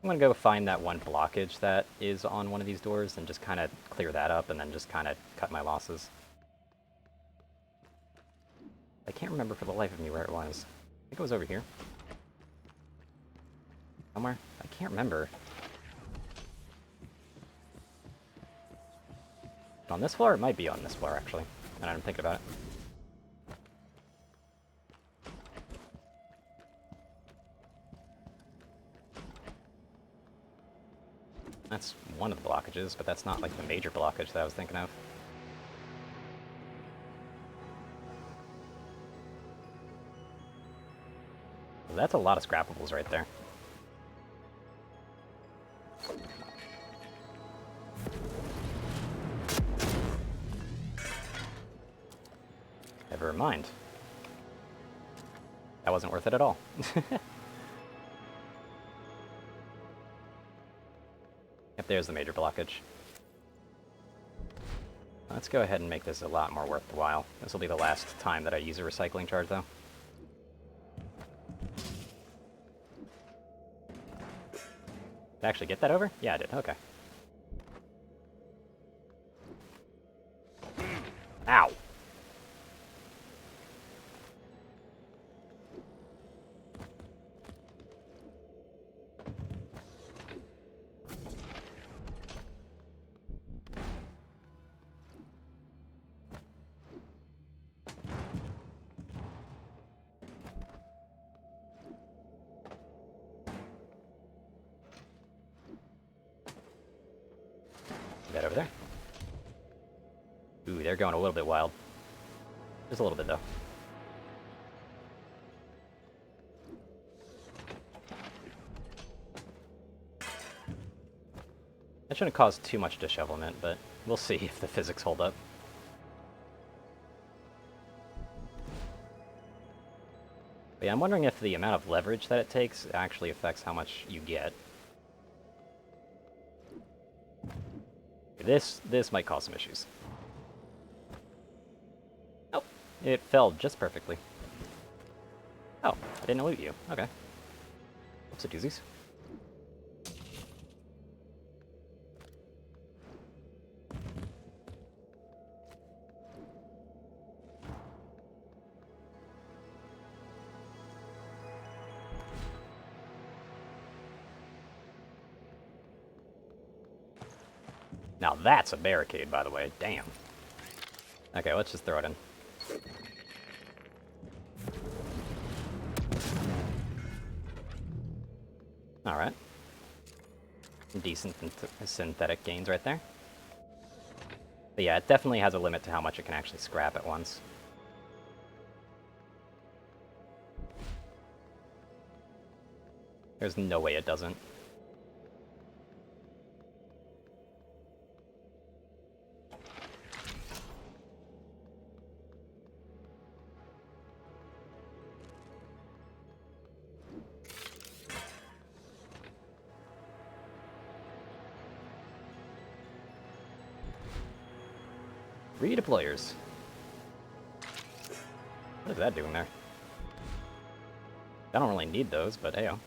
I'm gonna go find that one blockage that is on one of these doors and just kind of clear that up and then just kind of cut my losses. I can't remember for the life of me where it was. I think it was over here. Somewhere? I can't remember. On this floor? It might be on this floor, actually. And I'm thinking about it. That's one of the blockages, but that's not like the major blockage that I was thinking of. Well, that's a lot of scrappables right there. Never mind. That wasn't worth it at all. Yep, there's the major blockage. Let's go ahead and make this a lot more worthwhile. This will be the last time that I use a recycling charge, though. Did I actually get that over? Yeah, I did. Okay. Ow! That over there. Ooh, they're going a little bit wild. Just a little bit, though. That shouldn't cause too much dishevelment, but we'll see if the physics hold up. But yeah, I'm wondering if the amount of leverage that it takes actually affects how much you get. This might cause some issues. Oh, it fell just perfectly. Oh, I didn't loot you. Okay. Oops, a doozies. Now that's a barricade, by the way. Damn. Okay, let's just throw it in. Alright. Decent synthetic gains right there. But yeah, it definitely has a limit to how much it can actually scrap at once. There's no way it doesn't. Redeployers. What is that doing there? I don't really need those, but hey-oh.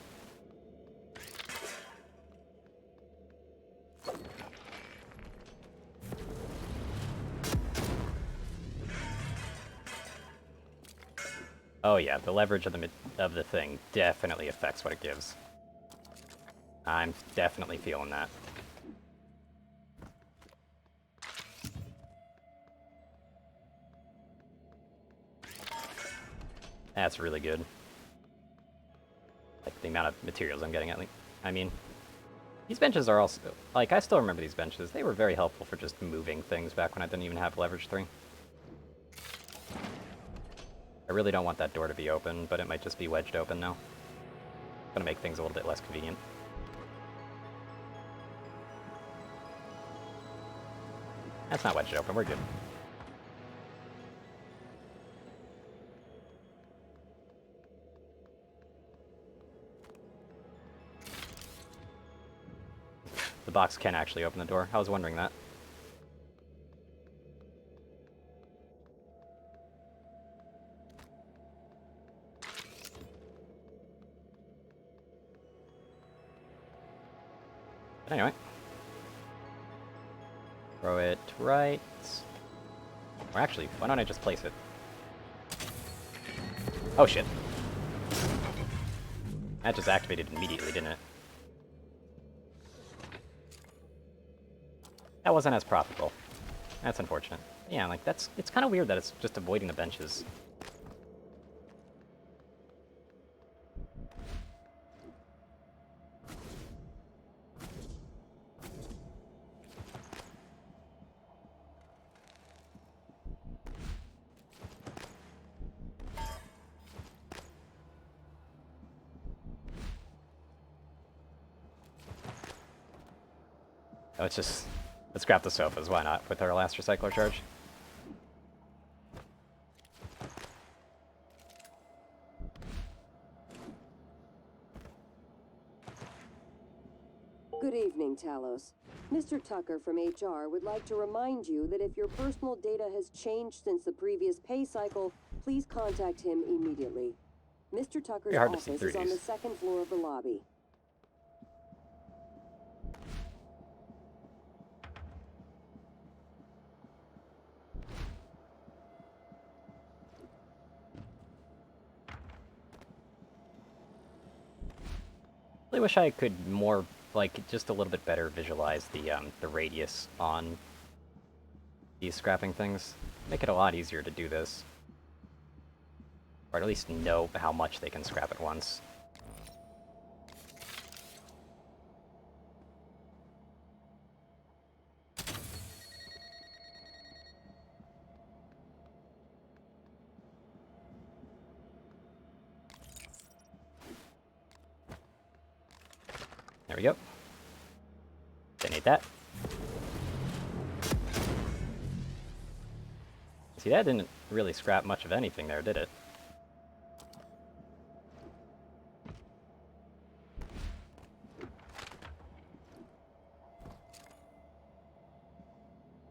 Oh yeah, the leverage of the thing definitely affects what it gives. I'm definitely feeling that. That's really good. Like, the amount of materials I'm getting, at least. I mean, these benches are also... Like, I still remember these benches. They were very helpful for just moving things back when I didn't even have leverage 3. I really don't want that door to be open, but it might just be wedged open now. It's gonna make things a little bit less convenient. That's not wedged open, we're good. The box can actually open the door. I was wondering that. But anyway. Throw it right. Or actually, why don't I just place it? Oh shit. That just activated immediately, didn't it? That wasn't as profitable. That's unfortunate. Yeah, like, it's kind of weird that it's just avoiding the benches. Oh, it's just... Let's grab the sofas, why not, with our last recycler charge? Good evening, Talos. Mr. Tucker from HR would like to remind you that if your personal data has changed since the previous pay cycle, please contact him immediately. Mr. Tucker's hard to see office through is on the these. second floor of the lobby. I really wish I could more, like, just a little bit better visualize the radius on these scrapping things. Make it a lot easier to do this. Or at least know how much they can scrap at once. There we go. Detonate that. See, that didn't really scrap much of anything there, did it?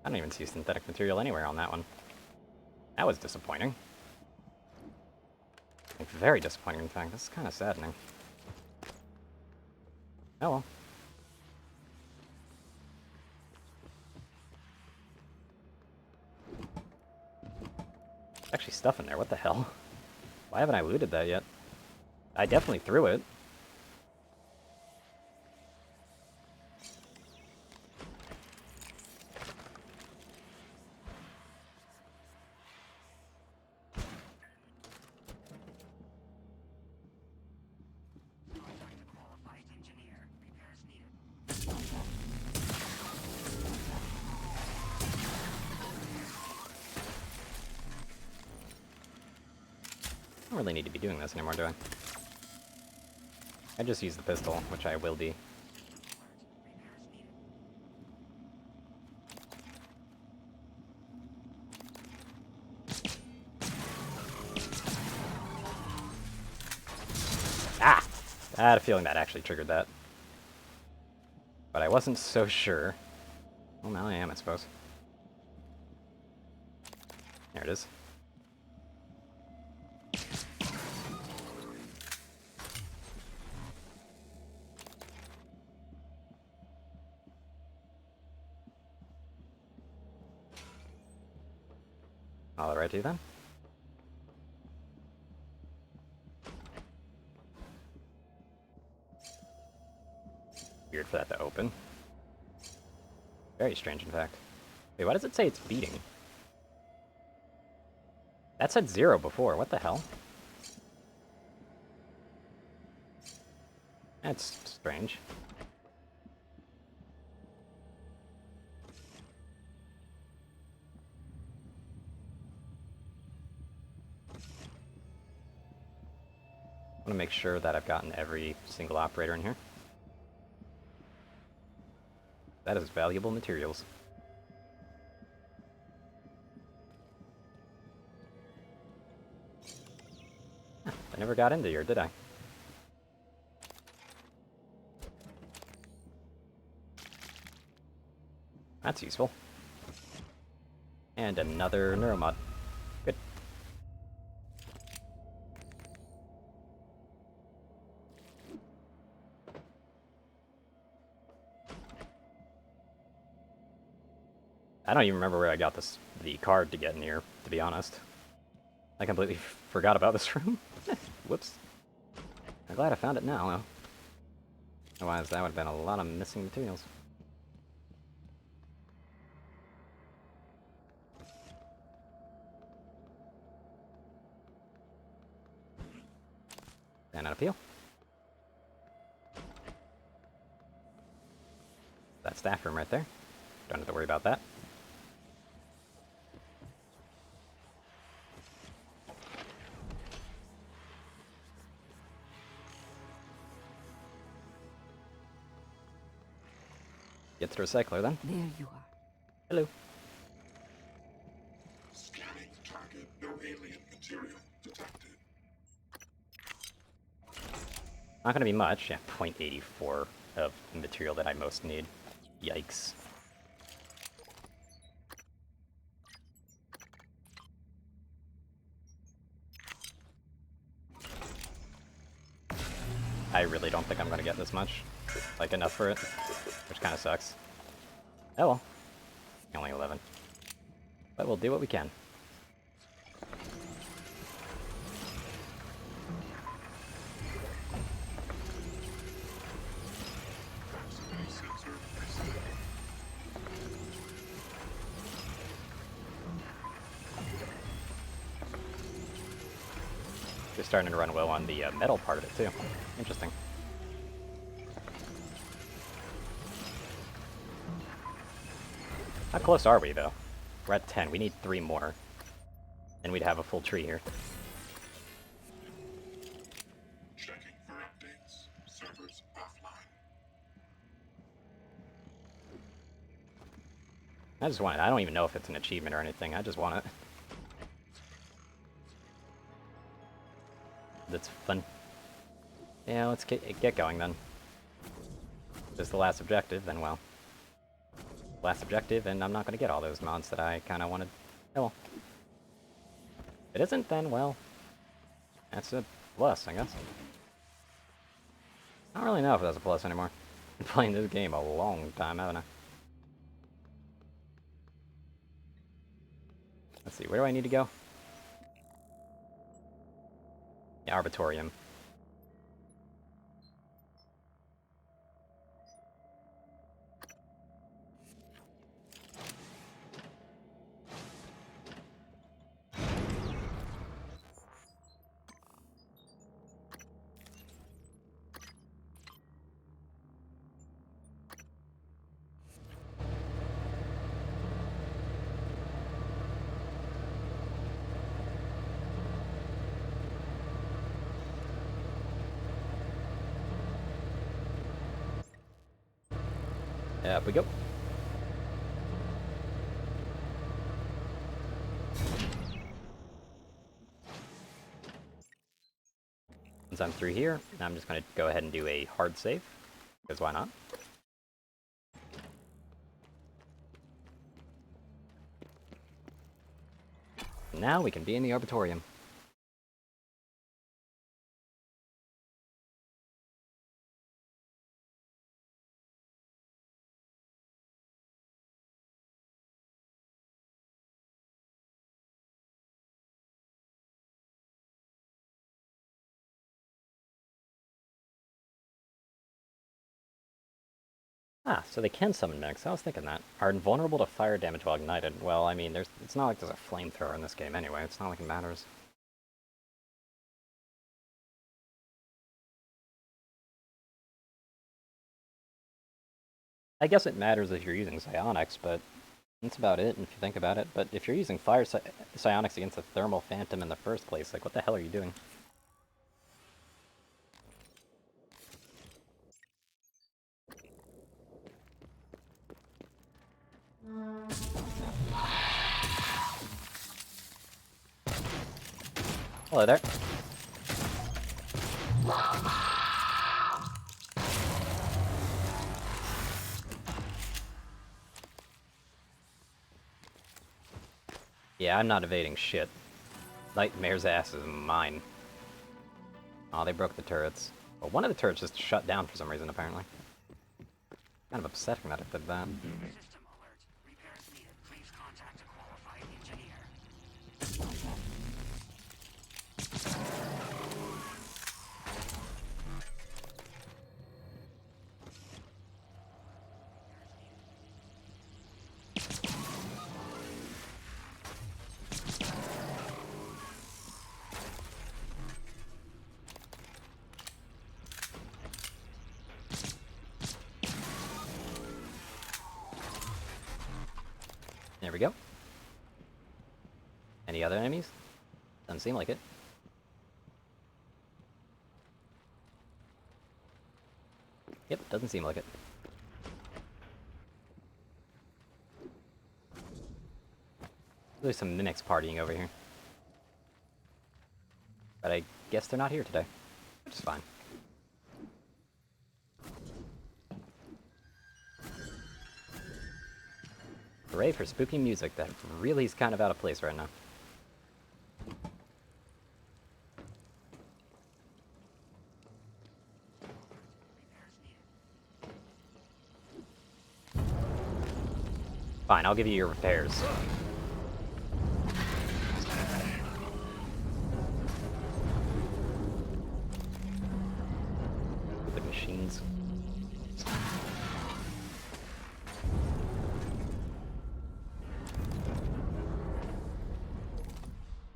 I don't even see synthetic material anywhere on that one. That was disappointing. Like, very disappointing, in fact. This is kind of saddening. Oh well. Actually stuff in there, what the hell? Why haven't I looted that yet? I definitely threw it. I don't really need to be doing this anymore, do I? I just use the pistol, which I will be. Ah! I had a feeling that actually triggered that. But I wasn't so sure. Well, now I am, I suppose. There it is. Alrighty then. Weird for that to open. Very strange, in fact. Wait, why does it say it's beating? That said 0 before. What the hell? That's strange. I want to make sure that I've gotten every single operator in here. That is valuable materials. I never got into here, did I? That's useful. And another neuromod. Good. I don't even remember where I got the card to get in here, to be honest. I completely forgot about this room. Whoops. I'm glad I found it now, though. Otherwise, that would have been a lot of missing materials. And out of peel. That staff room right there. Don't have to worry about that. Get to the recycler then. There you are. Hello. Scanning target. No alien material detected. Not gonna be much. Yeah, 0.84 of the material that I most need. Yikes. I really don't think I'm gonna get this much. Like, enough for it. Which kinda sucks. Oh well. Only 11. But we'll do what we can. They're starting to run well on the metal part of it too. Interesting. How close are we, though? We're at 10. We need 3 more. And we'd have a full tree here. Checking for updates. Servers offline. I just want it. I don't even know if it's an achievement or anything. I just want it. That's fun. Yeah, let's get going then. If this is the last objective, then well. Last objective, and I'm not going to get all those mods that I kind of wanted. Oh well. If it isn't, then well. That's a plus, I guess. I don't really know if that's a plus anymore. I've been playing this game a long time, haven't I? Let's see, where do I need to go? The Arbitorium. Up we go. Once I'm through here, I'm just going to go ahead and do a hard save, because why not? Now we can be in the Arbitorium. Ah, so they can summon mechs. I was thinking that. Are invulnerable to fire damage while ignited. Well, I mean, it's not like there's a flamethrower in this game anyway. It's not like it matters. I guess it matters if you're using psionics, but that's about it, if you think about it. But if you're using fire psionics against a thermal phantom in the first place, like, what the hell are you doing? Hello there. Yeah, I'm not evading shit. Nightmare's ass is mine. Oh, they broke the turrets. Well, one of the turrets just shut down for some reason, apparently. Kind of upsetting that it did that. There we go. Any other enemies? Doesn't seem like it. Yep, doesn't seem like it. There's some mimics partying over here. But I guess they're not here today, which is fine. Hooray for spooky music that really is kind of out of place right now. Fine, I'll give you your repairs. Stupid machines.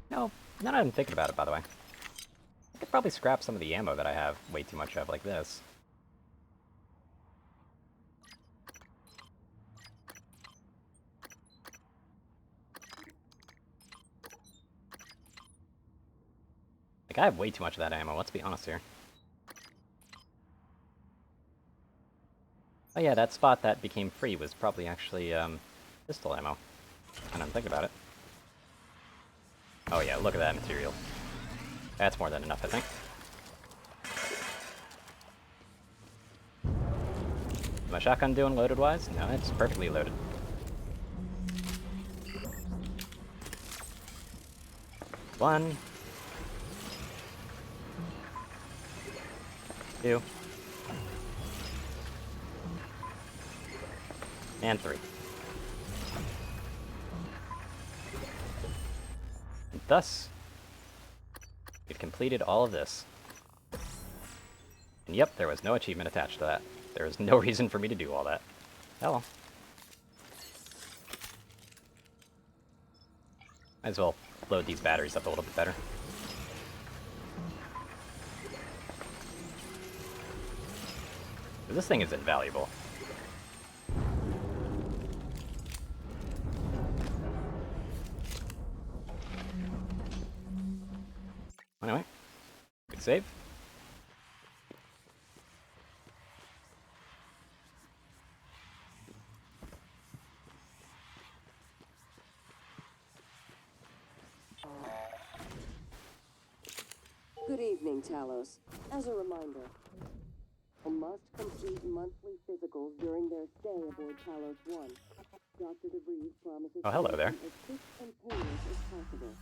No, now that I'm thinking about it, by the way. I could probably scrap some of the ammo that I have way too much of, like this. Like, I have way too much of that ammo, let's be honest here. Oh yeah, that spot that became free was probably actually, pistol ammo. And I'm thinking about it. Oh yeah, look at that material. That's more than enough, I think. Is my shotgun doing loaded-wise? No, it's perfectly loaded. One. Two. And three. And thus, we've completed all of this. And yep, there was no achievement attached to that. There is no reason for me to do all that. Hello. Might as well load these batteries up a little bit better. This thing is invaluable. Anyway, good save. Good evening, Talos. As a reminder, must complete monthly physicals during their stay aboard Talos 1. Dr. DeVries promises Oh, hello there. as quick and painless as possible.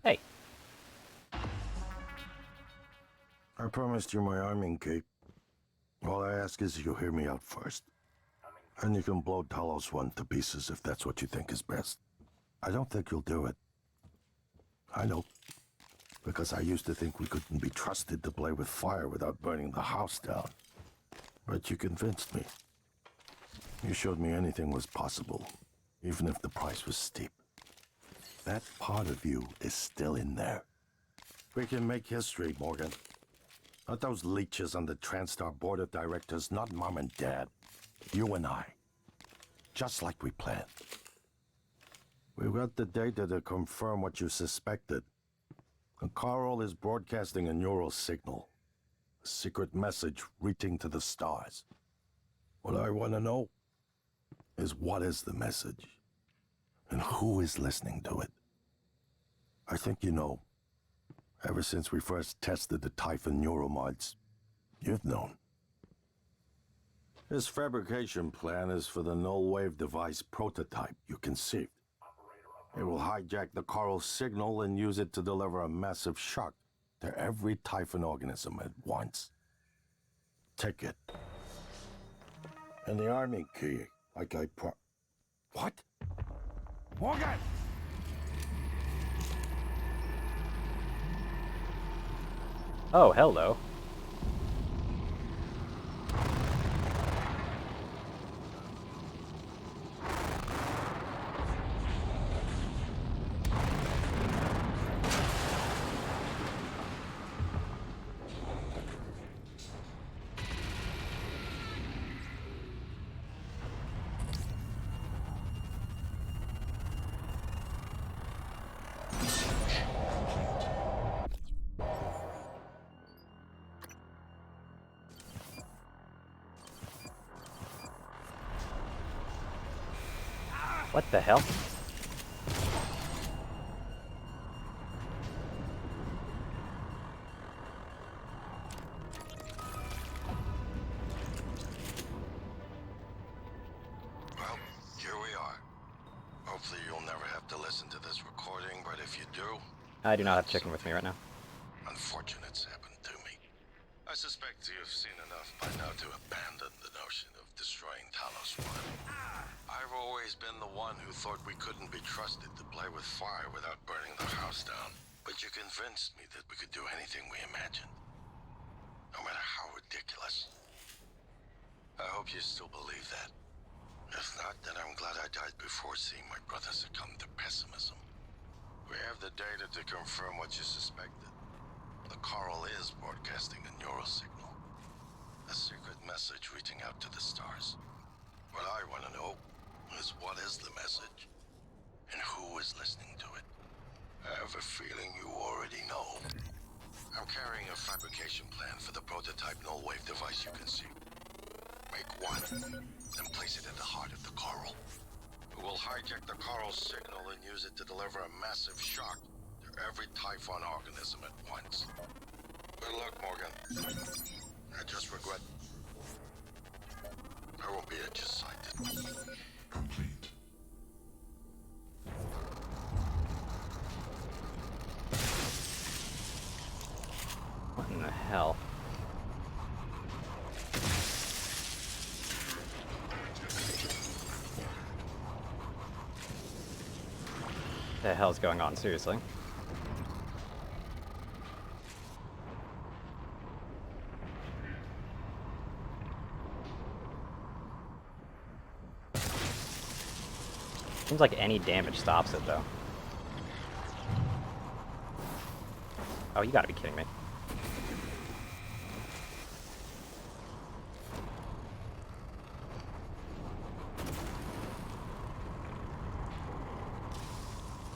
Hey. I promised you my arming cape. All I ask is you hear me out first. And you can blow Talos 1 to pieces if that's what you think is best. I don't think you'll do it. I know. Because I used to think we couldn't be trusted to play with fire without burning the house down. But you convinced me. You showed me anything was possible, even if the price was steep. That part of you is still in there. We can make history, Morgan. Not those leeches on the TranStar board of directors, not Mom and Dad. You and I. Just like we planned. We've got the data to confirm what you suspected. And Carl is broadcasting a neural signal. A secret message reaching to the stars. What I want to know is what is the message? And who is listening to it? I think you know. Ever since we first tested the Typhon neuromods, you've known. This fabrication plan is for the null-wave device prototype you conceived. It will hijack the Carl signal and use it to deliver a massive shock to every Typhon organism at once. Take it. And the arming key, like I What? Morgan! Oh, hello. What the hell? if you do, I do not have chicken with me right now. unfortunate's happened to me. I suspect you've seen enough by now to abandon the notion of destroying Talos One. I've always been the one who thought we couldn't be trusted to play with fire without burning the house down. But you convinced me that we could do anything we imagined. No matter how ridiculous. I hope you still believe that. If not, then I'm glad I died before seeing my brother succumb to pessimism. We have the data to confirm what you suspected. The coral is broadcasting a neural signal. A secret message reaching out to the stars. What I want to know is what is the message? And who is listening to it? I have a feeling you already know. I'm carrying a fabrication plan for the prototype null-wave device you conceived. Make one, then place it at the heart of the coral. We'll hijack the coral's signal and use it to deliver a massive shock to every Typhon organism at once. Good luck, Morgan. I just regret I won't be at your side. Complete. What in the hell? The hell's going on, seriously? Seems like any damage stops it, though. Oh, you gotta be kidding me.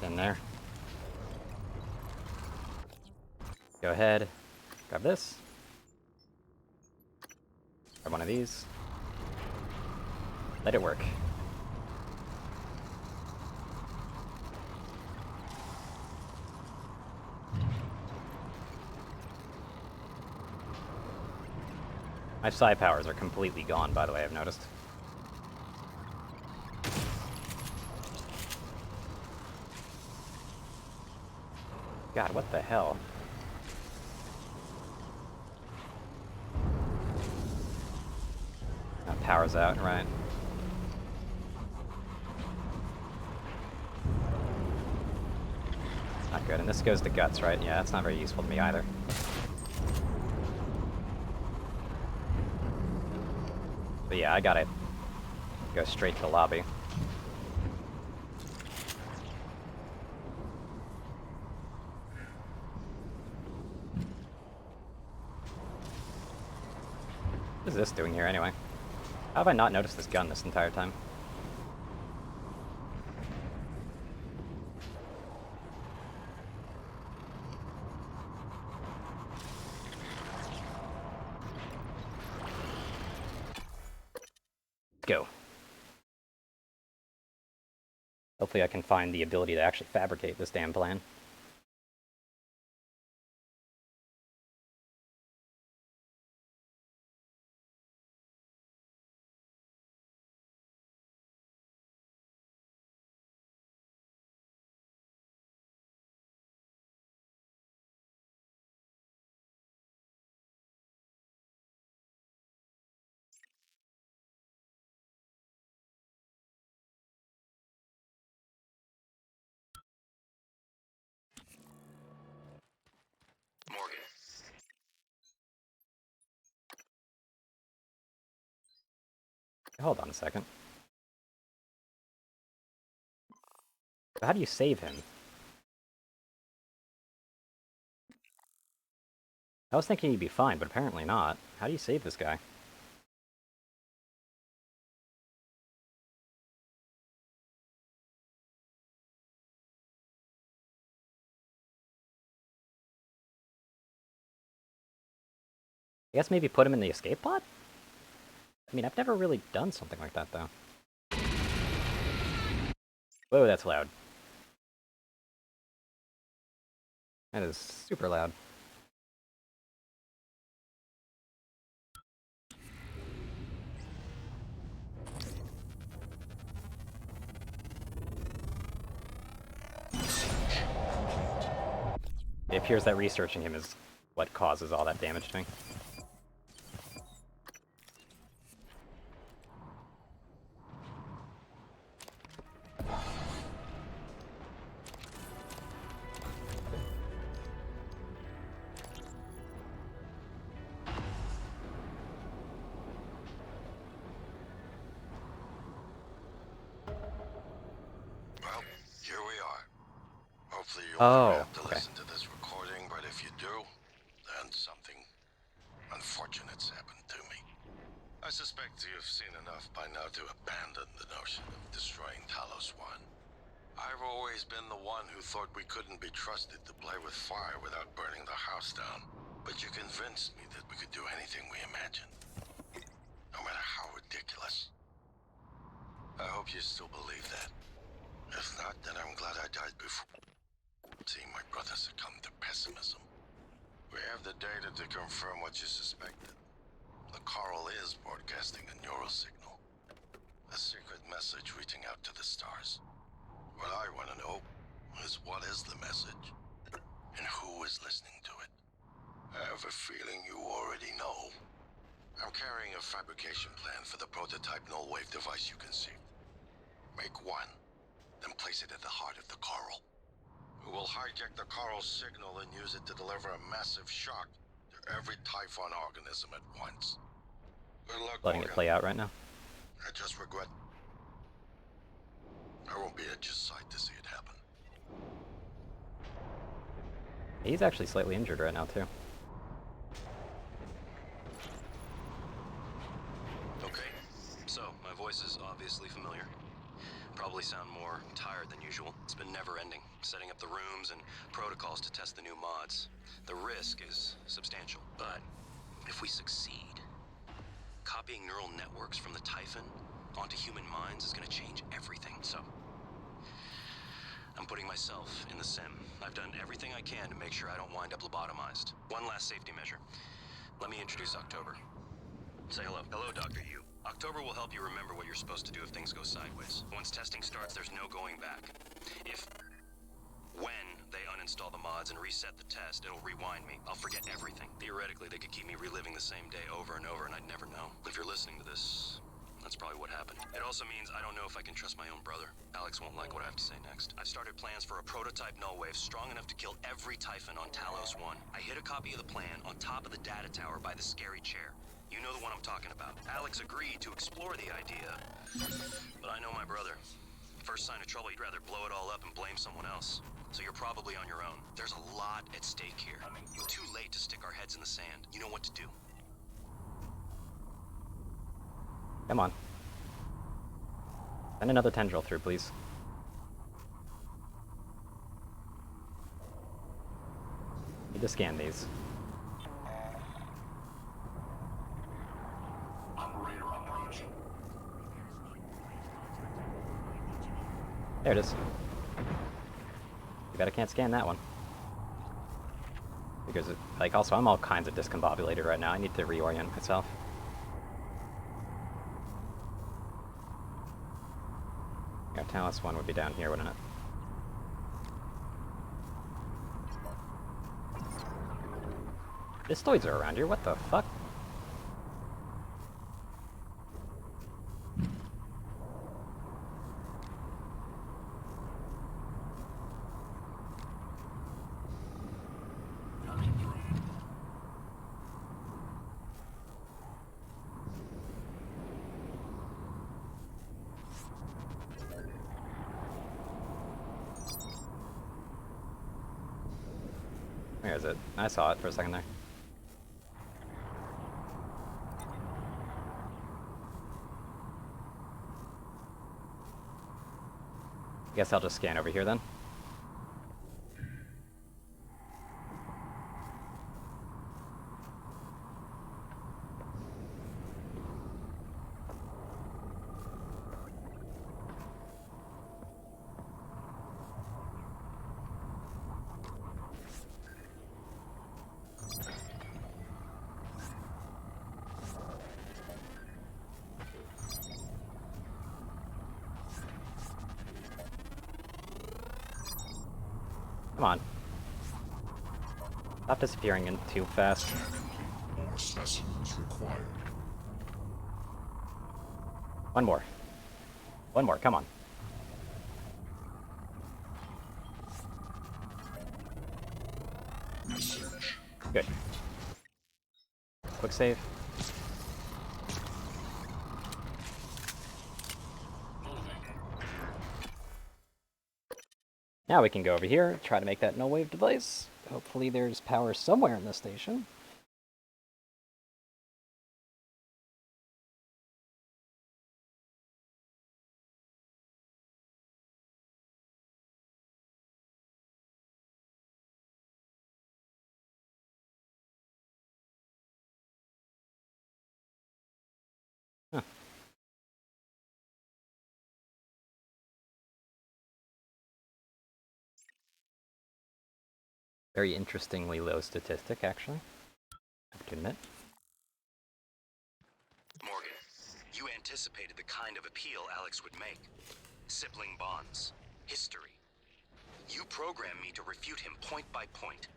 In there. Go ahead. Grab this. Grab one of these. Let it work. My psi powers are completely gone, by the way, I've noticed. God, what the hell? That power's out, right? Not good. And this goes to guts, right? Yeah, that's not very useful to me either. But yeah, I gotta go straight to the lobby. What is this doing here anyway? How have I not noticed this gun this entire time? Go. Hopefully I can find the ability to actually fabricate this damn plan. Morgan. Hold on a second. How do you save him? I was thinking he'd be fine, but apparently not. How do you save this guy? I guess maybe put him in the escape pod? I mean, I've never really done something like that, though. Whoa, that's loud. That is super loud. It appears that researching him is what causes all that damage to me. Well, here we are. Hopefully you Oh, won't have to okay. listen to this recording, but if you do, then something unfortunate's happened to me. I suspect you've seen enough by now to abandon the notion of destroying Talos 1. I've always been the one who thought we couldn't be trusted to play with fire without burning the house down. But you convinced me that we could do anything we imagined. No matter how ridiculous. I hope you still believe that. If not, then I'm glad I died before seeing my brother succumb to pessimism. We have the data to confirm what you suspected. The coral is broadcasting a neural signal. A secret message reaching out to the stars. What I want to know is what is the message? And who is listening to it? I have a feeling you already know. I'm carrying a fabrication plan for the prototype null-wave device you conceived. Make one, then place it at the heart of the coral. We will hijack the coral's signal and use it to deliver a massive shock to every Typhon organism at once. Good luck, Letting it Morgan. play out right now. I just regret I won't be at your side to see it happen. He's actually slightly injured right now, too. Okay, so my voice is obviously familiar. Probably sound more tired than usual. It's been never-ending, setting up the rooms and protocols to test the new mods. The risk is substantial, but if we succeed, copying neural networks from the Typhon onto human minds is going to change everything. So I'm putting myself in the sim. I've done everything I can to make sure I don't wind up lobotomized. One last safety measure. Let me introduce October. Say hello. Hello, Dr. Yu. October will help you remember what you're supposed to do if things go sideways. Once testing starts, there's no going back. When they uninstall the mods and reset the test, it'll rewind me. I'll forget everything. Theoretically, they could keep me reliving the same day over and over, and I'd never know. If you're listening to this, that's probably what happened. It also means I don't know if I can trust my own brother. Alex won't like what I have to say next. I've started plans for a prototype null wave strong enough to kill every Typhon on Talos 1. I hid a copy of the plan on top of the data tower by the scary chair. You know the one I'm talking about. Alex agreed to explore the idea, but I know my brother. First sign of trouble, he'd rather blow it all up and blame someone else. So you're probably on your own. There's a lot at stake here. Too late to stick our heads in the sand. You know what to do. Come on. Send another tendril through, please. Need to scan these. There it is. You bet I can't scan that one. Because, like, also, I'm all kinds of discombobulated right now. I need to reorient myself. Yeah, Talos 1 would be down here, wouldn't it? Distoids are around here, what the fuck? Where is it? I saw it for a second there. Guess I'll just scan over here then. Come on. Stop disappearing in too fast. More specimens required. One more. One more, come on. Research. Good. Quick save. Now we can go over here, try to make that null wave device. Hopefully there's power somewhere in this station. Huh. Very interestingly low statistic, actually. I have to admit. Morgan, you anticipated the kind of appeal Alex would make. Sibling bonds. History. You programmed me to refute him point by point.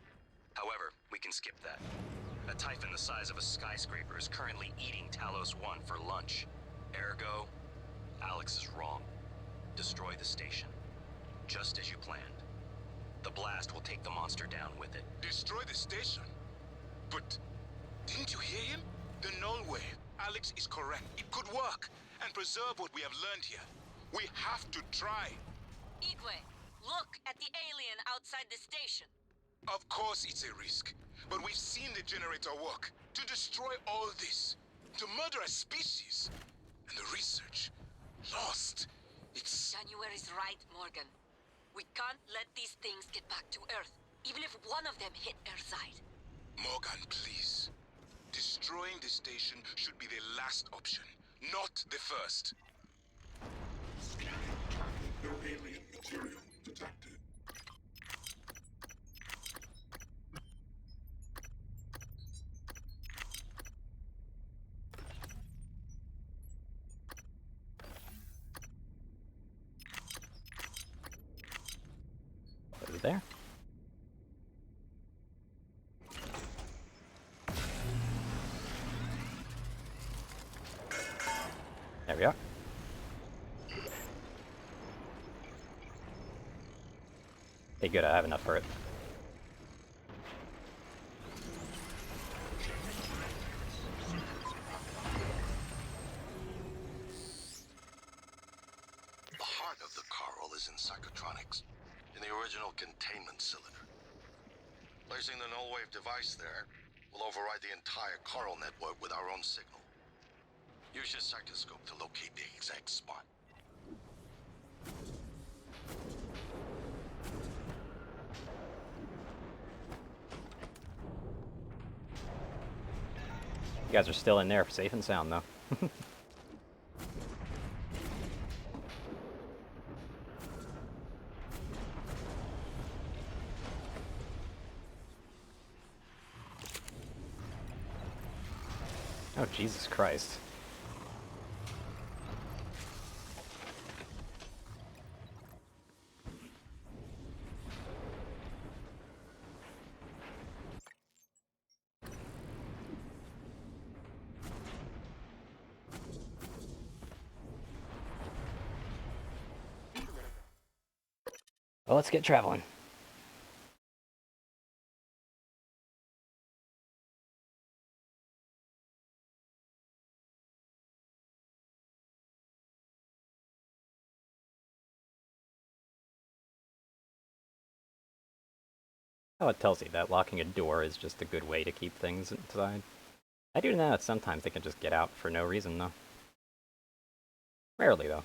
However, we can skip that. A Typhon the size of a skyscraper is currently eating Talos 1 for lunch. Ergo, Alex is wrong. Destroy the station. Just as you planned. The blast will take the monster down with it. Destroy the station? But didn't you hear him? The null wave. Alex is correct. It could work and preserve what we have learned here. We have to try. Igwe, look at the alien outside the station. Of course it's a risk, but we've seen the generator work. To destroy all this, to murder a species, and the research lost. It's... January's right, Morgan. We can't let these things get back to Earth, even if one of them hit Earthside. Morgan, please. Destroying the station should be the last option, not the first. Scanning target. No alien material detected. Over there. There we are. Hey, good, I have enough for it. The heart of the coral is in psychotronics, in the original containment cylinder. Placing the null wave device there will override the entire coral network with our own signal. Use your psychoscope to locate the exact spot. You guys are still in there, safe and sound, though. Oh, Jesus Christ. Well, let's get traveling. Oh, it tells you that locking a door is just a good way to keep things inside. I do know that sometimes they can just get out for no reason, though. Rarely, though.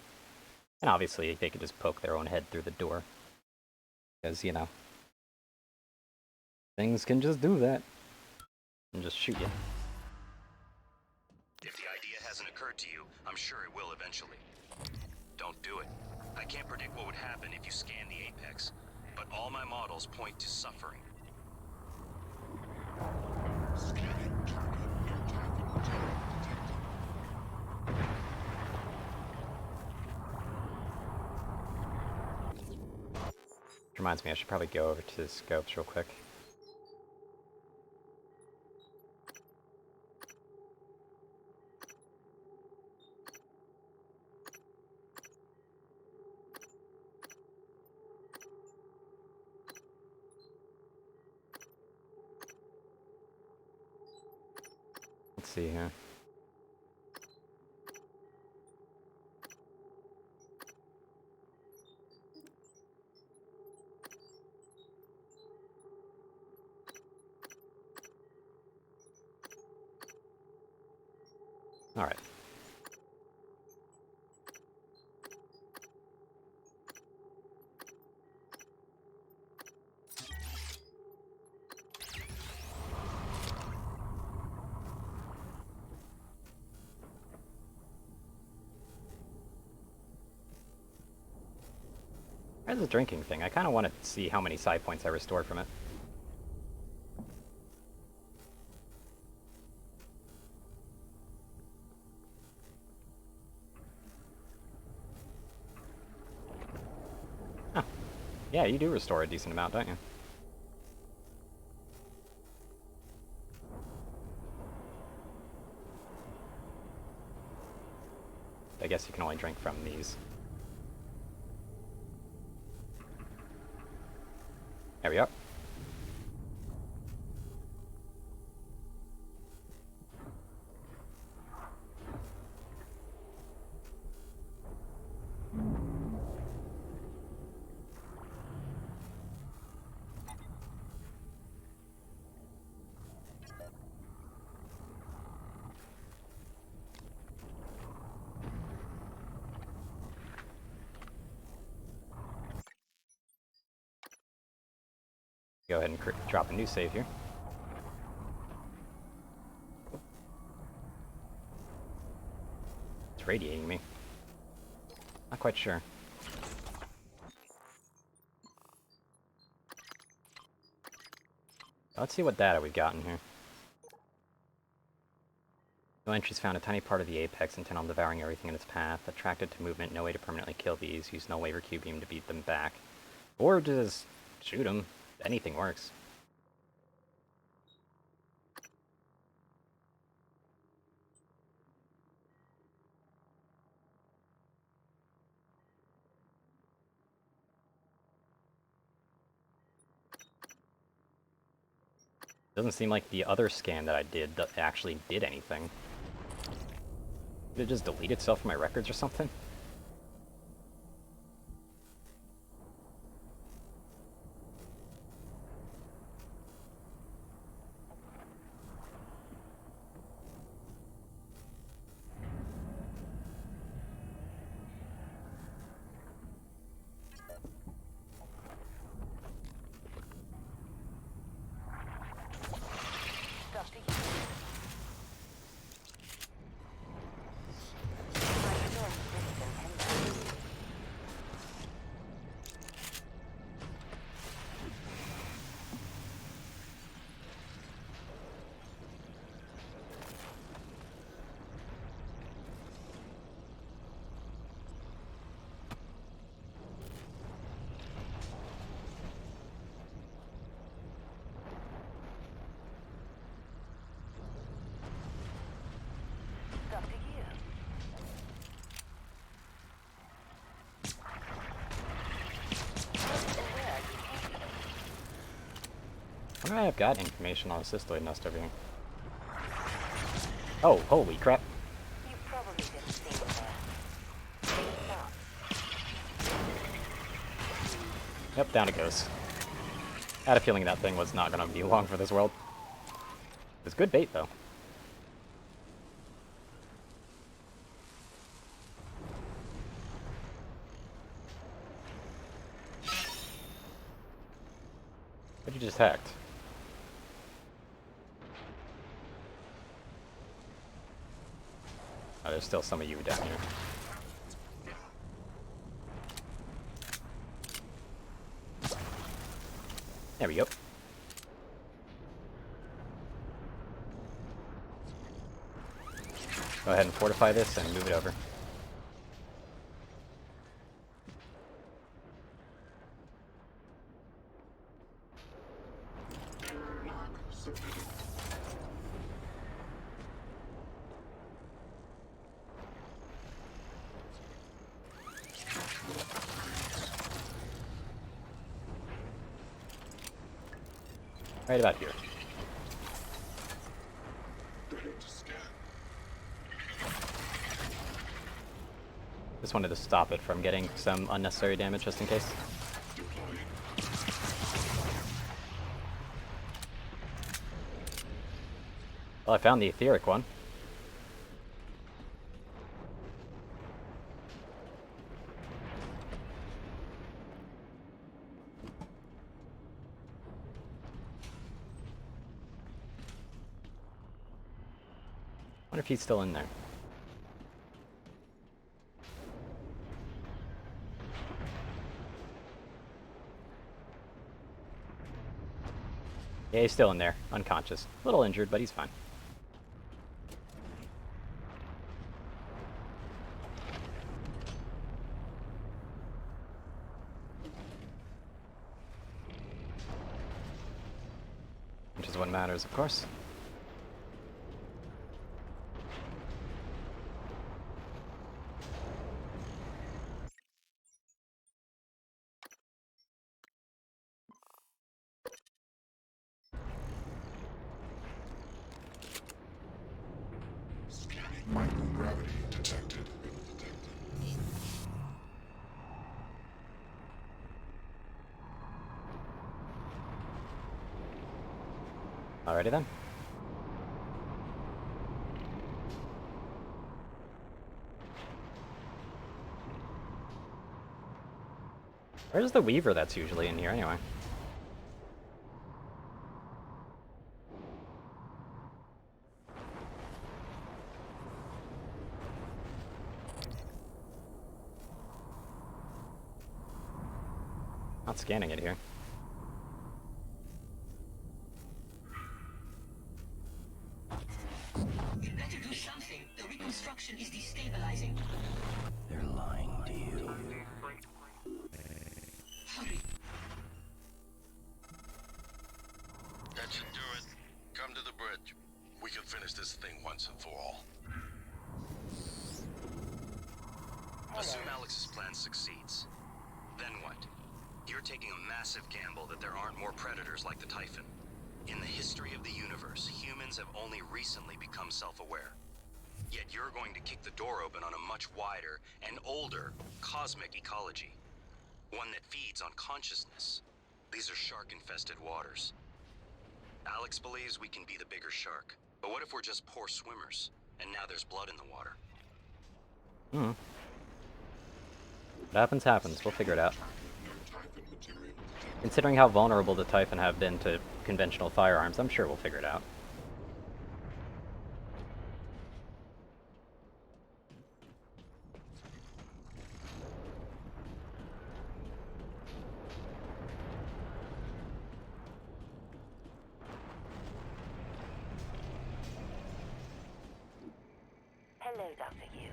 And obviously, they could just poke their own head through the door. Because, you know, things can just do that. And just shoot you. If the idea hasn't occurred to you, I'm sure it will eventually. Don't do it. I can't predict what would happen if you scan the Apex, but all my models point to suffering. Scanning target. No Typhon material detected. Reminds me, I should probably go over to the scopes real quick. see here. All right. Where's the drinking thing? I kind of want to see how many side points I restore from it. Huh. Yeah, you do restore a decent amount, don't you? I guess you can only drink from these. There we go. Go ahead and drop a new save here. It's radiating me. Not quite sure. Let's see what data we've gotten here. No entries found. A tiny part of the apex intent on devouring everything in its path. Attracted to movement. No way to permanently kill these. Use no wave or Q-beam to beat them back. Or just shoot them. Anything works. Doesn't seem like the other scan that I did that actually did anything. Did it just delete itself from my records or something? I wonder if I've got information on a cystoid nest over here. Oh, holy crap. You probably didn't see that. Yep, down it goes. I had a feeling that thing was not going to be long for this world. It's good bait, though. What you just hacked? Oh, there's still some of you down here. There we go. Go ahead and fortify this and move it over. Right about here. Ready to scan. Just wanted to stop it from getting some unnecessary damage just in case. Well, I found the etheric one. Wonder if he's still in there. Yeah, he's still in there, unconscious. A little injured, but he's fine. Which is what matters, of course. Microgravity detected. Alrighty then. Where's the Weaver that's usually in here anyway? Not scanning it here. You better do something. The reconstruction is destabilizing. They're lying to you. Hurry. That should do it. Come to the bridge. We can finish this thing once and for all. Assume Alex's plan succeeds. Then what? You're taking a massive gamble that there aren't more predators like the Typhon. In the history of the universe, humans have only recently become self-aware. Yet you're going to kick the door open on a much wider and older cosmic ecology. One that feeds on consciousness. These are shark-infested waters. Alex believes we can be the bigger shark. But what if we're just poor swimmers, and now there's blood in the water? What happens, happens. We'll figure it out. Considering how vulnerable the Typhon have been to conventional firearms, I'm sure we'll figure it out. Hello, Dr. Yu.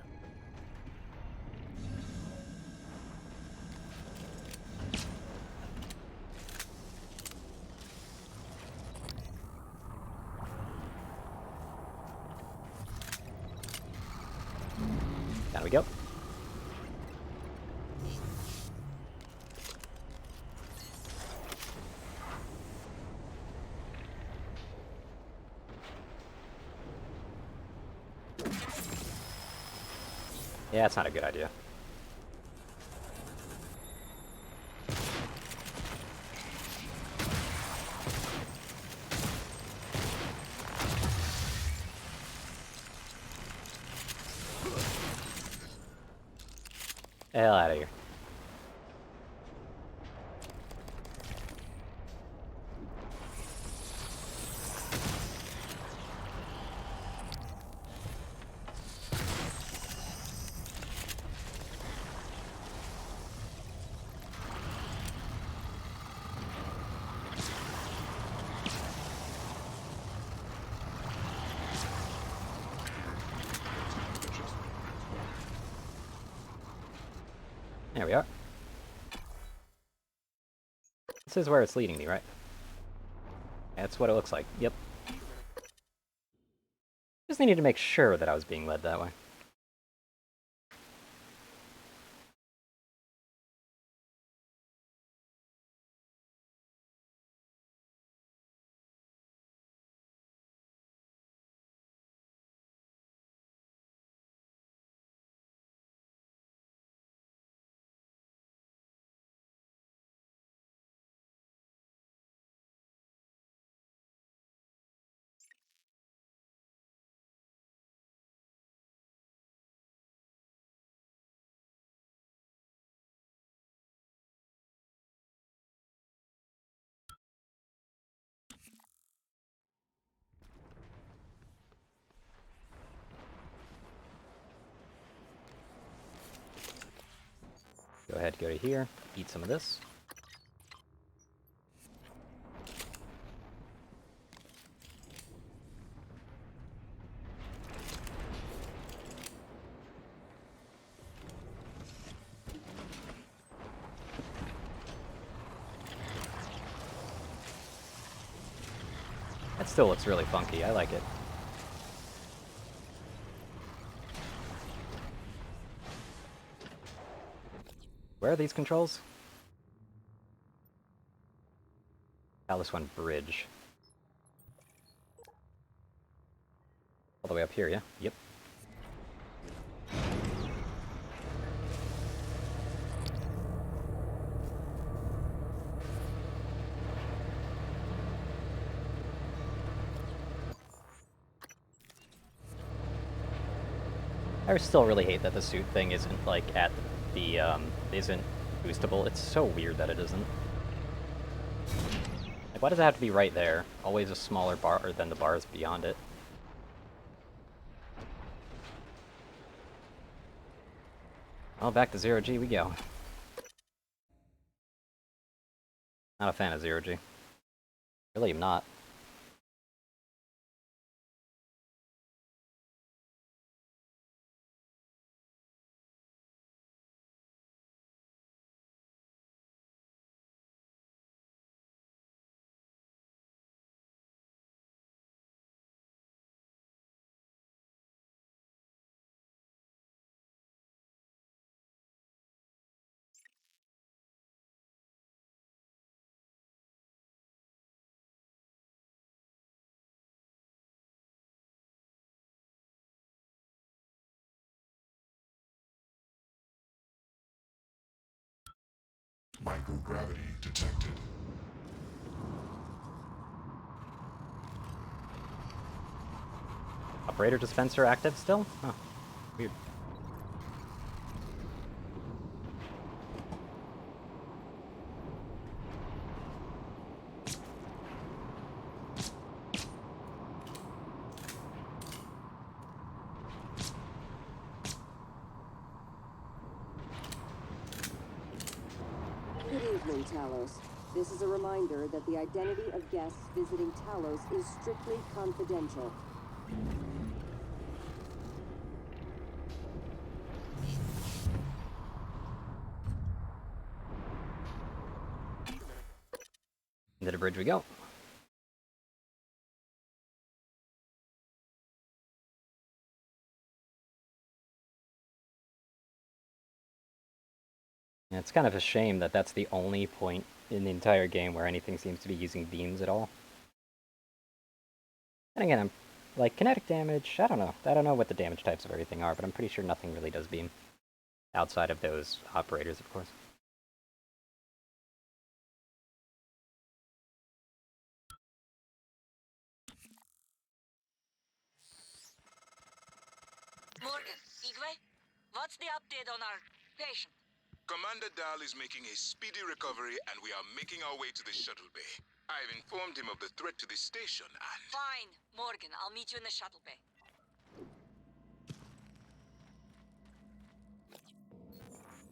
There we go. Yeah, it's not a good idea. Hell out of here. There we are. This is where it's leading me, right? That's what it looks like. Yep. Just needed to make sure that I was being led that way. ahead, go to here, eat some of this. That still looks really funky, I like it. Where are these controls? Talos One Bridge. All the way up here, yeah? Yep. I still really hate that the suit thing isn't, like, at the, isn't boostable. It's so weird that it isn't. Like, why does it have to be right there? Always a smaller bar than the bars beyond it. Well, back to Zero-G we go. Not a fan of Zero-G. Really am not. Microgravity detected. Operator dispenser active still? Huh. Weird. Good evening, Talos. This is a reminder that the identity of guests visiting Talos is strictly confidential. Into the bridge we go. Yeah, it's kind of a shame that that's the only point in the entire game where anything seems to be using beams at all. And again, I'm like kinetic damage, I don't know. I don't know what the damage types of everything are, but I'm pretty sure nothing really does beam. Outside of those operators, of course. Morgan, Igwe, what's the update on our patient? Commander Dahl is making a speedy recovery, and we are making our way to the shuttle bay. I've informed him of the threat to the station, and... Fine, Morgan, I'll meet you in the shuttle bay.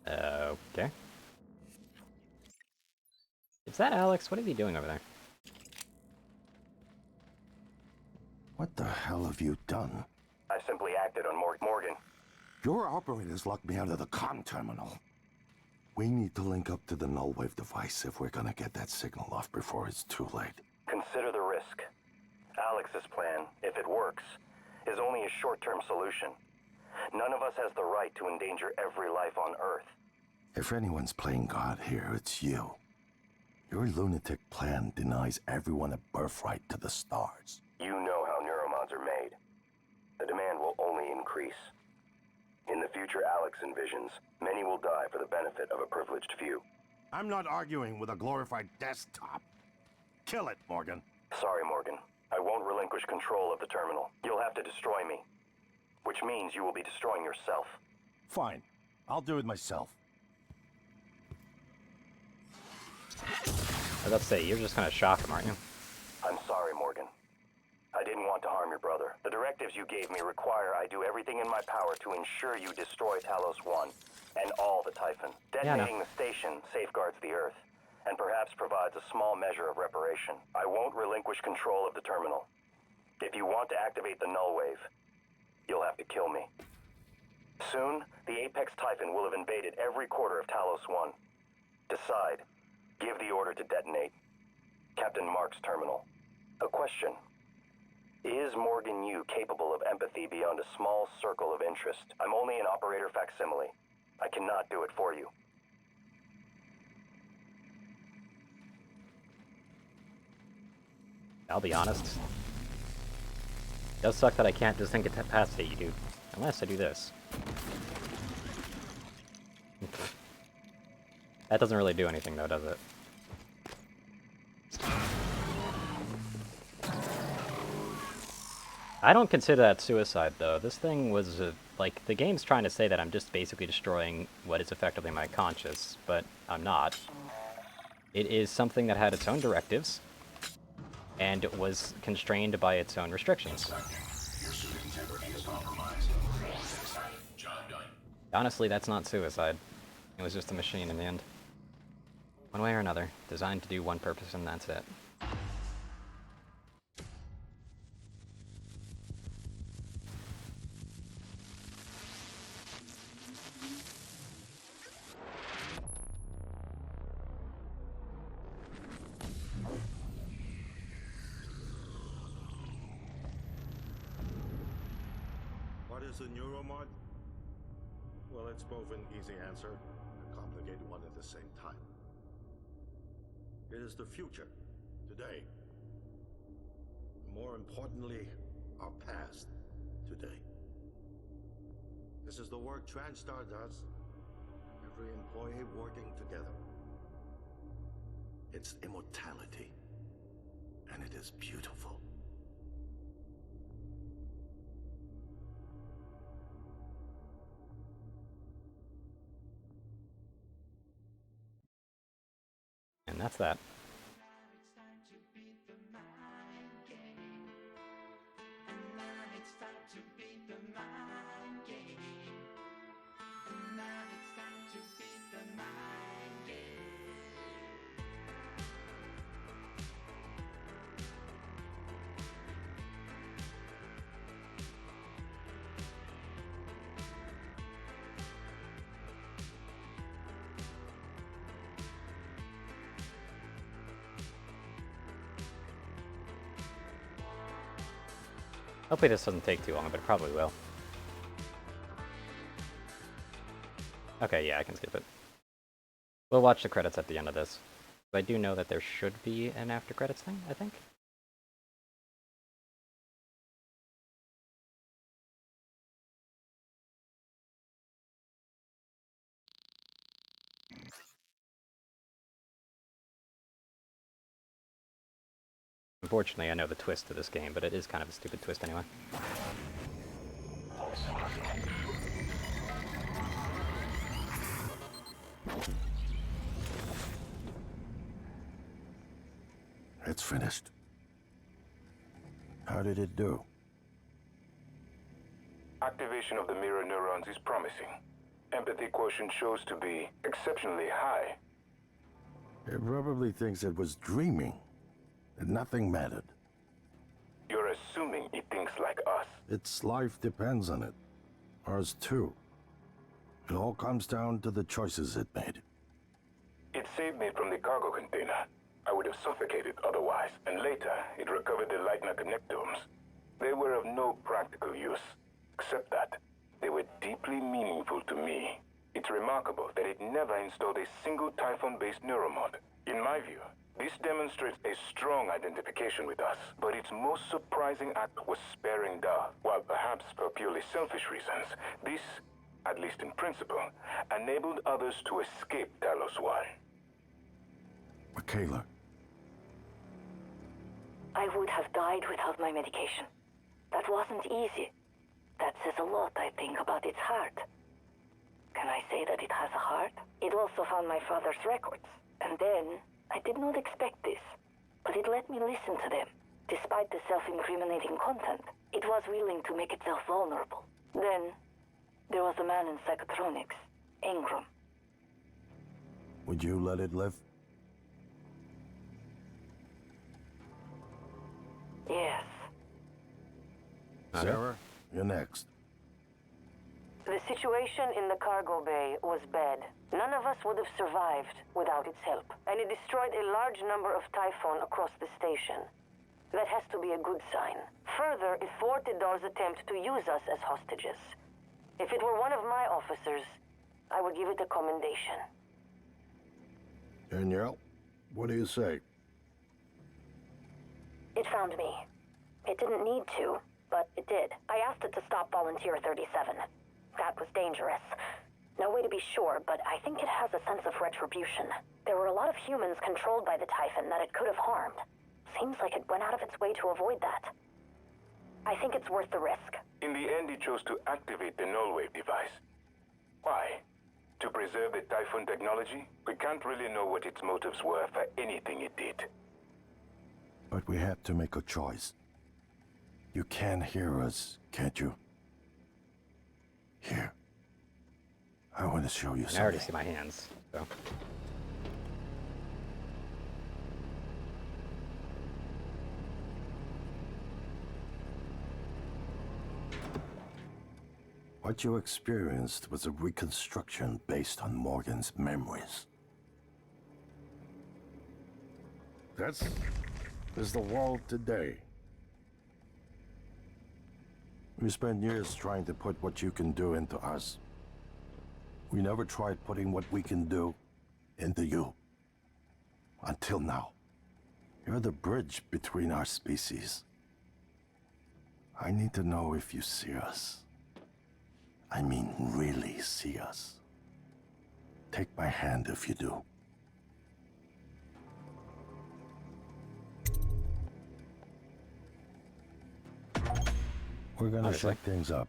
Okay. Is that Alex? What is he doing over there? What the hell have you done? I simply acted on Morgan. Your operators locked me out of the comm terminal. We need to link up to the null wave device if we're gonna get that signal off before it's too late. Consider the risk. Alex's plan, if it works, is only a short-term solution. None of us has the right to endanger every life on Earth. If anyone's playing God here, it's you. Your lunatic plan denies everyone a birthright to the stars. You know how neuromods are made. The demand will only increase. In the future Alex envisions, many will die for the benefit of a privileged few. I'm not arguing with a glorified desktop. Kill it, Morgan. Sorry, Morgan. I won't relinquish control of the terminal. You'll have to destroy me. Which means you will be destroying yourself. Fine. I'll do it myself. I was about to say, you're just gonna shock him, aren't you? I'm sorry, Morgan. I didn't didn't want to harm your brother. The directives you gave me require I do everything in my power to ensure you destroy Talos 1 and all the Typhon. Detonating the station safeguards the Earth, and perhaps provides a small measure of reparation. I won't relinquish control of the terminal. If you want to activate the null wave, you'll have to kill me. Soon, the Apex Typhon will have invaded every quarter of Talos 1. Decide. Give the order to detonate. Captain Mark's terminal. A question. Is Morgan Yu capable of empathy beyond a small circle of interest? I'm only an operator facsimile. I cannot do it for you. I'll be honest. It does suck that I can't just incapacitate you, dude. Unless I do this. That doesn't really do anything, though, does it? I don't consider that suicide, though. This thing was, like, the game's trying to say that I'm just basically destroying what is effectively my conscience, but I'm not. It is something that had its own directives, and it was constrained by its own restrictions. Honestly, that's not suicide. It was just a machine in the end. One way or another, designed to do one purpose, and that's it. What is a neuromod? Well, it's both an easy answer and a complicated one at the same time. It is the future, today. More importantly, our past, today. This is the work TranStar does. Every employee working together. It's immortality, and it is beautiful. And that's that. Hopefully this doesn't take too long, but it probably will. Okay, yeah, I can skip it. We'll watch the credits at the end of this. I do know that there should be an after credits thing, I think. Unfortunately, I know the twist to this game, but it is kind of a stupid twist anyway. It's finished. How did it do? Activation of the mirror neurons is promising. Empathy quotient shows to be exceptionally high. It probably thinks it was dreaming, and nothing mattered. You're assuming it thinks like us. Its life depends on it. Ours too. It all comes down to the choices it made. It saved me from the cargo container. I would have suffocated otherwise, and later it recovered the Leitner connectomes. They were of no practical use, except that they were deeply meaningful to me. It's remarkable that it never installed a single Typhon-based neuromod. In my view, this demonstrates a strong identification with us, but its most surprising act was sparing Dar. While perhaps for purely selfish reasons, this, at least in principle, enabled others to escape Talos 1. Michaela. I would have died without my medication. That wasn't easy. That says a lot, I think, about its heart. Can I say that it has a heart? It also found my father's records. And then, I did not expect this, but it let me listen to them. Despite the self-incriminating content, it was willing to make itself vulnerable. Then, there was a man in psychotronics, Ingram. Would you let it live? Yes. Sarah, you're next. The situation in the cargo bay was bad. None of us would have survived without its help, and it destroyed a large number of Typhon across the station. That has to be a good sign. Further, it thwarted Dar's attempt to use us as hostages. If it were one of my officers, I would give it a commendation. Danielle, what do you say? It found me. It didn't need to, but it did. I asked it to stop Volunteer 37. That was dangerous. No way to be sure, but I think it has a sense of retribution. There were a lot of humans controlled by the Typhon that it could have harmed. Seems like it went out of its way to avoid that. I think it's worth the risk. In the end, it chose to activate the null-wave device. Why? To preserve the Typhon technology? We can't really know what its motives were for anything it did. But we have to make a choice. You can hear us, can't you? Here. I want to show you something. I already see my hands, so... What you experienced was a reconstruction based on Morgan's memories. That's the world today. We spent years trying to put what you can do into us. We never tried putting what we can do into you. Until now. You're the bridge between our species. I need to know if you see us. I mean, really see us. Take my hand if you do. We're gonna shake things up,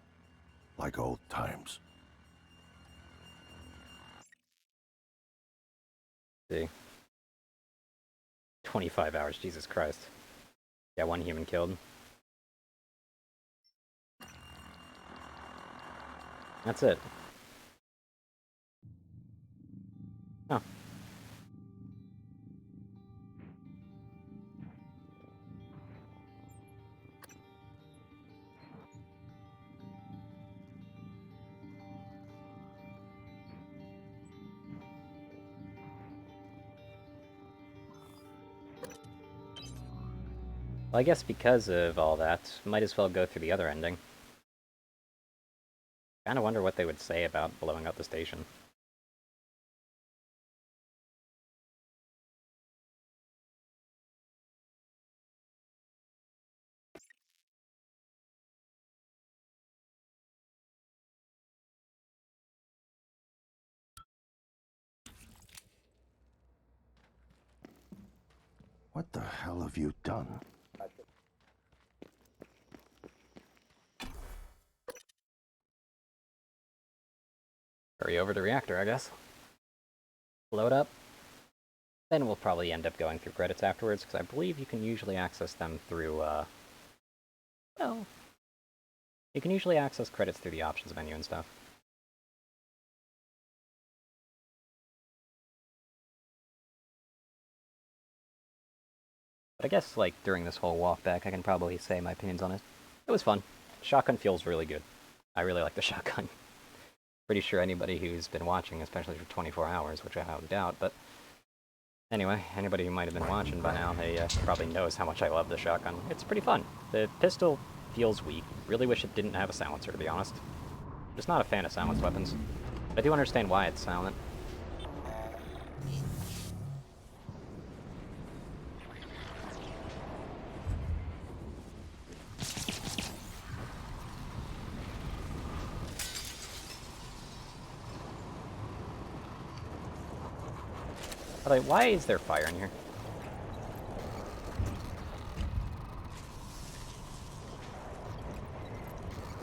like old times. See. 25 hours, Jesus Christ. Yeah, one human killed. That's it. Oh. Well, I guess because of all that, might as well go through the other ending. Kinda wonder what they would say about blowing up the station. What the hell have you done? Hurry over the reactor, I guess. Blow it up. Then we'll probably end up going through credits afterwards, because I believe you can usually access them through, well... You can usually access credits through the options menu and stuff. But I guess, like, during this whole walk back, I can probably say my opinions on it. It was fun. Shotgun feels really good. I really like the shotgun. Pretty sure anybody who's been watching, especially for 24 hours, which I highly doubt, but... Anyway, anybody who might have been watching by now, they probably knows how much I love the shotgun. It's pretty fun. The pistol feels weak. Really wish it didn't have a silencer, to be honest. Just not a fan of silenced weapons. But I do understand why it's silent. Like, why is there fire in here?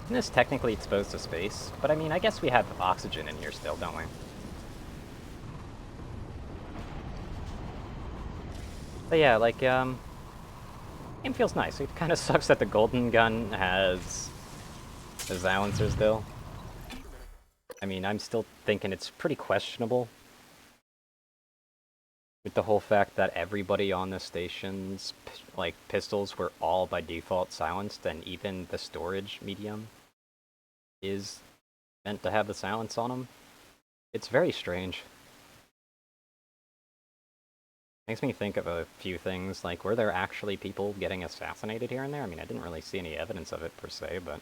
Isn't this technically exposed to space? But I mean, I guess we have oxygen in here still, don't we? But yeah, like, Game feels nice. It kind of sucks that the golden gun has the silencers, though. I mean, I'm still thinking it's pretty questionable with the whole fact that everybody on the station's like pistols were all by default silenced, and even the storage medium is meant to have the silence on them. It's very strange. Makes me think of a few things, like, were there actually people getting assassinated here and there? I mean, I didn't really see any evidence of it per se, but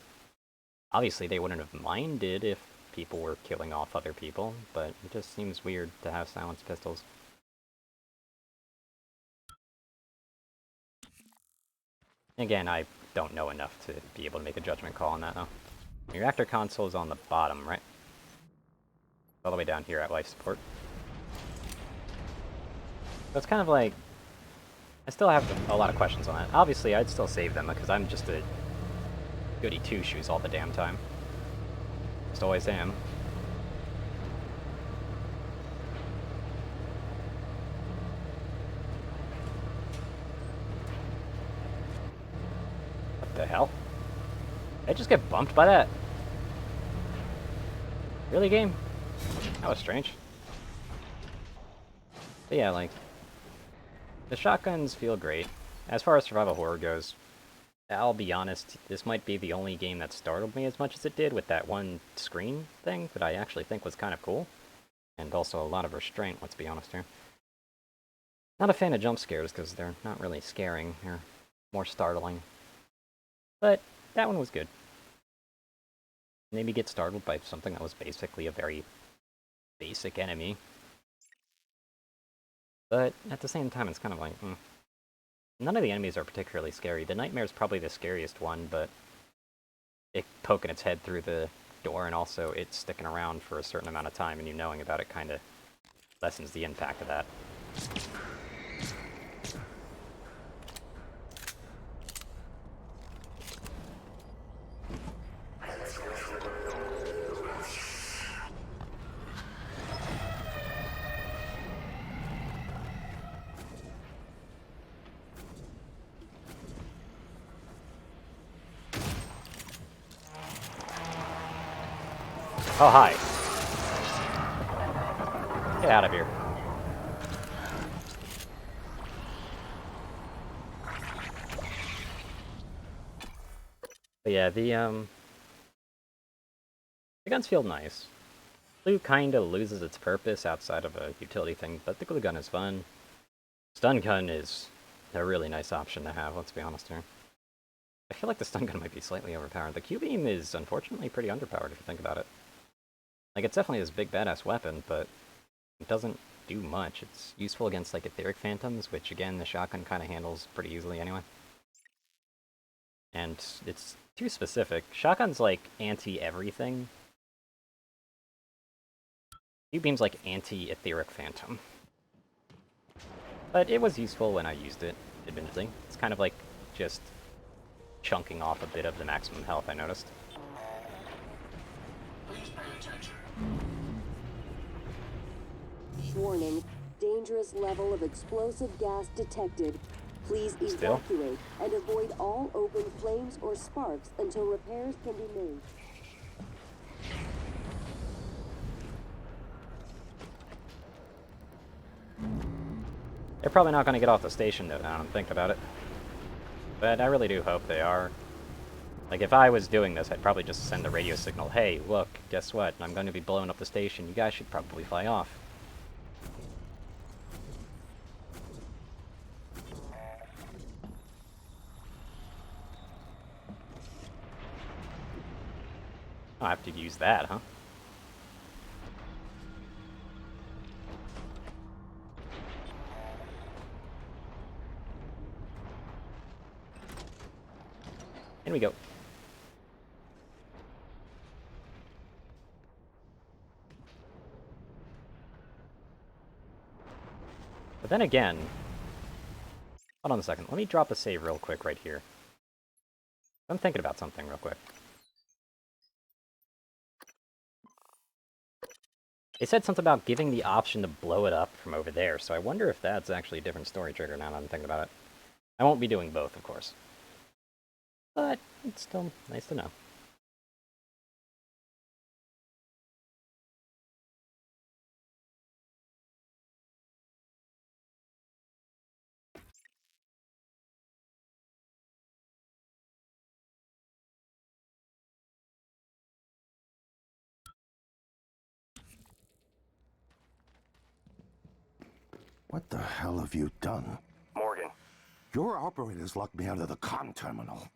obviously they wouldn't have minded if people were killing off other people, but it just seems weird to have silenced pistols. Again, I don't know enough to be able to make a judgment call on that, though. Your reactor console is on the bottom, right? All the way down here at life support. So it's kind of like, I still have a lot of questions on that. Obviously, I'd still save them because I'm just a goody two-shoes all the damn time. Just always am. What the hell? Did I just get bumped by that? Really, game? That was strange. But yeah, like, the shotguns feel great. As far as survival horror goes, I'll be honest, this might be the only game that startled me as much as it did with that one screen thing that I actually think was kind of cool. And also a lot of restraint, let's be honest here. Not a fan of jump scares because they're not really scaring, they're more startling. But that one was good. Maybe get startled by something that was basically a very basic enemy. But at the same time, it's kind of like, none of the enemies are particularly scary. The Nightmare's probably the scariest one, but it poking its head through the door and also it sticking around for a certain amount of time and you knowing about it kind of lessens the impact of that. Oh, hi. Get out of here. But yeah, the guns feel nice. Blue kinda loses its purpose outside of a utility thing, but the glue gun is fun. Stun gun is a really nice option to have, let's be honest here. I feel like the stun gun might be slightly overpowered. The Q-beam is unfortunately pretty underpowered if you think about it. Like, it's definitely this big badass weapon, but it doesn't do much. It's useful against, like, etheric phantoms, which, again, the shotgun kind of handles pretty easily anyway. And it's too specific. Shotgun's, like, anti-everything. Q-beam's, like, anti-etheric phantom. But it was useful when I used it, admittedly. It's kind of like just chunking off a bit of the maximum health, I noticed. Warning, dangerous level of explosive gas detected. Please evacuate and avoid all open flames or sparks until repairs can be made. They're probably not going to get off the station, though, now I'm thinking about it. But I really do hope they are. Like, if I was doing this, I'd probably just send a radio signal, hey, look, guess what, I'm going to be blowing up the station, you guys should probably fly off. I have to use that, huh? In we go. But then again, hold on a second. Let me drop a save real quick right here. I'm thinking about something real quick. They said something about giving the option to blow it up from over there, so I wonder if that's actually a different story trigger now that I'm thinking about it. I won't be doing both, of course. But it's still nice to know. What the hell have you done? Morgan. Your operators locked me out of the comm terminal.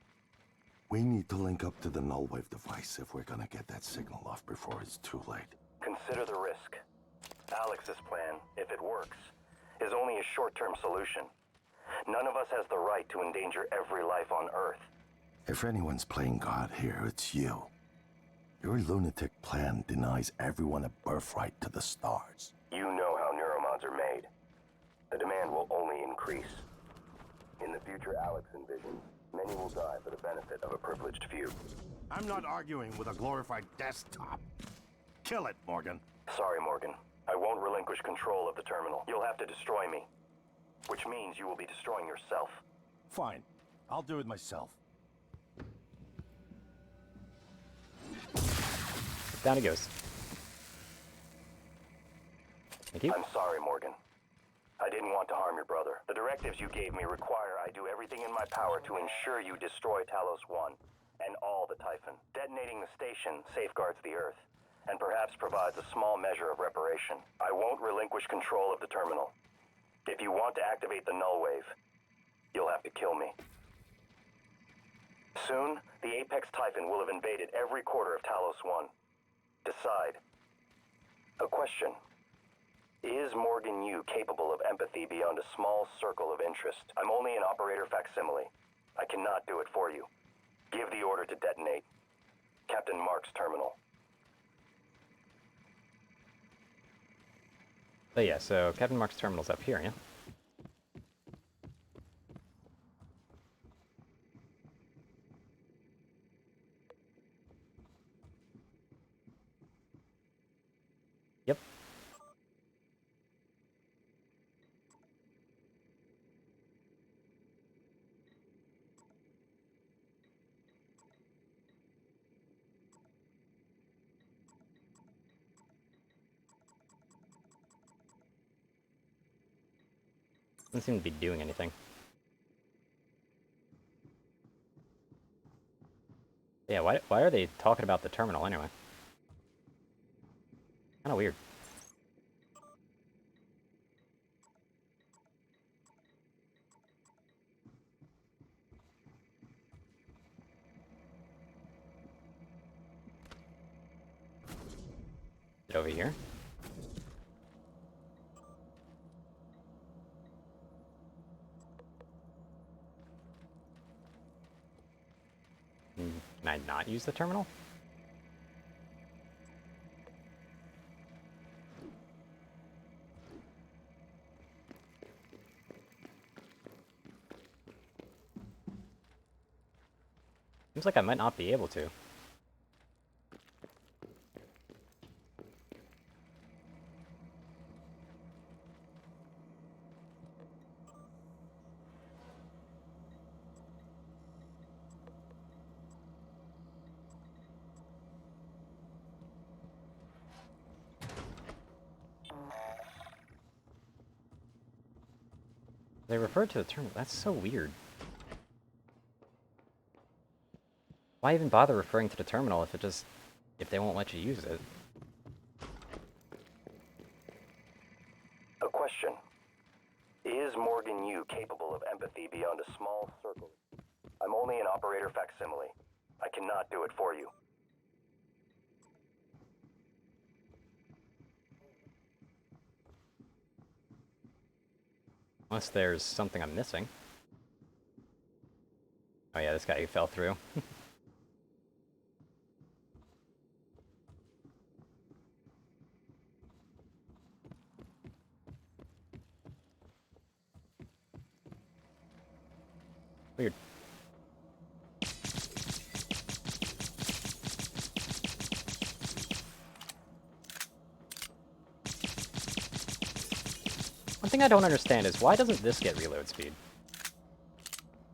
We need to link up to the null wave device if we're gonna get that signal off before it's too late. Consider the risk. Alex's plan, if it works, is only a short-term solution. None of us has the right to endanger every life on Earth. If anyone's playing God here, it's you. Your lunatic plan denies everyone a birthright to the stars. You know how neuromods are made. The demand will only increase. In the future Alex envisions, many will die for the benefit of a privileged few. I'm not arguing with a glorified desktop. Kill it, Morgan. Sorry, Morgan. I won't relinquish control of the terminal. You'll have to destroy me. Which means you will be destroying yourself. Fine. I'll do it myself. Down he goes. Thank you. I'm sorry, Morgan. I didn't want to harm your brother. The directives you gave me require I do everything in my power to ensure you destroy Talos 1 and all the Typhon. Detonating the station safeguards the Earth, and perhaps provides a small measure of reparation. I won't relinquish control of the terminal. If you want to activate the null wave, you'll have to kill me. Soon, the Apex Typhon will have invaded every quarter of Talos 1. Decide. A question. Is Morgan Yu capable of empathy beyond a small circle of interest? I'm only an operator facsimile. I cannot do it for you. Give the order to detonate. Captain Mark's terminal. But yeah, so Captain Mark's terminal's up here, yeah? Yep. Doesn't seem to be doing anything. Yeah, why are they talking about the terminal anyway? Kinda weird. Get over here. Can I not use the terminal? Seems like I might not be able to. They referred to the terminal. That's so weird. Why even bother referring to the terminal if they won't let you use it? A question. Is Morgan Yu capable of empathy beyond a small circle? I'm only an operator facsimile. I cannot do it for you. Unless there's something I'm missing. Oh yeah, this guy who fell through. Weird. One thing I don't understand is why doesn't this get reload speed?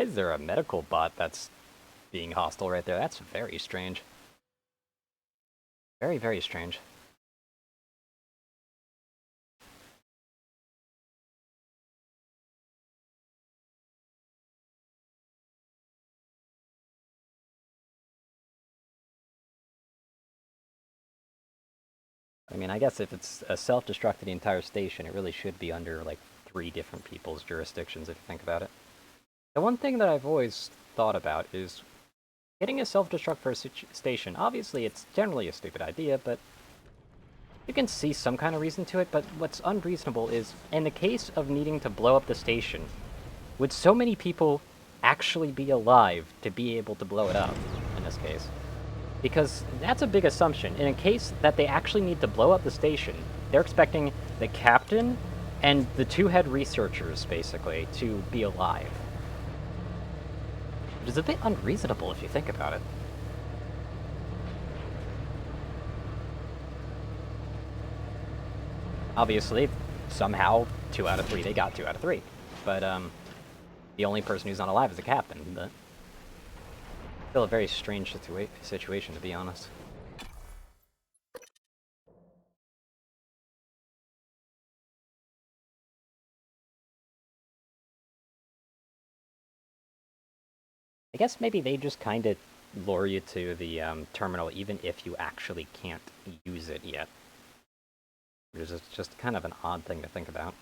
Why is there a medical bot that's being hostile right there? That's very strange. Very, very strange. I mean, I guess if it's a self-destruct to the entire station, it really should be under, like, 3 different people's jurisdictions, if you think about it. The one thing that I've always thought about is getting a self-destruct for a station. Obviously, it's generally a stupid idea, but you can see some kind of reason to it. But what's unreasonable is, in the case of needing to blow up the station, would so many people actually be alive to be able to blow it up, in this case? Because that's a big assumption. In a case that they actually need to blow up the station, they're expecting the captain and the 2 head researchers, basically, to be alive. Which is a bit unreasonable if you think about it. Obviously, somehow, 2 out of 3, they got 2 out of 3. But, the only person who's not alive is the captain, but... Still a very strange situation, to be honest. I guess maybe they just kind of lure you to the terminal even if you actually can't use it yet. Which is just kind of an odd thing to think about.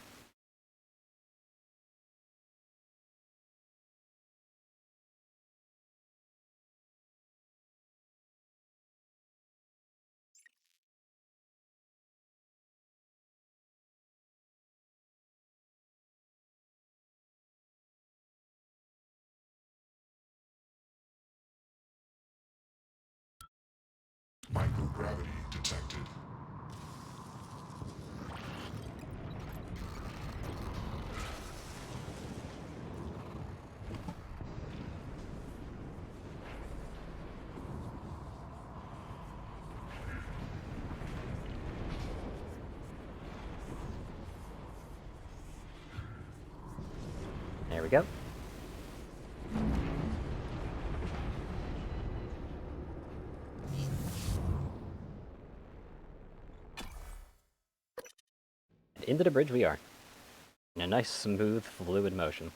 Microgravity detected. There we go. Into the bridge we are. In a nice, smooth, fluid motion.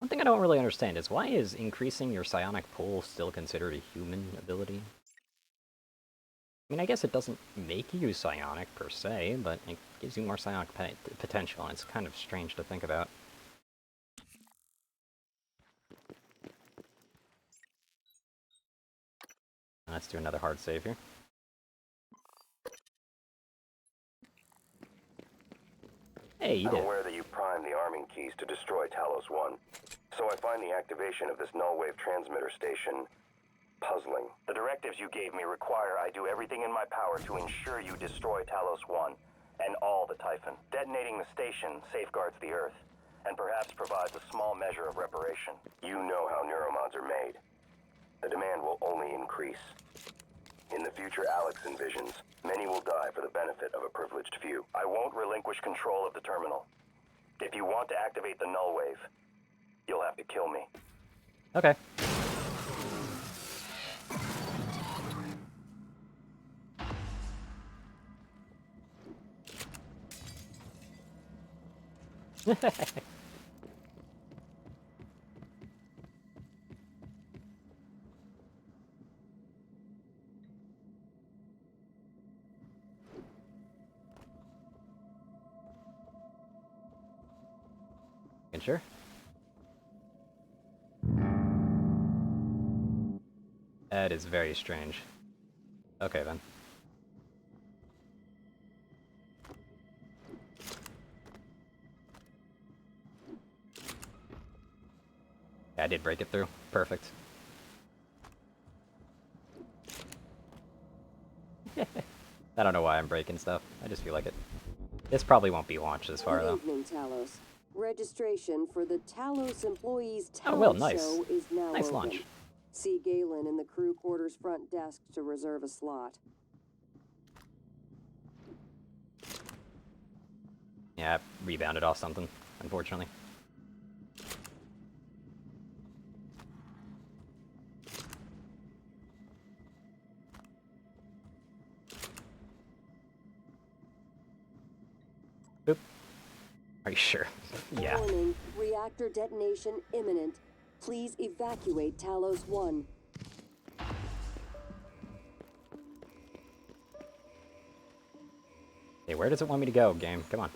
One thing I don't really understand is why is increasing your psionic pull still considered a human ability? I mean, I guess it doesn't make you psionic per se, but it gives you more psionic potential, and it's kind of strange to think about. Let's do another hard save here. Hey, you I'm did. aware that you primed the arming keys to destroy Talos 1, so I find the activation of this null-wave transmitter station puzzling. The directives you gave me require I do everything in my power to ensure you destroy Talos 1 and all the Typhon. Detonating the station safeguards the Earth, and perhaps provides a small measure of reparation. You know how neuromods are made. The demand will only increase. In the future Alex envisions, many will die for the benefit of a privileged few. I won't relinquish control of the terminal. If you want to activate the null wave, you'll have to kill me. Okay. Sure. That is very strange. Okay, then. Yeah, I did break it through. Perfect. I don't know why I'm breaking stuff. I just feel like it. This probably won't be launched this far, though. Good evening, Talos. Registration for the Talos Employees Oh, Talent well, nice. Show is now Nice open. launch. See Galen in the crew quarters front desk to reserve a slot. Yeah, I rebounded off something, unfortunately. Oop. Are you sure? Yeah. Warning, reactor detonation imminent. Please evacuate Talos 1. Hey, where does it want me to go, game? Come on.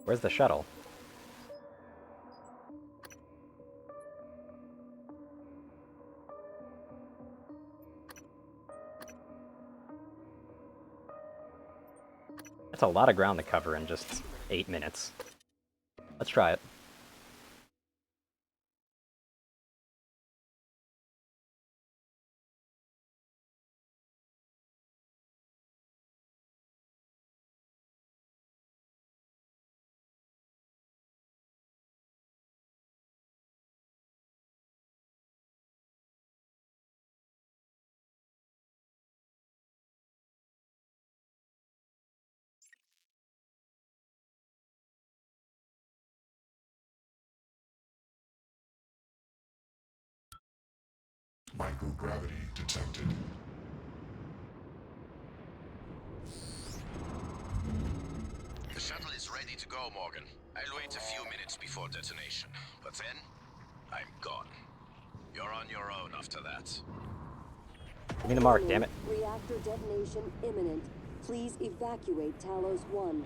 Where's the shuttle? That's a lot of ground to cover in just 8 minutes. Let's try it. Microgravity detected. The shuttle is ready to go, Morgan. I'll wait a few minutes before detonation, but then I'm gone. You're on your own after that. Give me the mark, damn it. Reactor detonation imminent. Please evacuate Talos 1.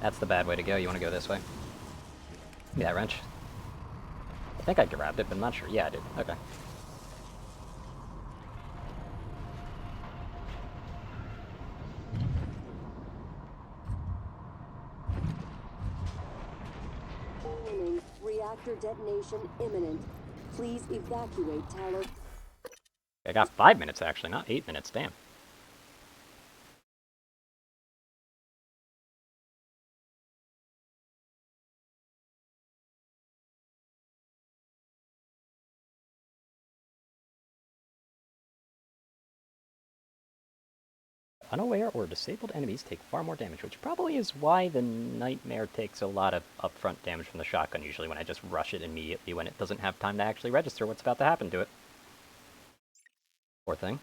That's the bad way to go. You want to go this way? Give me that wrench. I think I grabbed it, but I'm not sure. Yeah, I did. Okay. Warning, reactor detonation imminent. Please evacuate Talos. I got 5 minutes, actually, not 8 minutes. Damn. Unaware or disabled enemies take far more damage, which probably is why the Nightmare takes a lot of upfront damage from the shotgun, usually when I just rush it immediately when it doesn't have time to actually register what's about to happen to it. Poor thing.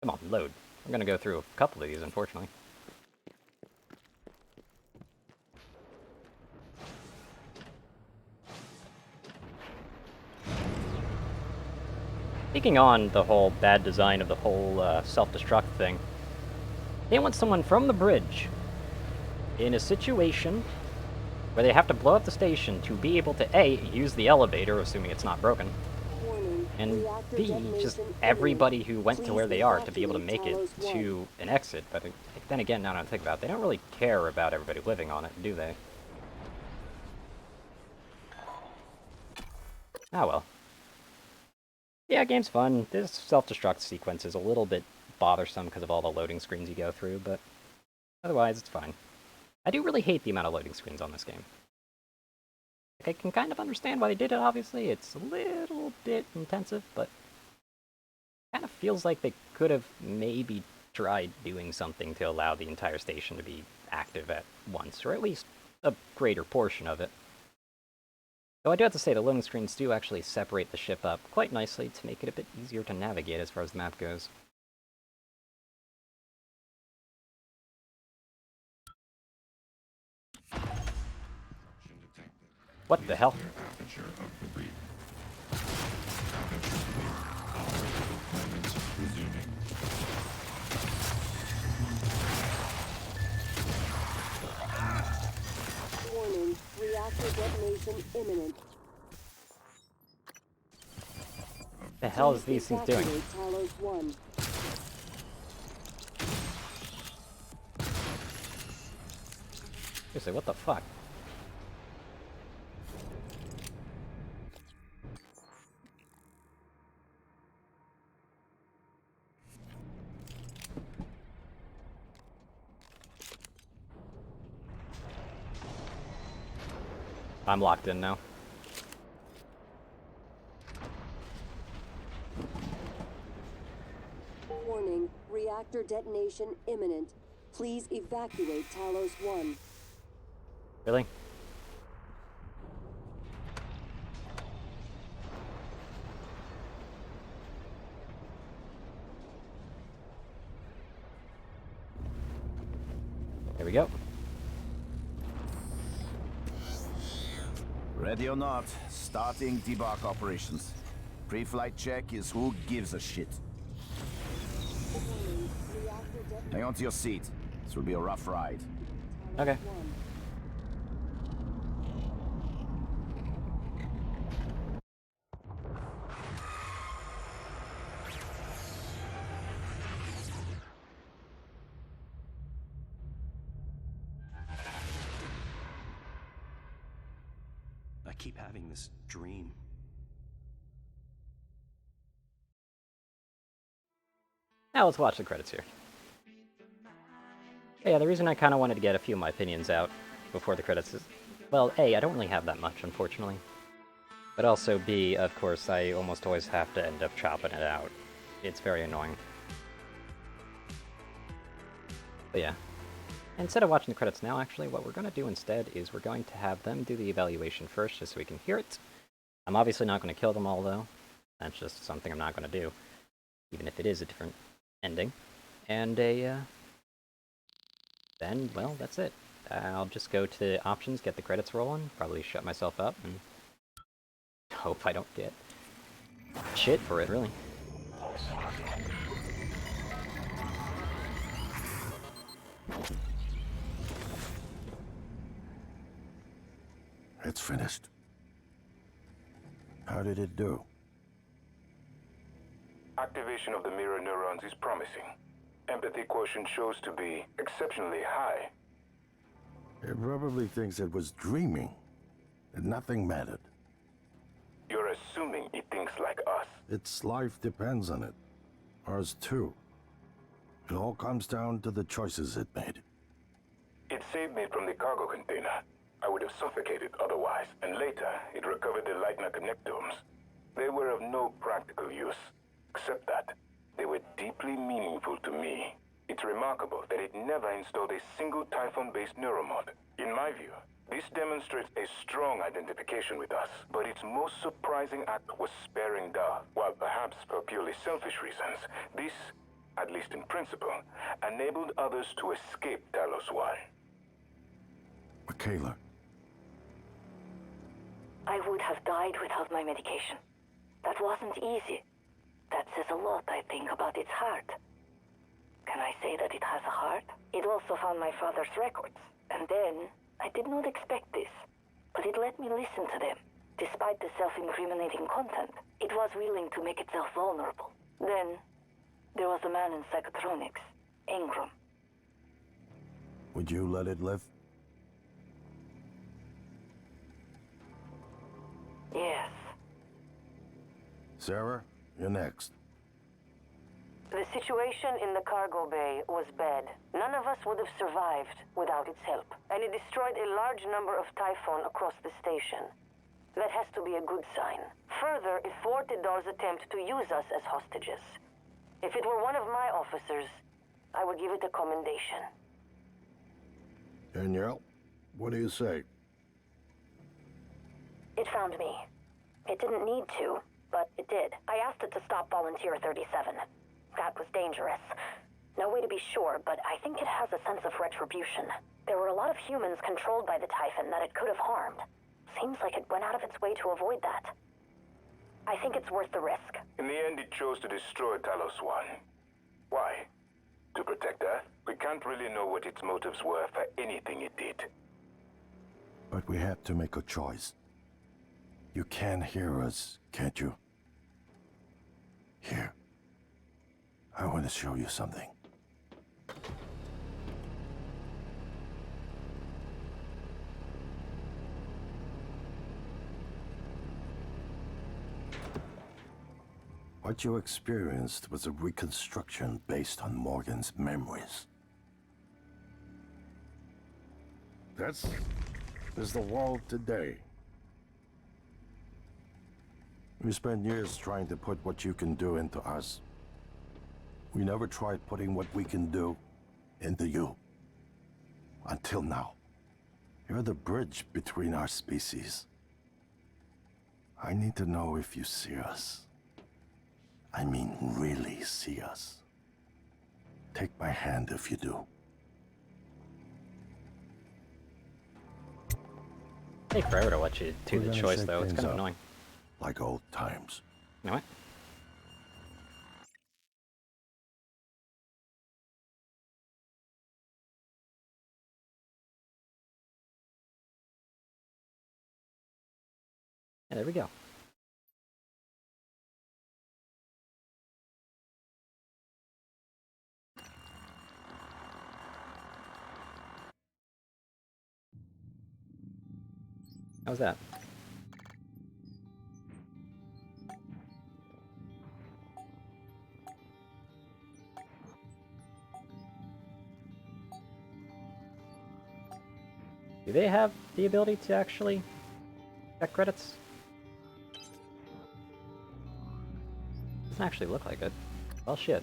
Come on, load. I'm gonna go through a couple of these, unfortunately. Speaking on the whole bad design of the whole self-destruct thing, they want someone from the bridge in a situation where they have to blow up the station to be able to A, use the elevator, assuming it's not broken, and B, just everybody who went to where they are to be able to make it to an exit. But then again, now that I think about it, they don't really care about everybody living on it, do they? Ah well. Yeah, game's fun. This self-destruct sequence is a little bit bothersome because of all the loading screens you go through, but otherwise it's fine. I do really hate the amount of loading screens on this game. Like, I can kind of understand why they did it, obviously. It's a little bit intensive, but it kind of feels like they could have maybe tried doing something to allow the entire station to be active at once, or at least a greater portion of it. Though I do have to say, the loading screens do actually separate the ship up quite nicely to make it a bit easier to navigate as far as the map goes. What the hell? Warning, reactor detonation imminent. The hell is these things doing? Talos 1. Seriously, what the fuck? I'm locked in now. Warning, reactor detonation imminent. Please evacuate Talos 1. Really? Here we go. Ready or not, starting debark operations. Pre-flight check is who gives a shit. Hang on to your seat. This will be a rough ride. Okay. I keep having this dream. Now let's watch the credits here. Yeah, the reason I kind of wanted to get a few of my opinions out before the credits is, well, A, I don't really have that much, unfortunately. But also, B, of course, I almost always have to end up chopping it out. It's very annoying. But yeah. Instead of watching the credits now, actually, what we're going to do instead is we're going to have them do the evaluation first, just so we can hear it. I'm obviously not going to kill them all, though. That's just something I'm not going to do. Even if it is a different ending. And then, well, that's it. I'll just go to options, get the credits rolling, probably shut myself up, and hope I don't get shit for it, really. It's finished. How did it do? Activation of the mirror neurons is promising. Empathy quotient shows to be exceptionally high. It probably thinks it was dreaming, and nothing mattered. You're assuming it thinks like us. Its life depends on it. Ours too. It all comes down to the choices it made. It saved me from the cargo container. I would have suffocated otherwise, and later it recovered the Leitner connectomes. They were of no practical use, except that they were deeply meaningful to me. It's remarkable that it never installed a single Typhon-based neuromod. In my view, this demonstrates a strong identification with us, but its most surprising act was sparing Dar. While perhaps for purely selfish reasons, this, at least in principle, enabled others to escape Talos 1. Michaela. I would have died without my medication. That wasn't easy. That says a lot, I think, about its heart. Can I say that it has a heart? It also found my father's records. And then, I did not expect this, but it let me listen to them. Despite the self-incriminating content, it was willing to make itself vulnerable. Then, there was a man in psychotronics, Ingram. Would you let it live? Yes. Sarah, you're next. The situation in the cargo bay was bad. None of us would have survived without its help. And it destroyed a large number of Typhon across the station. That has to be a good sign. Further, it thwarted Dar's attempt to use us as hostages. If it were one of my officers, I would give it a commendation. Danielle, what do you say? It found me. It didn't need to, but it did. I asked it to stop Volunteer 37. That was dangerous. No way to be sure, but I think it has a sense of retribution. There were a lot of humans controlled by the Typhon that it could have harmed. Seems like it went out of its way to avoid that. I think it's worth the risk. In the end, it chose to destroy Talos 1. Why? To protect Earth? We can't really know what its motives were for anything it did. But we had to make a choice. You can hear us, can't you? Here. I want to show you something. What you experienced was a reconstruction based on Morgan's memories. That's the world today. We spent years trying to put what you can do into us. We never tried putting what we can do into you. Until now. You're the bridge between our species. I need to know if you see us. I mean, really see us. Take my hand if you do. Take forever to let you do the choice, though. It's kind of annoying. Like old times. You know what? Yeah, there we go. How's that? Do they have the ability to actually check credits? Doesn't actually look like it. Well, shit.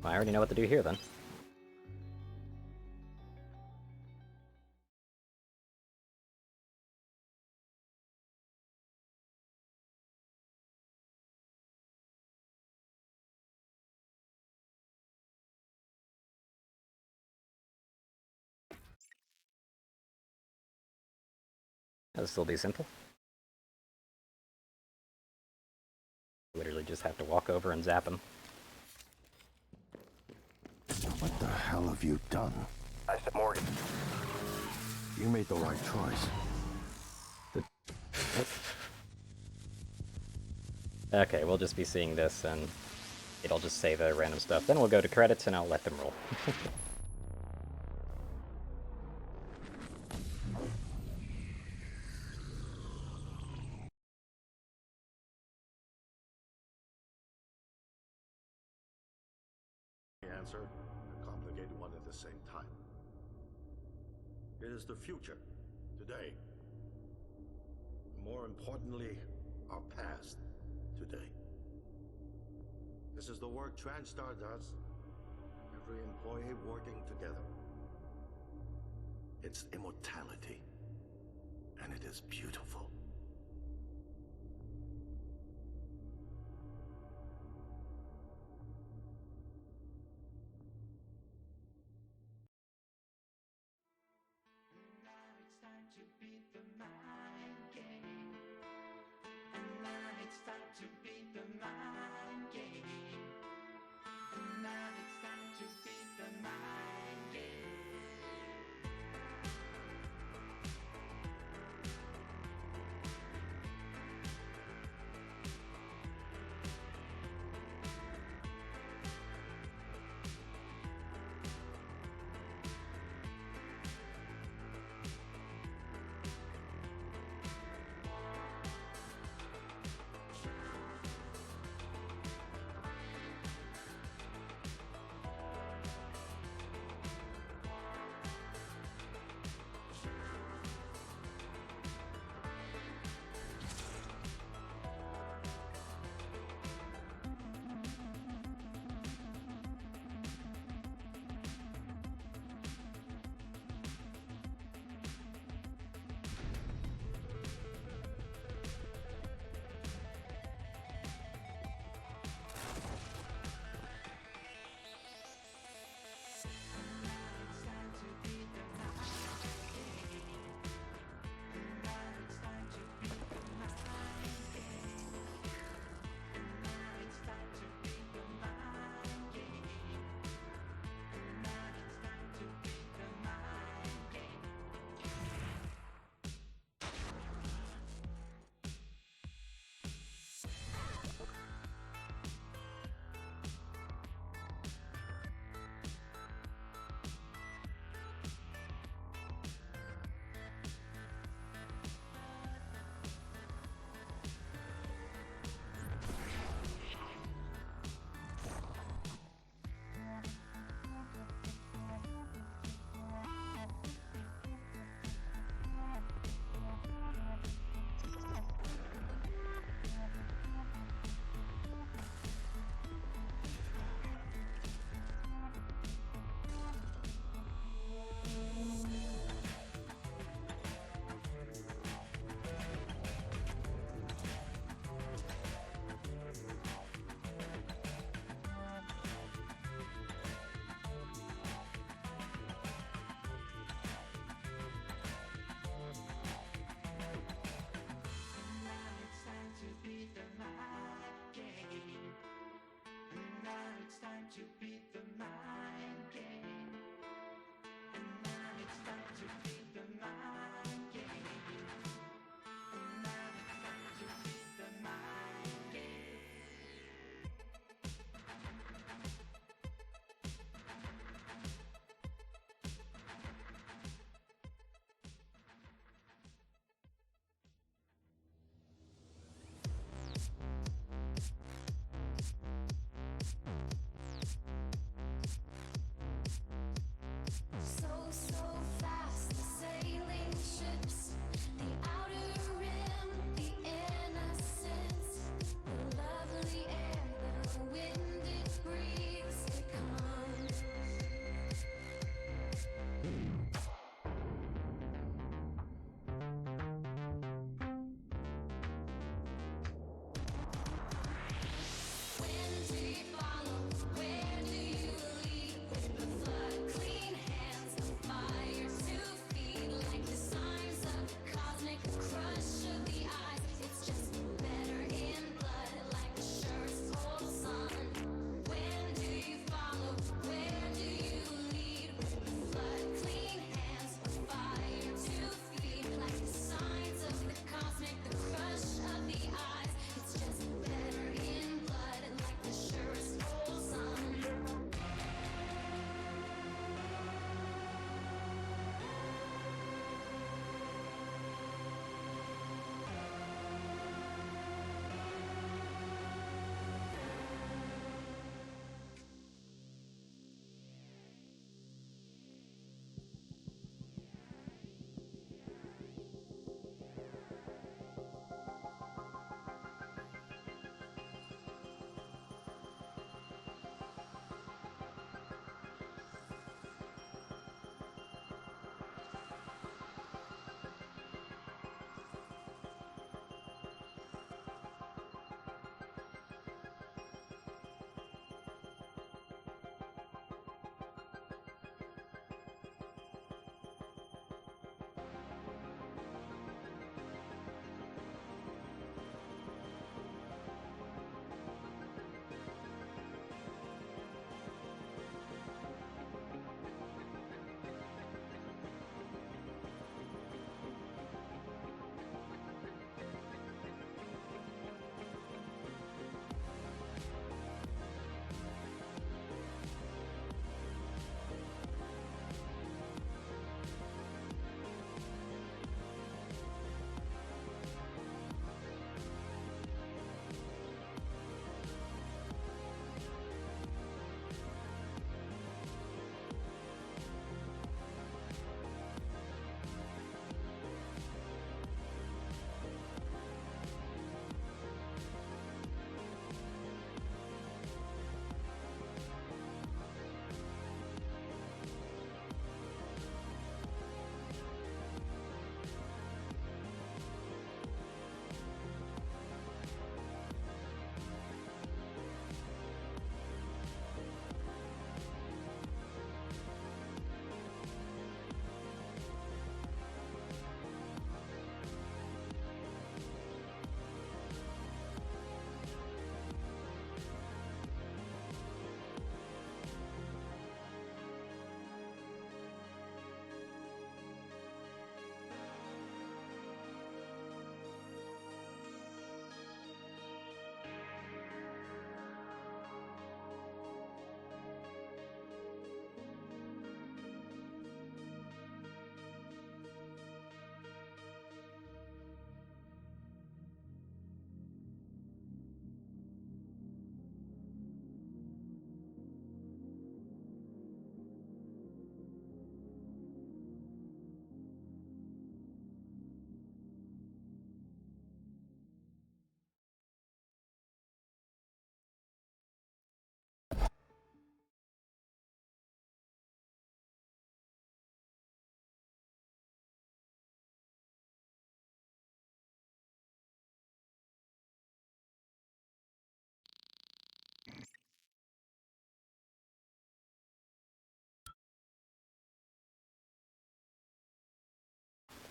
Well, I already know what to do here, then. That'll still be simple. Literally just have to walk over and zap him. What the hell have you done? I said Morgan. You made the right choice. Okay, we'll just be seeing this and it'll just say the random stuff. Then we'll go to credits and I'll let them roll. Answer, a complicated one at the same time. It is the future, today. More importantly, our past, today. This is the work TranStar does. Every employee working together. It's immortality. And it is beautiful.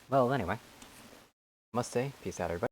Well, anyway. Must say, peace out, everybody.